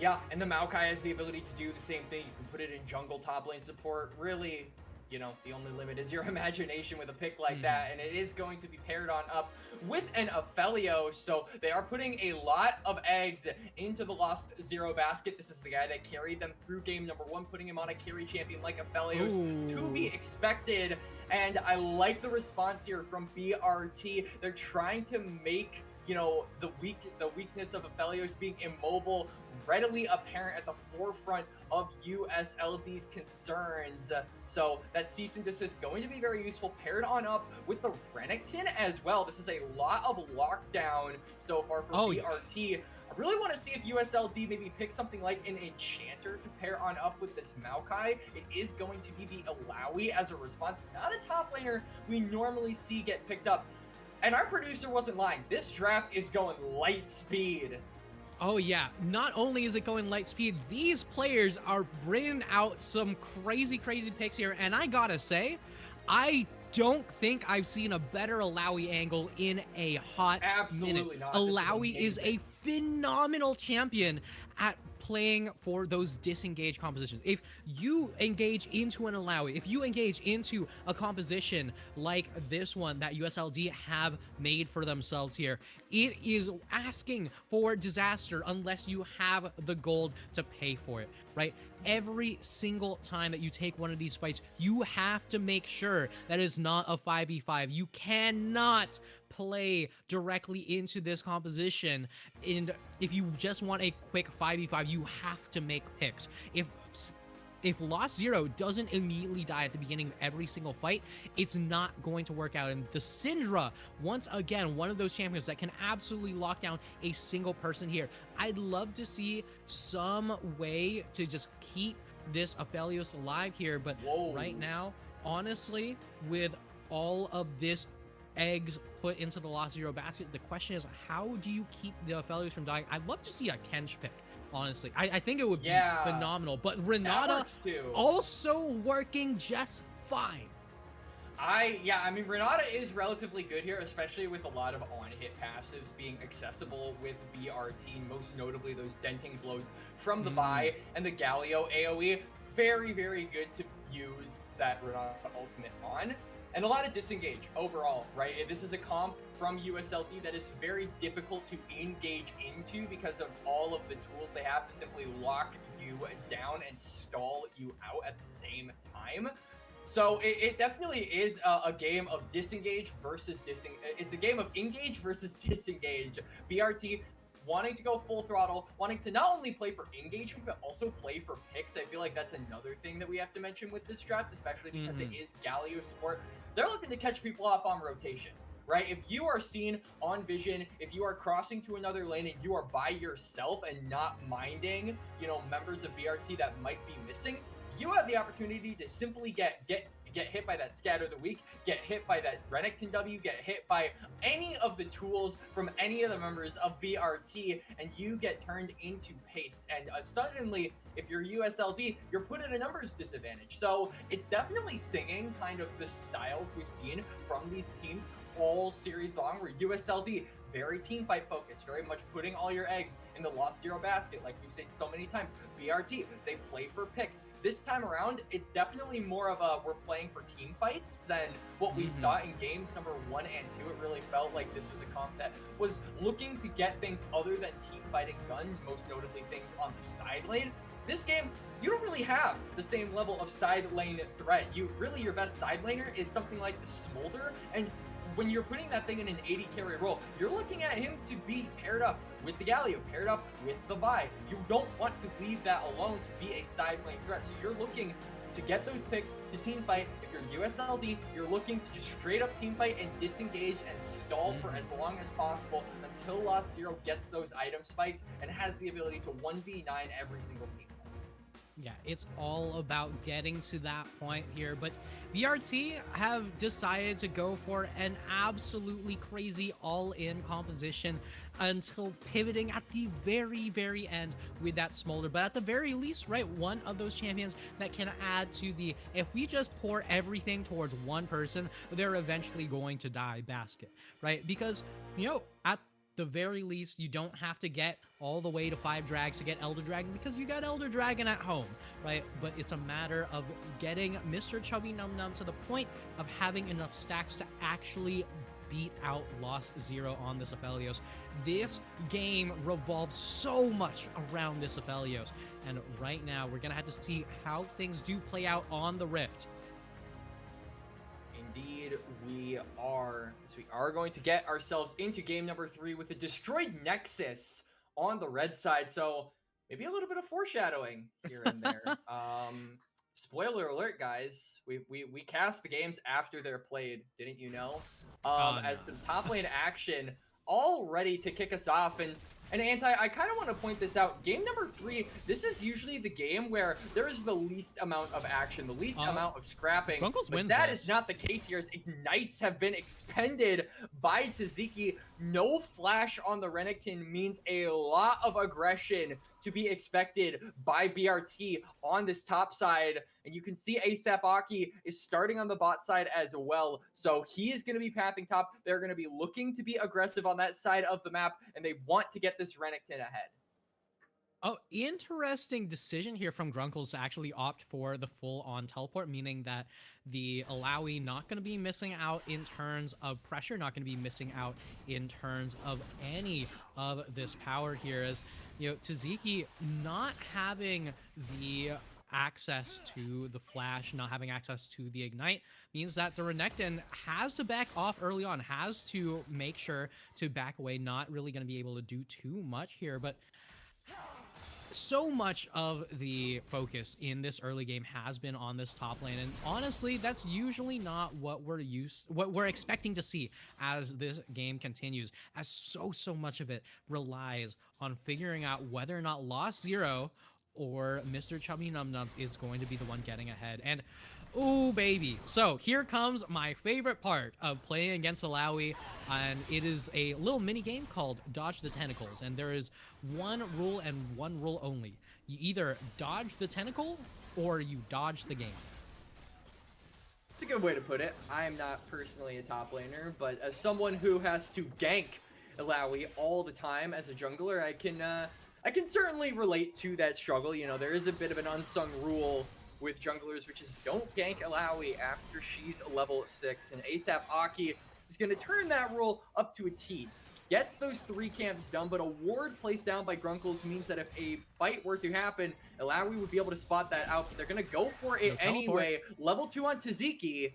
Yeah, and the Maokai has the ability to do the same thing. You can put it in jungle top lane support. Really, you know, the only limit is your imagination with a pick like that, and it is going to be paired on up with an Aphelios. So they are putting a lot of eggs into the Lost Zero basket. This is the guy that carried them through game number 1, putting him on a carry champion like Aphelios to be expected. And I like the response here from BRT. They're trying to make, you know, the weakness of Aphelios being immobile readily apparent at the forefront of USLD's concerns. So that cease and desist going to be very useful, paired on up with the Renekton as well. This is a lot of lockdown so far for BRT. I really want to see if USLD maybe pick something like an Enchanter to pair on up with this Maokai. It is going to be the Alawi as a response, not a top laner we normally see get picked up. And our producer wasn't lying. This draft is going light speed. Oh yeah, not only is it going light speed, these players are bringing out some crazy picks here, and I gotta say, I don't think I've seen a better Alawi angle in a hot minute. Not. Alawi is a phenomenal champion at playing for those disengaged compositions. If you engage into an Alawi, if you engage into a composition like this one that USLD have made for themselves here, it is asking for disaster unless you have the gold to pay for it, right? Every single time that you take one of these fights, you have to make sure that it's not a 5v5. You cannot play directly into this composition, and if you just want a quick 5v5, you have to make picks. If Lost Zero doesn't immediately die at the beginning of every single fight, it's not going to work out. And the Syndra, once again, one of those champions that can absolutely lock down a single person here. I'd love to see some way to just keep this Aphelios alive here, but right now, honestly, with all of this eggs put into the Lost Zero basket, the question is, how do you keep the Aphelios from dying? I'd love to see a Kench pick. Honestly, I think it would be phenomenal, but Renata also working just fine. Yeah, I mean, Renata is relatively good here, especially with a lot of on-hit passives being accessible with BRT, most notably those denting blows from the Vi and the Galio AoE. Very, very good to use that Renata ultimate on. And a lot of disengage overall, right? This is a comp from USLD that is very difficult to engage into because of all of the tools they have to simply lock you down and stall you out at the same time. So it definitely is a game of disengage versus It's a game of engage versus disengage. BRT wanting to go full throttle, wanting to not only play for engagement, but also play for picks. I feel like that's another thing that we have to mention with this draft, especially because it is Galio support. They're looking to catch people off on rotation. Right? If you are seen on vision, if you are crossing to another lane and you are by yourself and not minding, members of BRT that might be missing, you have the opportunity to simply get hit by that Scatter the Weak, get hit by that Renekton W, get hit by any of the tools from any of the members of BRT, and you get turned into paste. And suddenly, if you're USLD, you're put at a numbers disadvantage. So it's definitely singing kind of the styles we've seen from these teams all series long, where USLD, very team fight focused, very much putting all your eggs in the Lost Zero basket, like we've said so many times. BRT, they play for picks. This time around, it's definitely more of a we're playing for team fights than what we saw in games number 1 and 2. It really felt like this was a comp that was looking to get things other than team fighting done, most notably things on the side lane. This game, you don't really have the same level of side lane threat. Your best side laner is something like the Smolder, and when you're putting that thing in an 80 carry role, you're looking at him to be paired up with the Galio, paired up with the Vi. You don't want to leave that alone to be a side lane threat. So you're looking to get those picks to team fight. If you're USLD, you're looking to just straight up team fight and disengage and stall for as long as possible until Lost Zero gets those item spikes and has the ability to 1v9 every single team. Yeah, it's all about getting to that point here, but BRT have decided to go for an absolutely crazy all-in composition until pivoting at the very, very end with that Smolder. But at the very least, right, one of those champions that can add to the, if we just pour everything towards one person, they're eventually going to die basket, right? Because, at the very least, you don't have to get all the way to 5 drags to get Elder Dragon because you got Elder Dragon at home, right? But it's a matter of getting Mr. Chubby Num Num to the point of having enough stacks to actually beat out Lost Zero on this Aphelios. This game revolves so much around this Aphelios, and right now we're gonna have to see how things do play out on the Rift. Indeed, we are. So we are going to get ourselves into game number 3 with a destroyed Nexus on the red side. So maybe a little bit of foreshadowing here and there. Spoiler alert, guys. We cast the games after they're played. Didn't you know? As some top lane action all ready to kick us off. And Anti, I kind of want to point this out. Game number 3, this is usually the game where there is the least amount of action, the least amount of scrapping. But that is not the case here, as Ignites have been expended by Taziki. No flash on the Renekton means a lot of aggression to be expected by BRT on this top side. And you can see ASAP Aki is starting on the bot side as well. So he is going to be pathing top. They're going to be looking to be aggressive on that side of the map, and they want to get this Renekton ahead. Oh, interesting decision here from Grunkles to actually opt for the full-on teleport, meaning that the Alawi not going to be missing out in terms of pressure, not going to be missing out in terms of any of this power here, as, Taziki not having the access to the flash, not having access to the ignite, means that the Renekton has to back off early on, has to make sure to back away, not really going to be able to do too much here, but so much of the focus in this early game has been on this top lane, and honestly, that's usually not what we're expecting to see as this game continues, as so much of it relies on figuring out whether or not Lost Zero or Mr. Chubby Num Num is going to be the one getting ahead. And ooh, baby. So here comes my favorite part of playing against Alawi, and it is a little mini game called Dodge the Tentacles, and there is one rule and one rule only. You either dodge the tentacle or you dodge the game. It's a good way to put it. I am not personally a top laner, but as someone who has to gank Illaoi all the time as a jungler, I can certainly relate to that struggle. You know, there is a bit of an unsung rule with junglers, which is don't gank Illaoi after she's level 6. And ASAP Aki is going to turn that rule up to a T. Gets those 3 camps done, but a ward placed down by Grunkles means that if a fight were to happen, Illaoi would be able to spot that out, but they're going to go for it anyway. Level 2 on Taziki.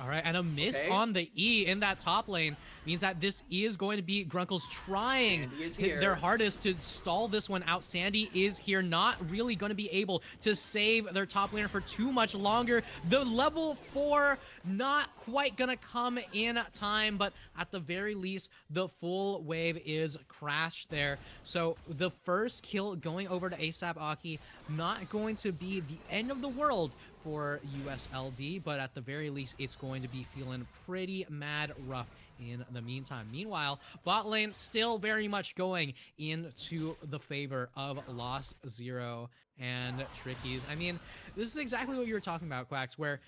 All right, and a miss on the E in that top lane means that this is going to be Grunkles trying their hardest to stall this one out. Sandy is here, not really going to be able to save their top laner for too much longer. The level 4 not quite going to come in time, but at the very least, the full wave is crashed there. So the first kill going over to ASAP Aki, not going to be the end of the world for USLD, but at the very least, it's going to be feeling pretty mad rough in the meantime. Meanwhile, bot lane still very much going into the favor of Lost Zero and Trickies. I mean, this is exactly what you were talking about, Quacks, where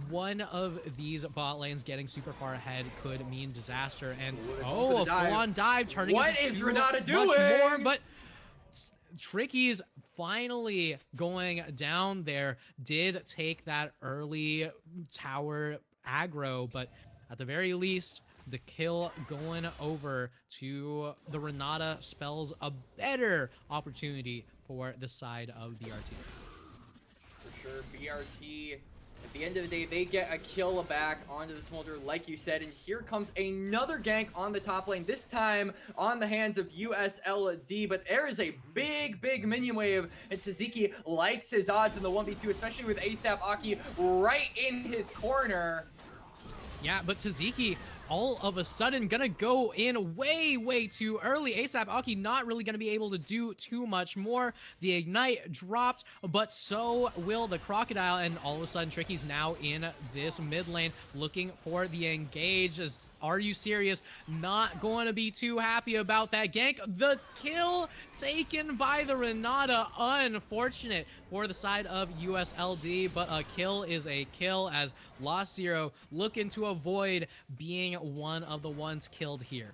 one of these bot lanes getting super far ahead could mean disaster. And a full-on dive turning into too much more, but Trickies finally going down there, did take that early tower aggro, but at the very least, the kill going over to the Renata spells a better opportunity for the side of BRT. For sure, BRT, at the end of the day, they get a kill back onto the Smolder, like you said, and here comes another gank on the top lane, this time on the hands of USLD, but there is a big minion wave, and Taziki likes his odds in the 1v2, especially with ASAP Aki right in his corner. Yeah, but Taziki all of a sudden gonna go in way too early. ASAP Aki not really gonna be able to do too much more. The ignite dropped, but so will the crocodile, and all of a sudden Tricky's now in this mid lane looking for the engage. Are you serious? Not going to be too happy about that gank. The kill taken by the Renata, unfortunate for the side of USLD, but a kill is a kill as Lost Zero looking to avoid being one of the ones killed here.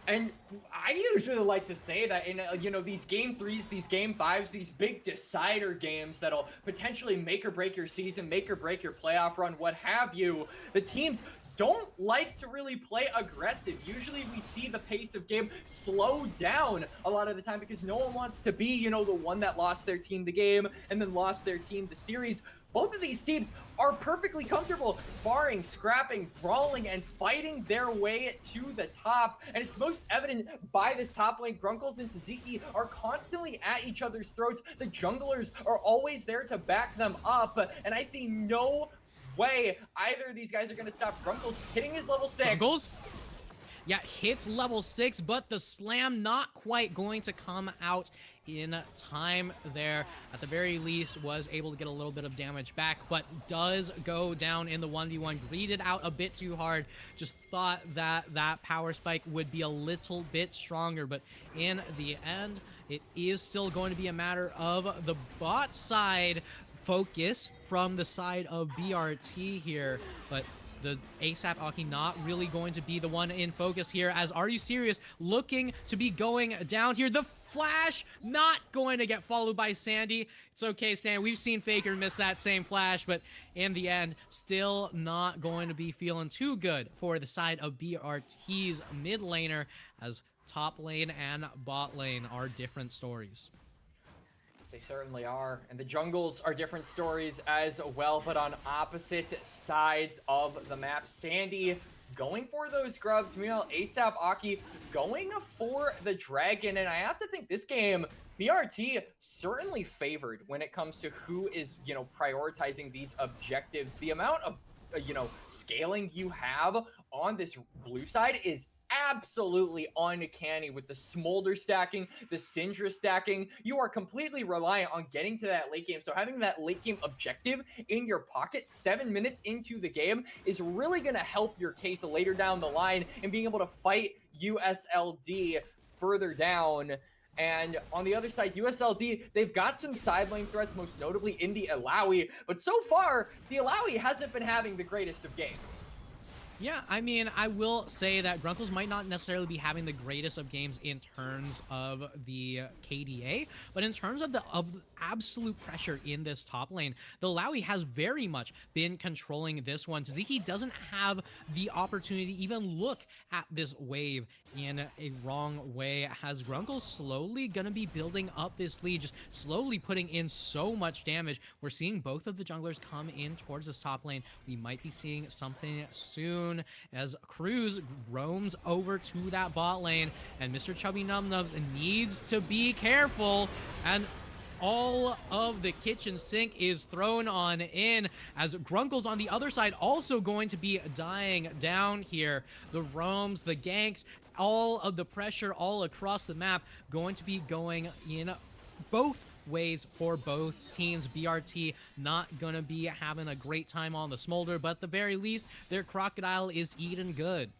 And I usually like to say that in, you know, these game 3s, these game 5s, these big decider games that'll potentially make or break your season, make or break your playoff run, what have you, the teams don't like to really play aggressive. Usually we see the pace of game slow down a lot of the time because no one wants to be, you know, the one that lost their team the game and then lost their team the series. Both of these teams are perfectly comfortable sparring, scrapping, brawling, and fighting their way to the top. And it's most evident by this top lane. Grunkles and Taziki are constantly at each other's throats. The junglers are always there to back them up. And I see no way either of these guys are going to stop Grunkles hitting his level 6. Grunkles? Yeah, hits level 6, but the slam not quite going to come out in time there. At the very least, was able to get a little bit of damage back, but does go down in the 1v1. Greeted out a bit too hard. Just thought that that power spike would be a little bit stronger, but in the end, it is still going to be a matter of the bot side focus from the side of BRT here, but the ASAP Aki not really going to be the one in focus here, as Are You Serious looking to be going down here. The flash not going to get followed by Sandy. It's okay, Sandy. We've seen Faker miss that same flash, but in the end, still not going to be feeling too good for the side of BRT's mid laner, as top lane and bot lane are different stories. They certainly are, and the jungles are different stories as well, but on opposite sides of the map. Sandy going for those grubs, meanwhile ASAP Aki going for the dragon, and I have to think this game, BRT certainly favored when it comes to who is, you know, prioritizing these objectives. The amount of, you know, scaling you have on this blue side is absolutely uncanny with the Smolder stacking, the Syndra stacking. You are completely reliant on getting to that late game. So having that late game objective in your pocket 7 minutes into the game is really going to help your case later down the line and being able to fight USLD further down. And on the other side, USLD, they've got some side lane threats, most notably in the Alawi. But so far, the Alawi hasn't been having the greatest of games. Yeah, I mean, I will say that Grunkles might not necessarily be having the greatest of games in terms of the KDA, but in terms of the absolute pressure in this top lane, the Lowy has very much been controlling this one. Taziki doesn't have the opportunity to even look at this wave in a wrong way, as Grunkle's slowly gonna be building up this lead, just slowly putting in so much damage. We're seeing both of the junglers come in towards this top lane. We might be seeing something soon as Cruz roams over to that bot lane, and Mr. Chubby Numnubs needs to be careful, and all of the kitchen sink is thrown on in, as Grunkle's on the other side also going to be dying down here. The roams, the ganks, all of the pressure all across the map going to be going in both ways for both teams. BRT not gonna be having a great time on the Smolder, but at the very least, their Crocodile is eating good.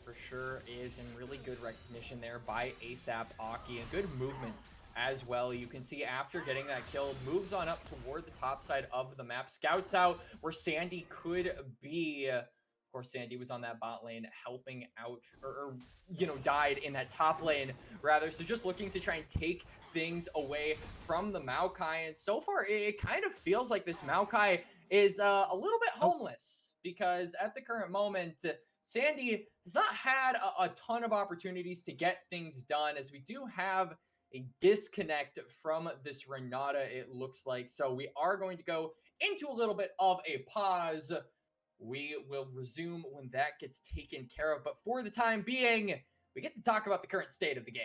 For sure is, and really good recognition there by ASAP Aki, and good movement as well. You can see after getting that kill, moves on up toward the top side of the map, scouts out where Sandy could be. Of course, Sandy was on that bot lane helping out, or you know, died in that top lane rather. So just looking to try and take things away from the Maokai. And so far, it kind of feels like this Maokai is a little bit homeless, because at the current moment, Sandy has not had a ton of opportunities to get things done, as we do have a disconnect from this Renata, it looks like. So we are going to go into a little bit of a pause. We will resume when that gets taken care of. But for the time being, we get to talk about the current state of the game.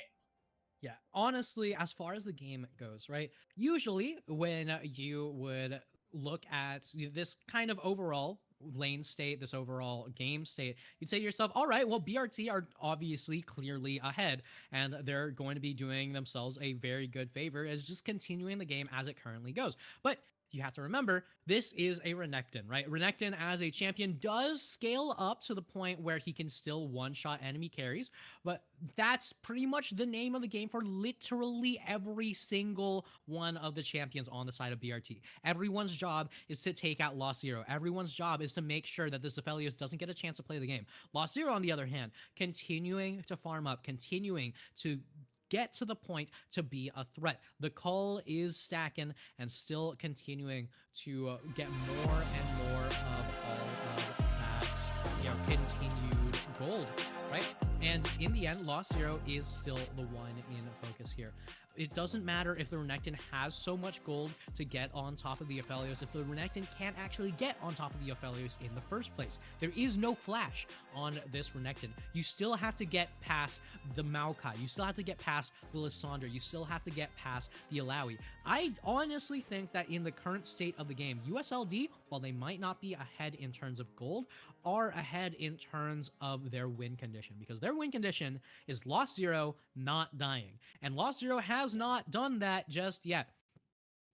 Yeah, honestly, as far as the game goes, right? Usually when you would look at this kind of overall lane state, this overall game state, you'd say to yourself, all right, well, BRT are obviously clearly ahead, and they're going to be doing themselves a very good favor as just continuing the game as it currently goes. But you have to remember, this is a Renekton, right? Renekton as a champion does scale up to the point where he can still one-shot enemy carries, but that's pretty much the name of the game for literally every single one of the champions on the side of BRT. Everyone's job is to take out Lost Zero. Everyone's job is to make sure that this Aphelios doesn't get a chance to play the game. Lost Zero, on the other hand, continuing to farm up, continuing to get to the point to be a threat. The call is stacking and still continuing to get more and more of all of that, continued gold, right? And in the end, Lost Zero is still the one in focus here. It doesn't matter if the Renekton has so much gold to get on top of the Aphelios if the Renekton can't actually get on top of the Aphelios in the first place. There is no flash on this Renekton. You still have to get past the Maokai. You still have to get past the Lissandra. You still have to get past the Alawi. I honestly think that in the current state of the game, USLD, while they might not be ahead in terms of gold, are ahead in terms of their win condition, because their win condition is Lost Zero not dying. And Lost Zero has not done that just yet.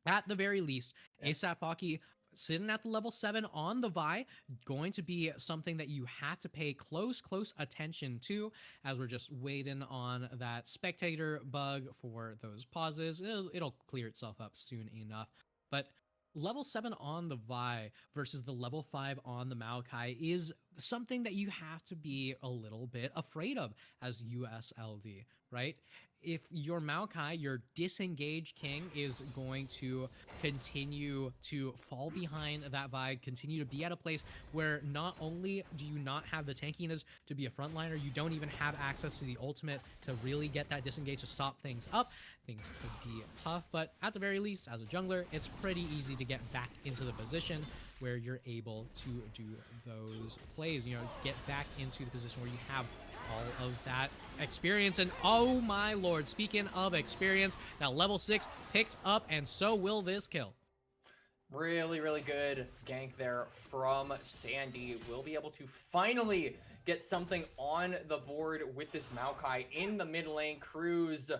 At the very least, ASAP Hockey sitting at the level 7 on the Vi, going to be something that you have to pay close attention to, as we're just waiting on that spectator bug for those pauses. It'll clear itself up soon enough. But level 7 on the Vi versus the level 5 on the Maokai is something that you have to be a little bit afraid of as USLD, right? If your Maokai, your disengaged king, is going to continue to fall behind that Vi, continue to be at a place where not only do you not have the tankiness to be a frontliner, you don't even have access to the ultimate to really get that disengage to stop things up. Things could be tough, but at the very least, as a jungler, it's pretty easy to get back into the position where you're able to do those plays, get back into the position where you have all of that experience. And oh my lord, speaking of experience, that level 6 picked up, and so will this kill. Really good gank there from Sandy. We'll be able to finally get something on the board with this Maokai in the mid lane. Cruz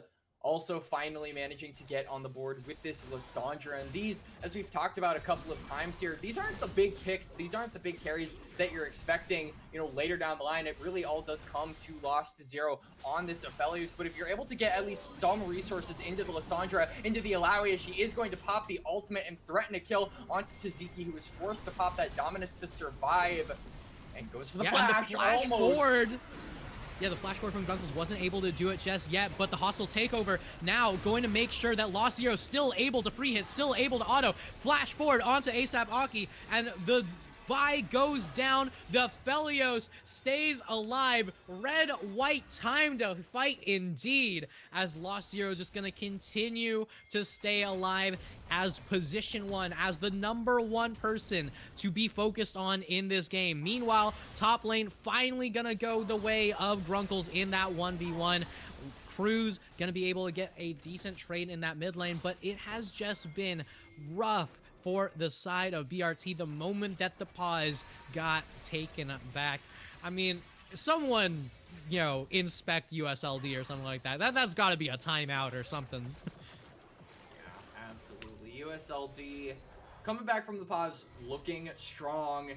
also finally managing to get on the board with this Lissandra. And these, as we've talked about a couple of times here, these aren't the big picks, these aren't the big carries that you're expecting, you know, later down the line. It really all does come to loss to 0 on this Aphelios. But if you're able to get at least some resources into the Lissandra, into the Alawi, as she is going to pop the ultimate and threaten a kill onto Tziki, who is forced to pop that Dominus to survive, and goes for the flash, almost. Forward. Yeah, the flash forward from Grunkles wasn't able to do it just yet, but the hostile takeover now going to make sure that Lost Zero still able to free hit, still able to auto, flash forward onto ASAP Aki, and the Vi goes down, the Aphelios stays alive, red-white time to fight indeed, as Lost Zero just gonna continue to stay alive as position 1, as the #1 person to be focused on in this game. Meanwhile, top lane finally gonna go the way of Grunkles in that 1v1. Cruz gonna be able to get a decent trade in that mid lane, but it has just been rough for the side of BRT the moment that the pause got taken back. I mean, someone, you know, inspect USLD or something like that. That's got to be a timeout or something. Yeah, absolutely. USLD coming back from the pause, looking strong.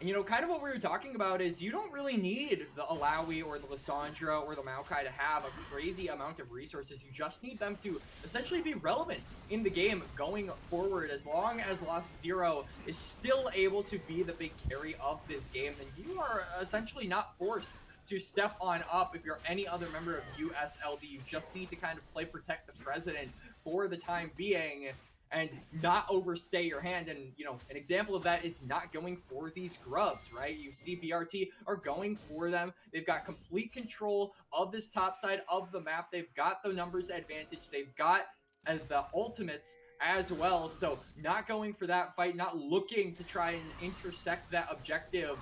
And, you know, kind of what we were talking about is you don't really need the Alawi or the Lissandra or the Maokai to have a crazy amount of resources. You just need them to essentially be relevant in the game going forward. As long as Lost Zero is still able to be the big carry of this game, then you are essentially not forced to step on up if you're any other member of USLD. You just need to kind of play protect the president for the time being and not overstay your hand. And, you know, an example of that is not going for these grubs, right? You see BRT are going for them. They've got complete control of this top side of the map. They've got the numbers advantage. They've got the ultimates as well. So not going for that fight, not looking to try and intersect that objective.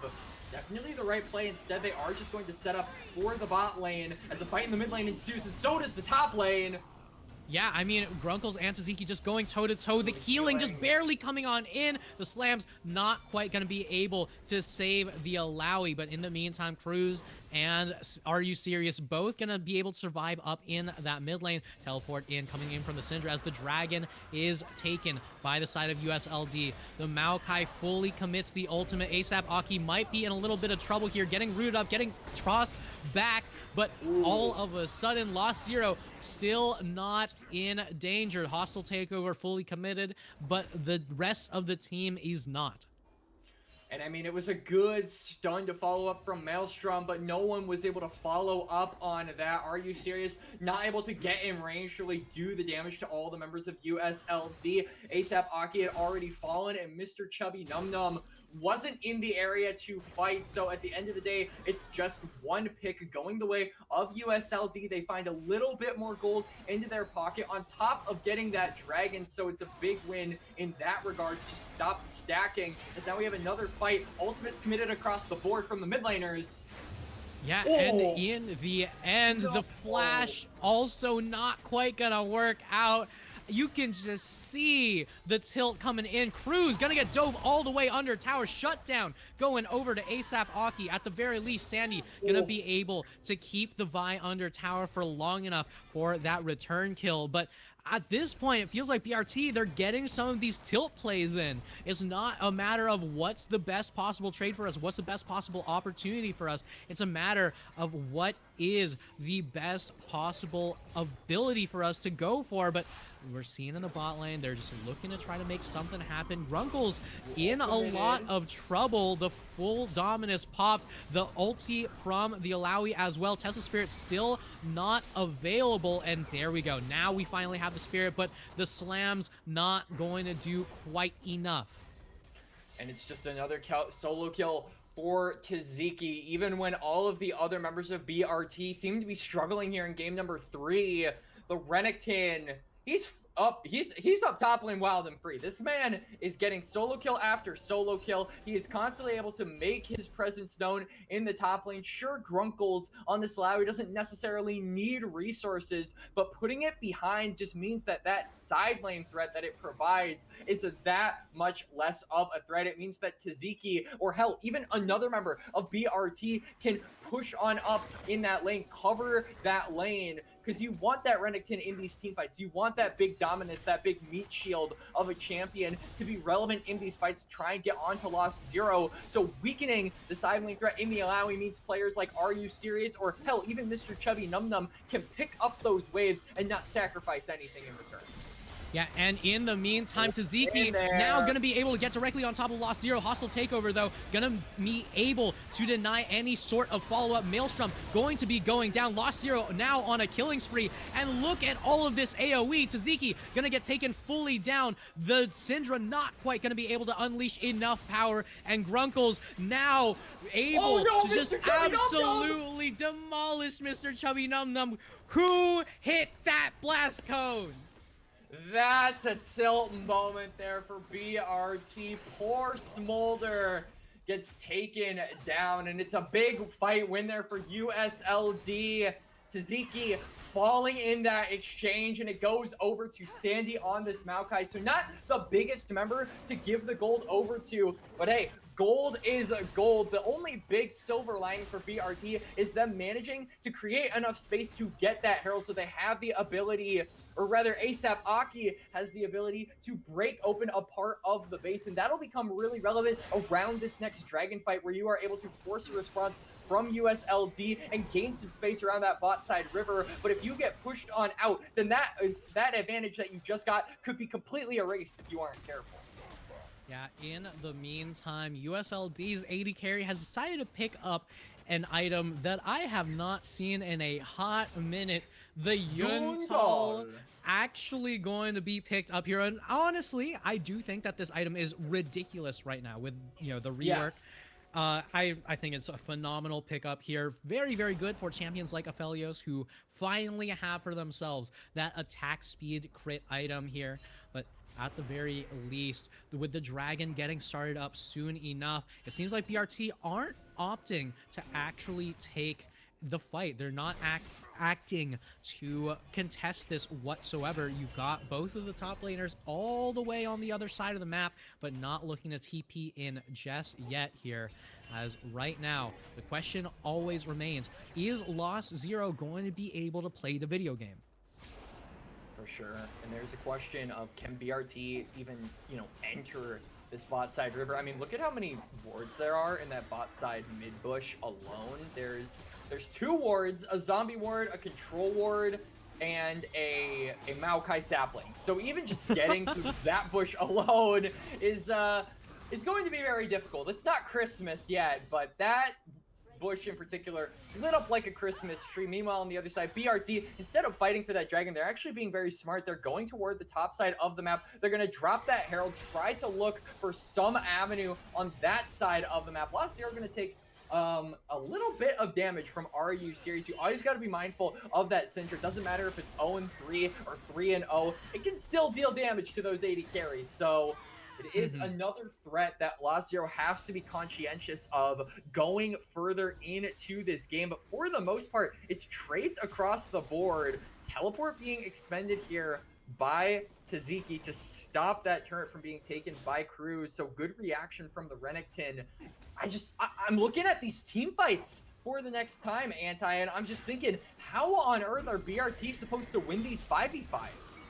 Definitely the right play. Instead, they are just going to set up for the bot lane as the fight in the mid lane ensues, and so does the top lane. Yeah, I mean, Grunkles and Tziki just going toe-to-toe. The healing just barely coming on in. The Slam's not quite going to be able to save the Alawi. But in the meantime, Cruz and Are You Serious both going to be able to survive up in that mid lane. Teleport in, coming in from the Syndra as the Dragon is taken by the side of USLD. The Maokai fully commits the ultimate. ASAP Aki might be in a little bit of trouble here, getting rooted up, getting tossed back. But all of a sudden, Lost Zero still not in danger. Hostile takeover fully committed, but the rest of the team is not. And I mean, it was a good stun to follow up from Maelstrom, but no one was able to follow up on that. Are You Serious? Not able to get in range to really do the damage to all the members of USLD. ASAP Aki had already fallen, and Mr. Chubby Num Num wasn't in the area to fight. So at the end of the day, it's just one pick going the way of USLD. They find a little bit more gold into their pocket on top of getting that dragon. So it's a big win in that regard to stop stacking, as now we have another fight. Ultimates committed across the board from the mid laners. Yeah, and in the end, the flash also not quite gonna work out. You can just see the tilt coming in. Cruz gonna get dove all the way under tower. Shutdown going over to ASAP Aki. At the very least, Sandy gonna be able to keep the Vi under tower for long enough for that return kill. But at this point, it feels like BRT, they're getting some of these tilt plays in. It's not a matter of what's the best possible trade for us, what's the best possible opportunity for us. It's a matter of what is the best possible ability for us to go for. But we're seeing in the bot lane, they're just looking to try to make something happen. Grunkles in a lot of trouble. The full Dominus popped. The ulti from the Alawi as well. Tesla Spirit still not available. And there we go. Now we finally have the Spirit, but the Slam's not going to do quite enough. And it's just another solo kill for Tziki, even when all of the other members of BRT seem to be struggling here in game number 3. The Renekton, he's up top lane wild and free. This man is getting solo kill after solo kill. He is constantly able to make his presence known in the top lane. Sure, Grunkles on this Lowy doesn't necessarily need resources, but putting it behind just means that that side lane threat that it provides is that much less of a threat. It means that Tziki, or hell, even another member of BRT can push on up in that lane, cover that lane, because you want that Renekton in these team fights. You want that big dominance, that big meat shield of a champion to be relevant in these fights to try and get onto Lost Zero. So weakening the side lane threat in the Alawi means players like Are You Serious, or hell, even Mr. Chubby Num Num can pick up those waves and not sacrifice anything in return. Yeah, and in the meantime, Taziki now going to be able to get directly on top of Lost Zero. Hostile takeover, though, going to be able to deny any sort of follow-up. Maelstrom going to be going down. Lost Zero now on a killing spree. And look at all of this AoE. Taziki going to get taken fully down. The Syndra not quite going to be able to unleash enough power. And Grunkles now able to just absolutely demolish Mr. Chubby Num Num. Who hit that blast cone? That's a tilt moment there for BRT. Poor Smolder gets taken down, and it's a big fight win there for USLD. Taziki falling in that exchange, and it goes over to Sandy on this Maokai. So not the biggest member to give the gold over to, but hey, gold is gold. The only big silver lining for BRT is them managing to create enough space to get that Herald, so they have the ability, or rather ASAP Aki has the ability to break open a part of the base, and that'll become really relevant around this next dragon fight, where you are able to force a response from USLD and gain some space around that bot side river. But if you get pushed on out, then that advantage that you just got could be completely erased if you aren't careful. Yeah, in the meantime, USLD's AD carry has decided to pick up an item that I have not seen in a hot minute. The Untamed actually going to be picked up here. And honestly, I do think that this item is ridiculous right now with, you know, the rework. Yes. I think it's a phenomenal pickup here. Very, very good for champions like Aphelios, who finally have for themselves that attack speed crit item here. But at the very least, with the dragon getting started up soon enough, it seems like BRT aren't opting to actually take the fight. They're not acting to contest this whatsoever. You've got both of the top laners all the way on the other side of the map, but not looking to TP in just yet here. As right now, the question always remains, is Lost Zero going to be able to play the video game? For sure. And there's a question of, can BRT even, you know, enter this bot side river? I mean, look at how many wards there are in that bot side mid bush alone. There's 2 wards, a zombie ward, a control ward, and a Maokai sapling. So even just getting to that bush alone is going to be very difficult. It's not Christmas yet, but that bush in particular lit up like a Christmas tree. Meanwhile, on the other side, BRT, instead of fighting for that dragon, they're actually being very smart. They're going toward the top side of the map. They're going to drop that Herald, try to look for some avenue on that side of the map. Lost Zero are going to take a little bit of damage from RU series. You always got to be mindful of that Syndra. It doesn't matter if it's 0-3 or 3-0. It can still deal damage to those AD carries. So it is another threat that Lost Zero has to be conscientious of going further into this game. But for the most part, it's trades across the board. Teleport being expended here by Taziki to stop that turret from being taken by Cruz. So good reaction from the Renekton. I'm looking at these team fights for the next time, Anti, and I'm just thinking, how on earth are BRT supposed to win these 5v5s?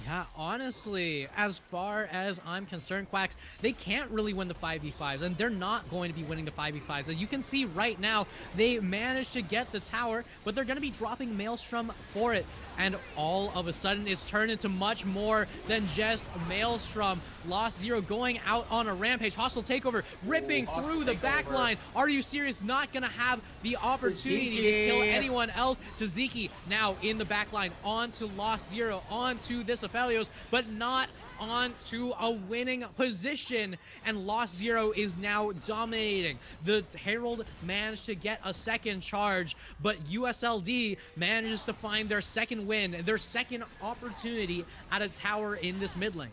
Yeah, honestly, as far as I'm concerned, Quacks, they can't really win the 5v5s, and they're not going to be winning the 5v5s. As you can see right now, they managed to get the tower, but they're going to be dropping Maelstrom for it. And all of a sudden, it's turned into much more than just Maelstrom. Lost Zero going out on a rampage. Hostile takeover, ripping through the back line. Are You Serious? Not going to have the opportunity to kill anyone else. Taziki now in the back line, onto Lost Zero, onto this Aphelios, but not onto a winning position, and Lost Zero is now dominating. The Herald managed to get a second charge, but USLD manages to find their second win, their second opportunity at a tower in this mid lane.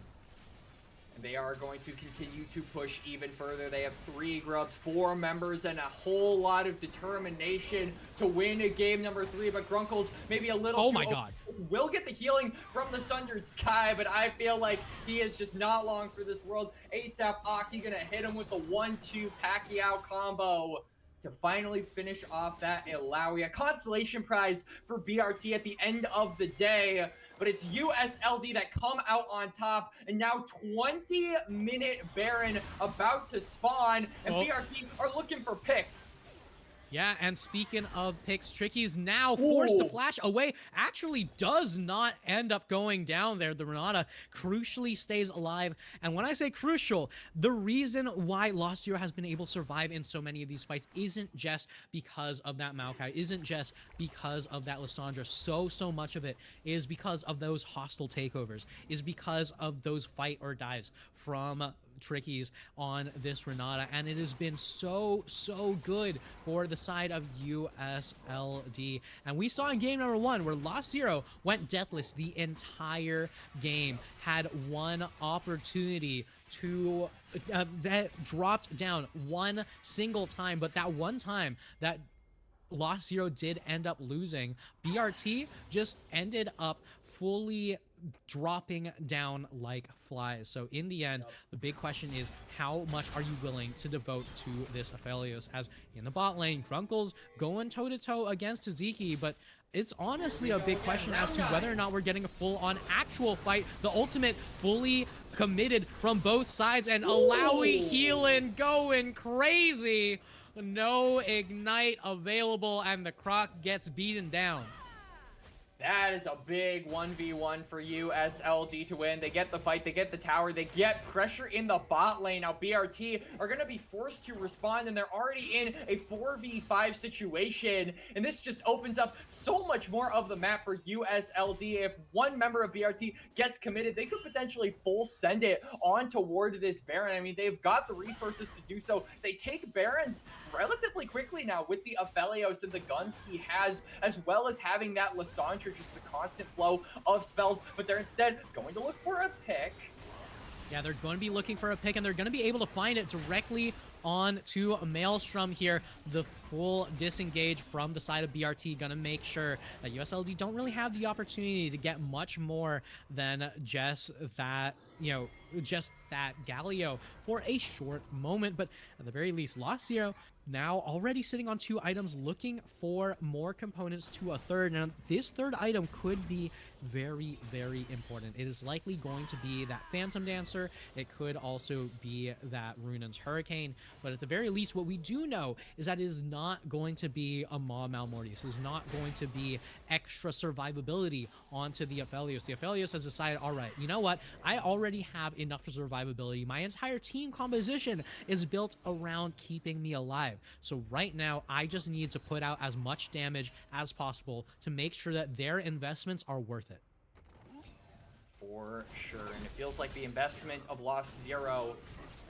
They are going to continue to push even further. They have 3 grubs, 4 members, and a whole lot of determination to win a game number 3. But Grunkles maybe a little Oh my god. Will get the healing from the Sundered Sky, but I feel like he is just not long for this world. ASAP Aki gonna hit him with the 1-2 Pacquiao combo. to finally finish off that Ilawi. A consolation prize for BRT at the end of the day. But it's USLD that come out on top, and now 20-minute Baron about to spawn, and BRT are looking for picks. Yeah, and speaking of picks, Tricky's now forced to Ooh. flash away. Actually does not end up going down there. The Renata crucially stays alive. And when I say crucial, the reason why Lost Zero has been able to survive in so many of these fights isn't just because of that Maokai, isn't just because of that Lissandra. So much of it is because of those hostile takeovers, is because of those fight or dies from Trickies on this Renata, and it has been so good for the side of USLD. And we saw in game number 1 where Lost Zero went deathless the entire game, had one opportunity to that dropped down one single time, but that one time that Lost Zero did end up losing, BRT just ended up fully dropping down like flies. So in the end, the big question is, how much are you willing to devote to this Aphelios? As in the bot lane, Grunkle's going toe-to-toe against Taziki, but it's honestly a big question as to whether or not we're getting a full-on actual fight. The ultimate fully committed from both sides, and Alawi healing going crazy. No ignite available, and the Croc gets beaten down. That is a big 1v1 for USLD to win. They get the fight, they get the tower, they get pressure in the bot lane. Now BRT are going to be forced to respond, and they're already in a 4v5 situation. And this just opens up so much more of the map for USLD. If one member of BRT gets committed, they could potentially full send it on toward this Baron. I mean, they've got the resources to do so. They take Barons relatively quickly now with the Aphelios and the guns he has, as well as having that Lissandra, just the constant flow of spells, but they're instead going to look for a pick. Yeah, they're going to be looking for a pick, and they're going to be able to find it directly onto a Maelstrom here. The full disengage from the side of BRT going to make sure that USLD don't really have the opportunity to get much more than just that, you know, just that Galio for a short moment. But at the very least, Lost Zero now already sitting on 2 items, looking for more components to a third. Now, this third item could be very important. It is likely going to be that Phantom Dancer. It could also be that Runan's Hurricane. But at the very least, what we do know is that it is not going to be a Maw Malmortius. It is not going to be extra survivability onto the Aphelios. The Aphelios has decided, all right, you know what? I already have enough survivability. My entire team composition is built around keeping me alive. So right now, I just need to put out as much damage as possible to make sure that their investments are worth it. For sure, and it feels like the investment of Lost Zero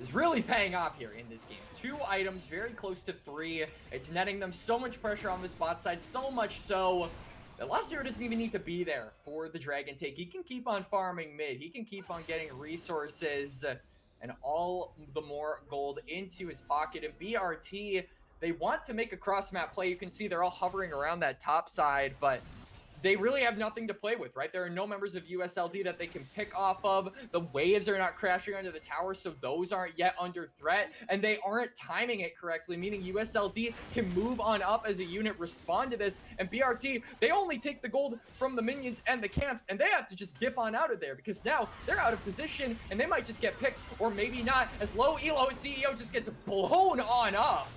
is really paying off here in this game. 2 items, very close to 3. It's netting them so much pressure on this bot side, so much so that Lost Zero doesn't even need to be there for the Dragon take. He can keep on farming mid. He can keep on getting resources and all the more gold into his pocket. And BRT, they want to make a cross-map play. You can see they're all hovering around that top side, but they really have nothing to play with, right? There are no members of USLD that they can pick off of. The waves are not crashing under the tower, so those aren't yet under threat, and they aren't timing it correctly, meaning USLD can move on up as a unit, respond to this, and BRT, they only take the gold from the minions and the camps, and they have to just dip on out of there, because now they're out of position, and they might just get picked, or maybe not, as low elo CEO just gets blown on up.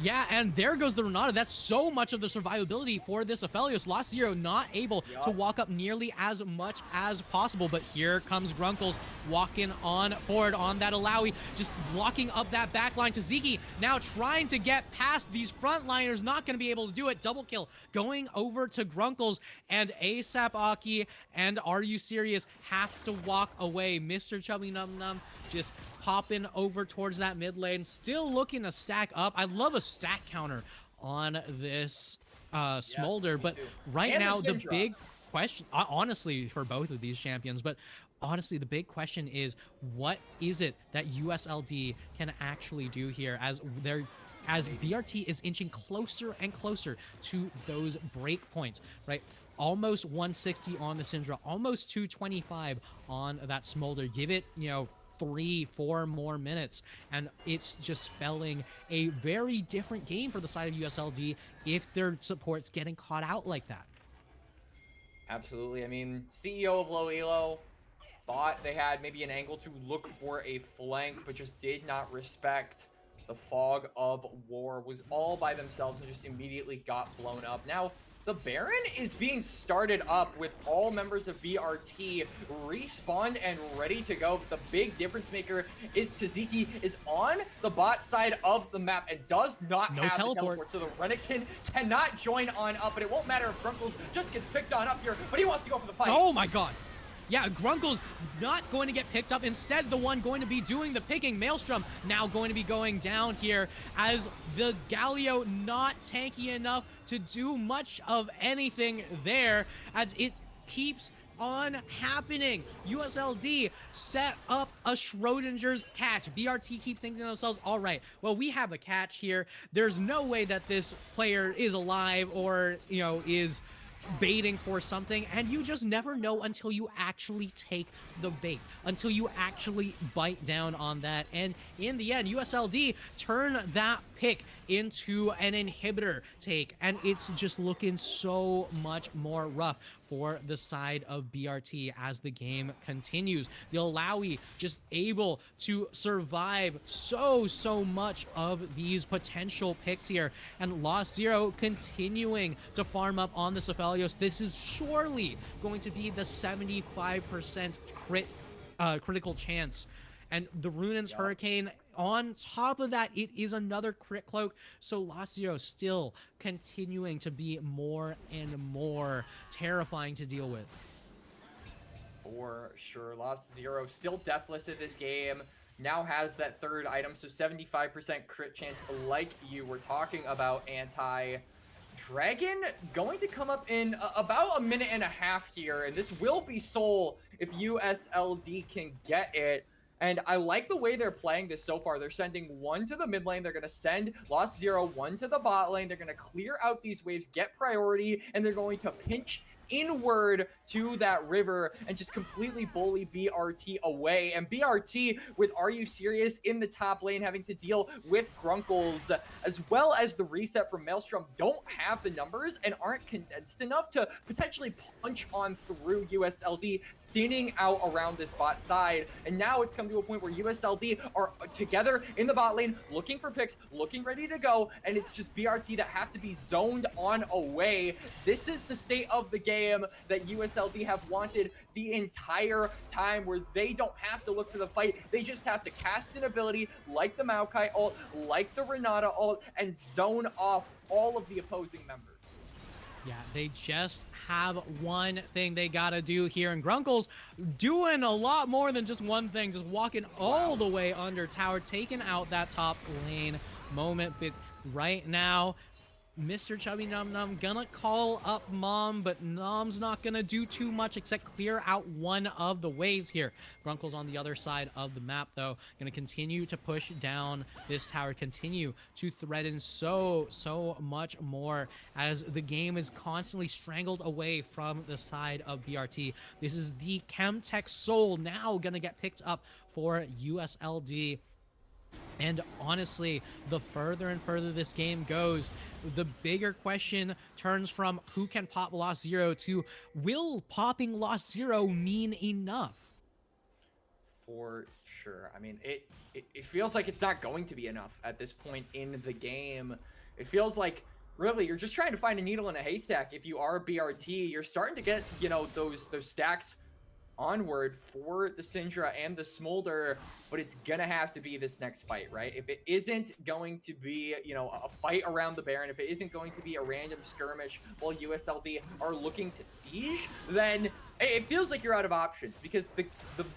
Yeah, and there goes the Renata. That's so much of the survivability for this Aphelios. Lost Zero not able to walk up nearly as much as possible, but here comes Grunkles walking on forward on that Alawi, just blocking up that backline to Ziki. Now trying to get past these frontliners, not going to be able to do it. Double kill going over to Grunkles, and ASAP Aki and Are You Serious have to walk away. Mr. Chubby Num Num just popping over towards that mid lane, still looking to stack up. I love a stack counter on this Smolder, but right now the big question, honestly, for both of these champions, but honestly, the big question is, what is it that USLD can actually do here as BRT is inching closer and closer to those break points, right? Almost 160 on the Syndra, almost 225 on that Smolder. Give it, you know, 3-4 more minutes, and it's just spelling a very different game for the side of USLD if their support's getting caught out like that. Absolutely. I mean, CEO of Low Elo thought they had maybe an angle to look for a flank, but just did not respect the fog of war, was all by themselves and just immediately got blown up. Now, the Baron is being started up with all members of BRT respawned and ready to go. But the big difference maker is Taziki is on the bot side of the map and does not have the teleport. So the Renekton cannot join on up, but it won't matter if Grunkles just gets picked on up here, but he wants to go for the fight. Oh my god. Yeah, Grunkle's not going to get picked up. Instead, the one going to be doing the picking. Maelstrom now going to be going down here as the Galio not tanky enough to do much of anything there as it keeps on happening. USLD set up a Schrodinger's catch. BRT keep thinking to themselves, all right, well, we have a catch here. There's no way that this player is alive or, you know, is baiting for something, and you just never know until you actually take the bait, until you actually bite down on that. And in the end, USLD turn that pick into an inhibitor take, and it's just looking so much more rough for the side of BRT as the game continues. The Alawi just able to survive so much of these potential picks here, and Lost Zero continuing to farm up on the Cephalios. This is surely going to be the 75% critical chance. And the Runan's Hurricane, on top of that, it is another crit cloak. So Lost Zero still continuing to be more and more terrifying to deal with. For sure. Lost Zero still deathless in this game. Now has that third item, so 75% crit chance like you were talking about, Anti. Dragon going to come up in about a minute and a half here, and this will be Soul if USLD can get it. And I like the way they're playing this so far. They're sending one to the mid lane. They're going to send Lost Zero one to the bot lane. They're going to clear out these waves, get priority, and they're going to pinch inward to that river and just completely bully BRT away. And BRT with Are You Serious in the top lane having to deal with Grunkles, as well as the reset from Maelstrom, don't have the numbers and aren't condensed enough to potentially punch on through USLD, thinning out around this bot side. And now it's come to a point where USLD are together in the bot lane, looking for picks, looking ready to go, and it's just BRT that have to be zoned on away. This is the state of the game that USLD have wanted the entire time, where they don't have to look for the fight. They just have to cast an ability like the Maokai ult, like the Renata ult, and zone off all of the opposing members. Yeah, they just have one thing they gotta do here, and Grunkles doing a lot more than just one thing, just walking all the way under tower, taking out that top lane moment. But right now, Mr. Chubby Num Num gonna call up Mom, but Nom's not gonna do too much except clear out one of the waves here. Grunkle's on the other side of the map, though, gonna continue to push down this tower, continue to threaten so much more as the game is constantly strangled away from the side of BRT. This is the Chemtech Soul now gonna get picked up for USLD. And honestly, the further and further this game goes, the bigger question turns from who can pop Lost Zero to will popping Lost Zero mean enough? For sure. I mean, it feels like it's not going to be enough at this point in the game. It feels like really you're just trying to find a needle in a haystack. If you are BRT, you're starting to get, you know, those stacks onward for the Syndra and the Smolder, but it's gonna have to be this next fight, right? If it isn't going to be, you know, a fight around the Baron, if it isn't going to be a random skirmish while USLD are looking to siege, then it feels like you're out of options, because the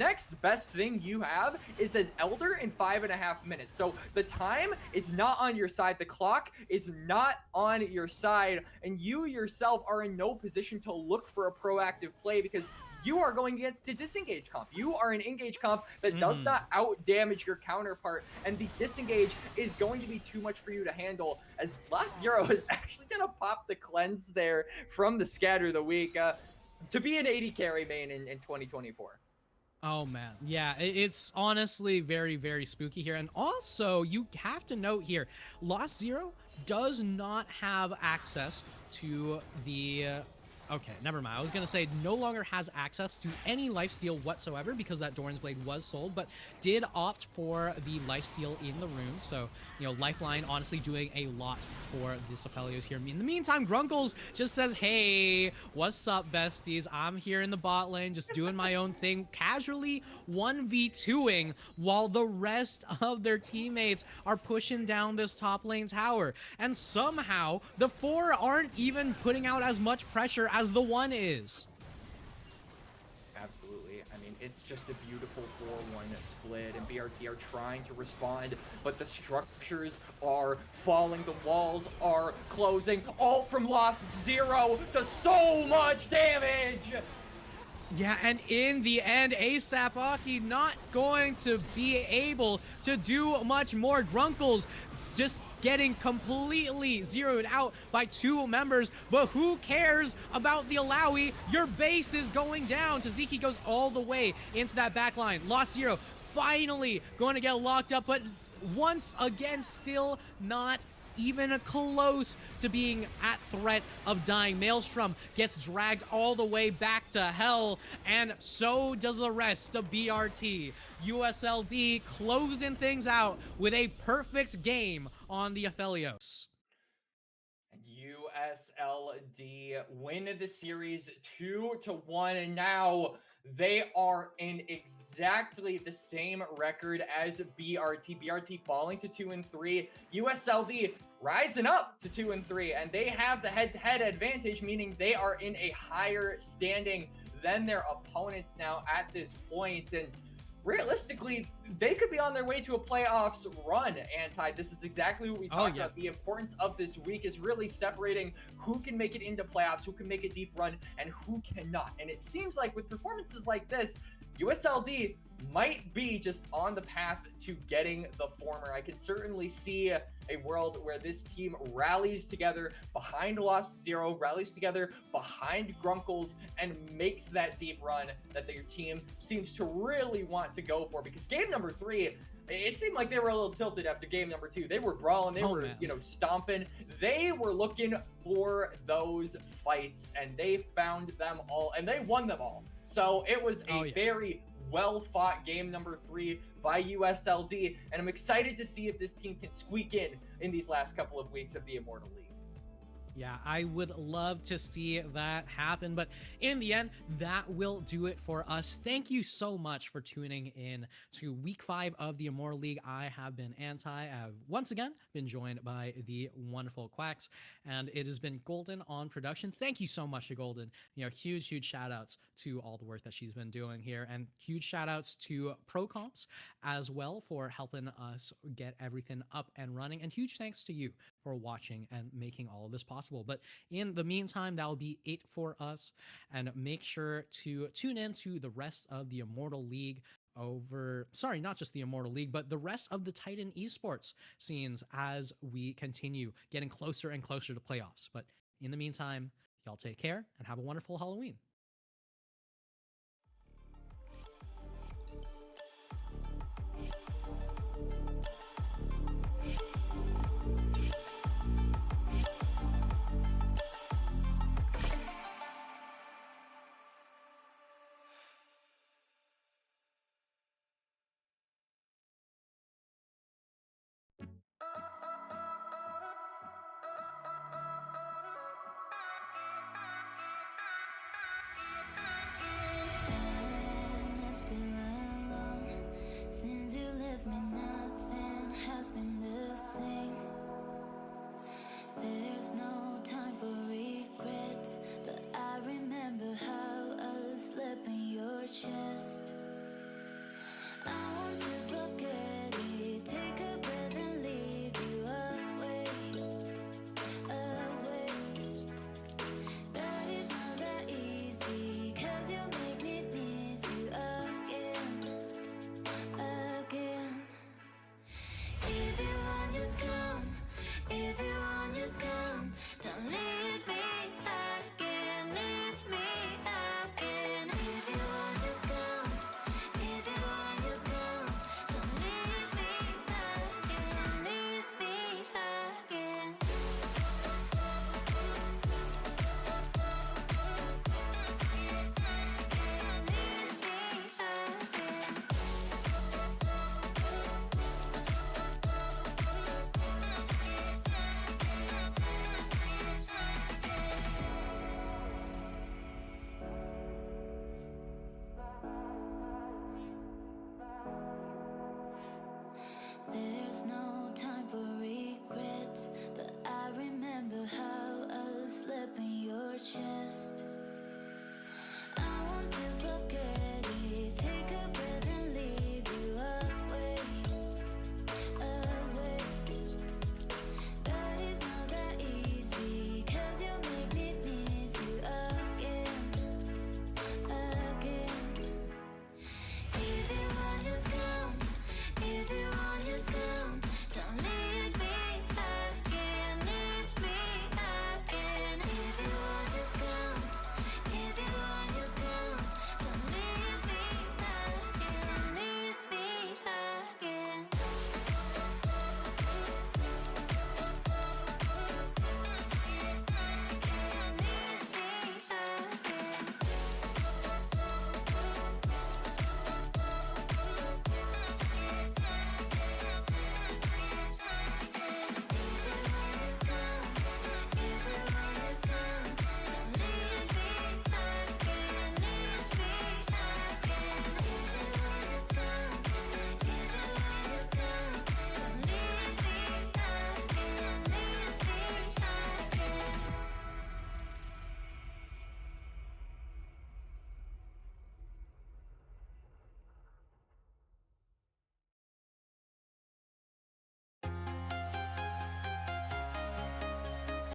next best thing you have is an Elder in 5.5 minutes. So the time is not on your side, the clock is not on your side, and you yourself are in no position to look for a proactive play, because you are going against a disengage comp. You are an engage comp that does not out damage your counterpart, and the disengage is going to be too much for you to handle, as Lost Zero is actually going to pop the cleanse there from the Scatter the Week to be an 80 carry main in 2024. Oh man, yeah, it's honestly very, very spooky here. And also, you have to note here, Lost Zero does not have access to the. Okay, never mind. I was gonna say no longer has access to any lifesteal whatsoever because that Doran's Blade was sold, but did opt for the lifesteal in the runes. So, you know, Lifeline honestly doing a lot for the Aphelios here. In the meantime, Grunkles just says, hey, what's up, besties? I'm here in the bot lane, just doing my own thing, casually 1v2ing while the rest of their teammates are pushing down this top lane tower. And somehow, the 4 aren't even putting out as much pressure as the 1 is. Absolutely. I mean, it's just a beautiful 4-1 split, and BRT are trying to respond, but the structures are falling, the walls are closing, all from Lost Zero to so much damage! Yeah, and in the end, ASAP Aki not going to be able to do much more. Grunkles just getting completely zeroed out by 2 members, but who cares about the Alawi? Your base is going down. Taziki goes all the way into that back line. Lost Zero finally going to get locked up, but once again, still not even close to being at threat of dying. Maelstrom gets dragged all the way back to hell, and so does the rest of BRT. USLD closing things out with a perfect game on the Aphelios. USLD win the series 2-1, and now they are in exactly the same record as BRT. BRT falling to 2-3. USLD rising up to 2-3, and they have the head-to-head advantage, meaning they are in a higher standing than their opponents now at this point. And realistically, they could be on their way to a playoffs run, Anti. This is exactly what we talked about. The importance of this week is really separating who can make it into playoffs, who can make a deep run, and who cannot. And it seems like with performances like this, USLD might be just on the path to getting the former. I can certainly see a world where this team rallies together behind Lost Zero, rallies together behind Grunkles, and makes that deep run that their team seems to really want to go for. Because game number 3, it seemed like they were a little tilted after game number 2. They were brawling, they were, you know, stomping. They were looking for those fights, and they found them all, and they won them all. So it was a very well-fought game number 3 by USLD, and I'm excited to see if this team can squeak in these last couple of weeks of the Immortal League. Yeah, I would love to see that happen, but in the end, that will do it for us. Thank you so much for tuning in to week 5 of the Immortal League. I have been Anti. I've once again been joined by the wonderful Quacks, and it has been Golden on production. Thank you so much to Golden. You know, huge shout outs to all the work that she's been doing here, and huge shout outs to ProComps as well for helping us get everything up and running, and huge thanks to you for watching and making all of this possible. But in the meantime, that'll be it for us, and make sure to tune in to the rest of the Immortal League not just the Immortal League, but the rest of the Titan esports scenes as we continue getting closer and closer to playoffs. But in the meantime, y'all take care and have a wonderful Halloween.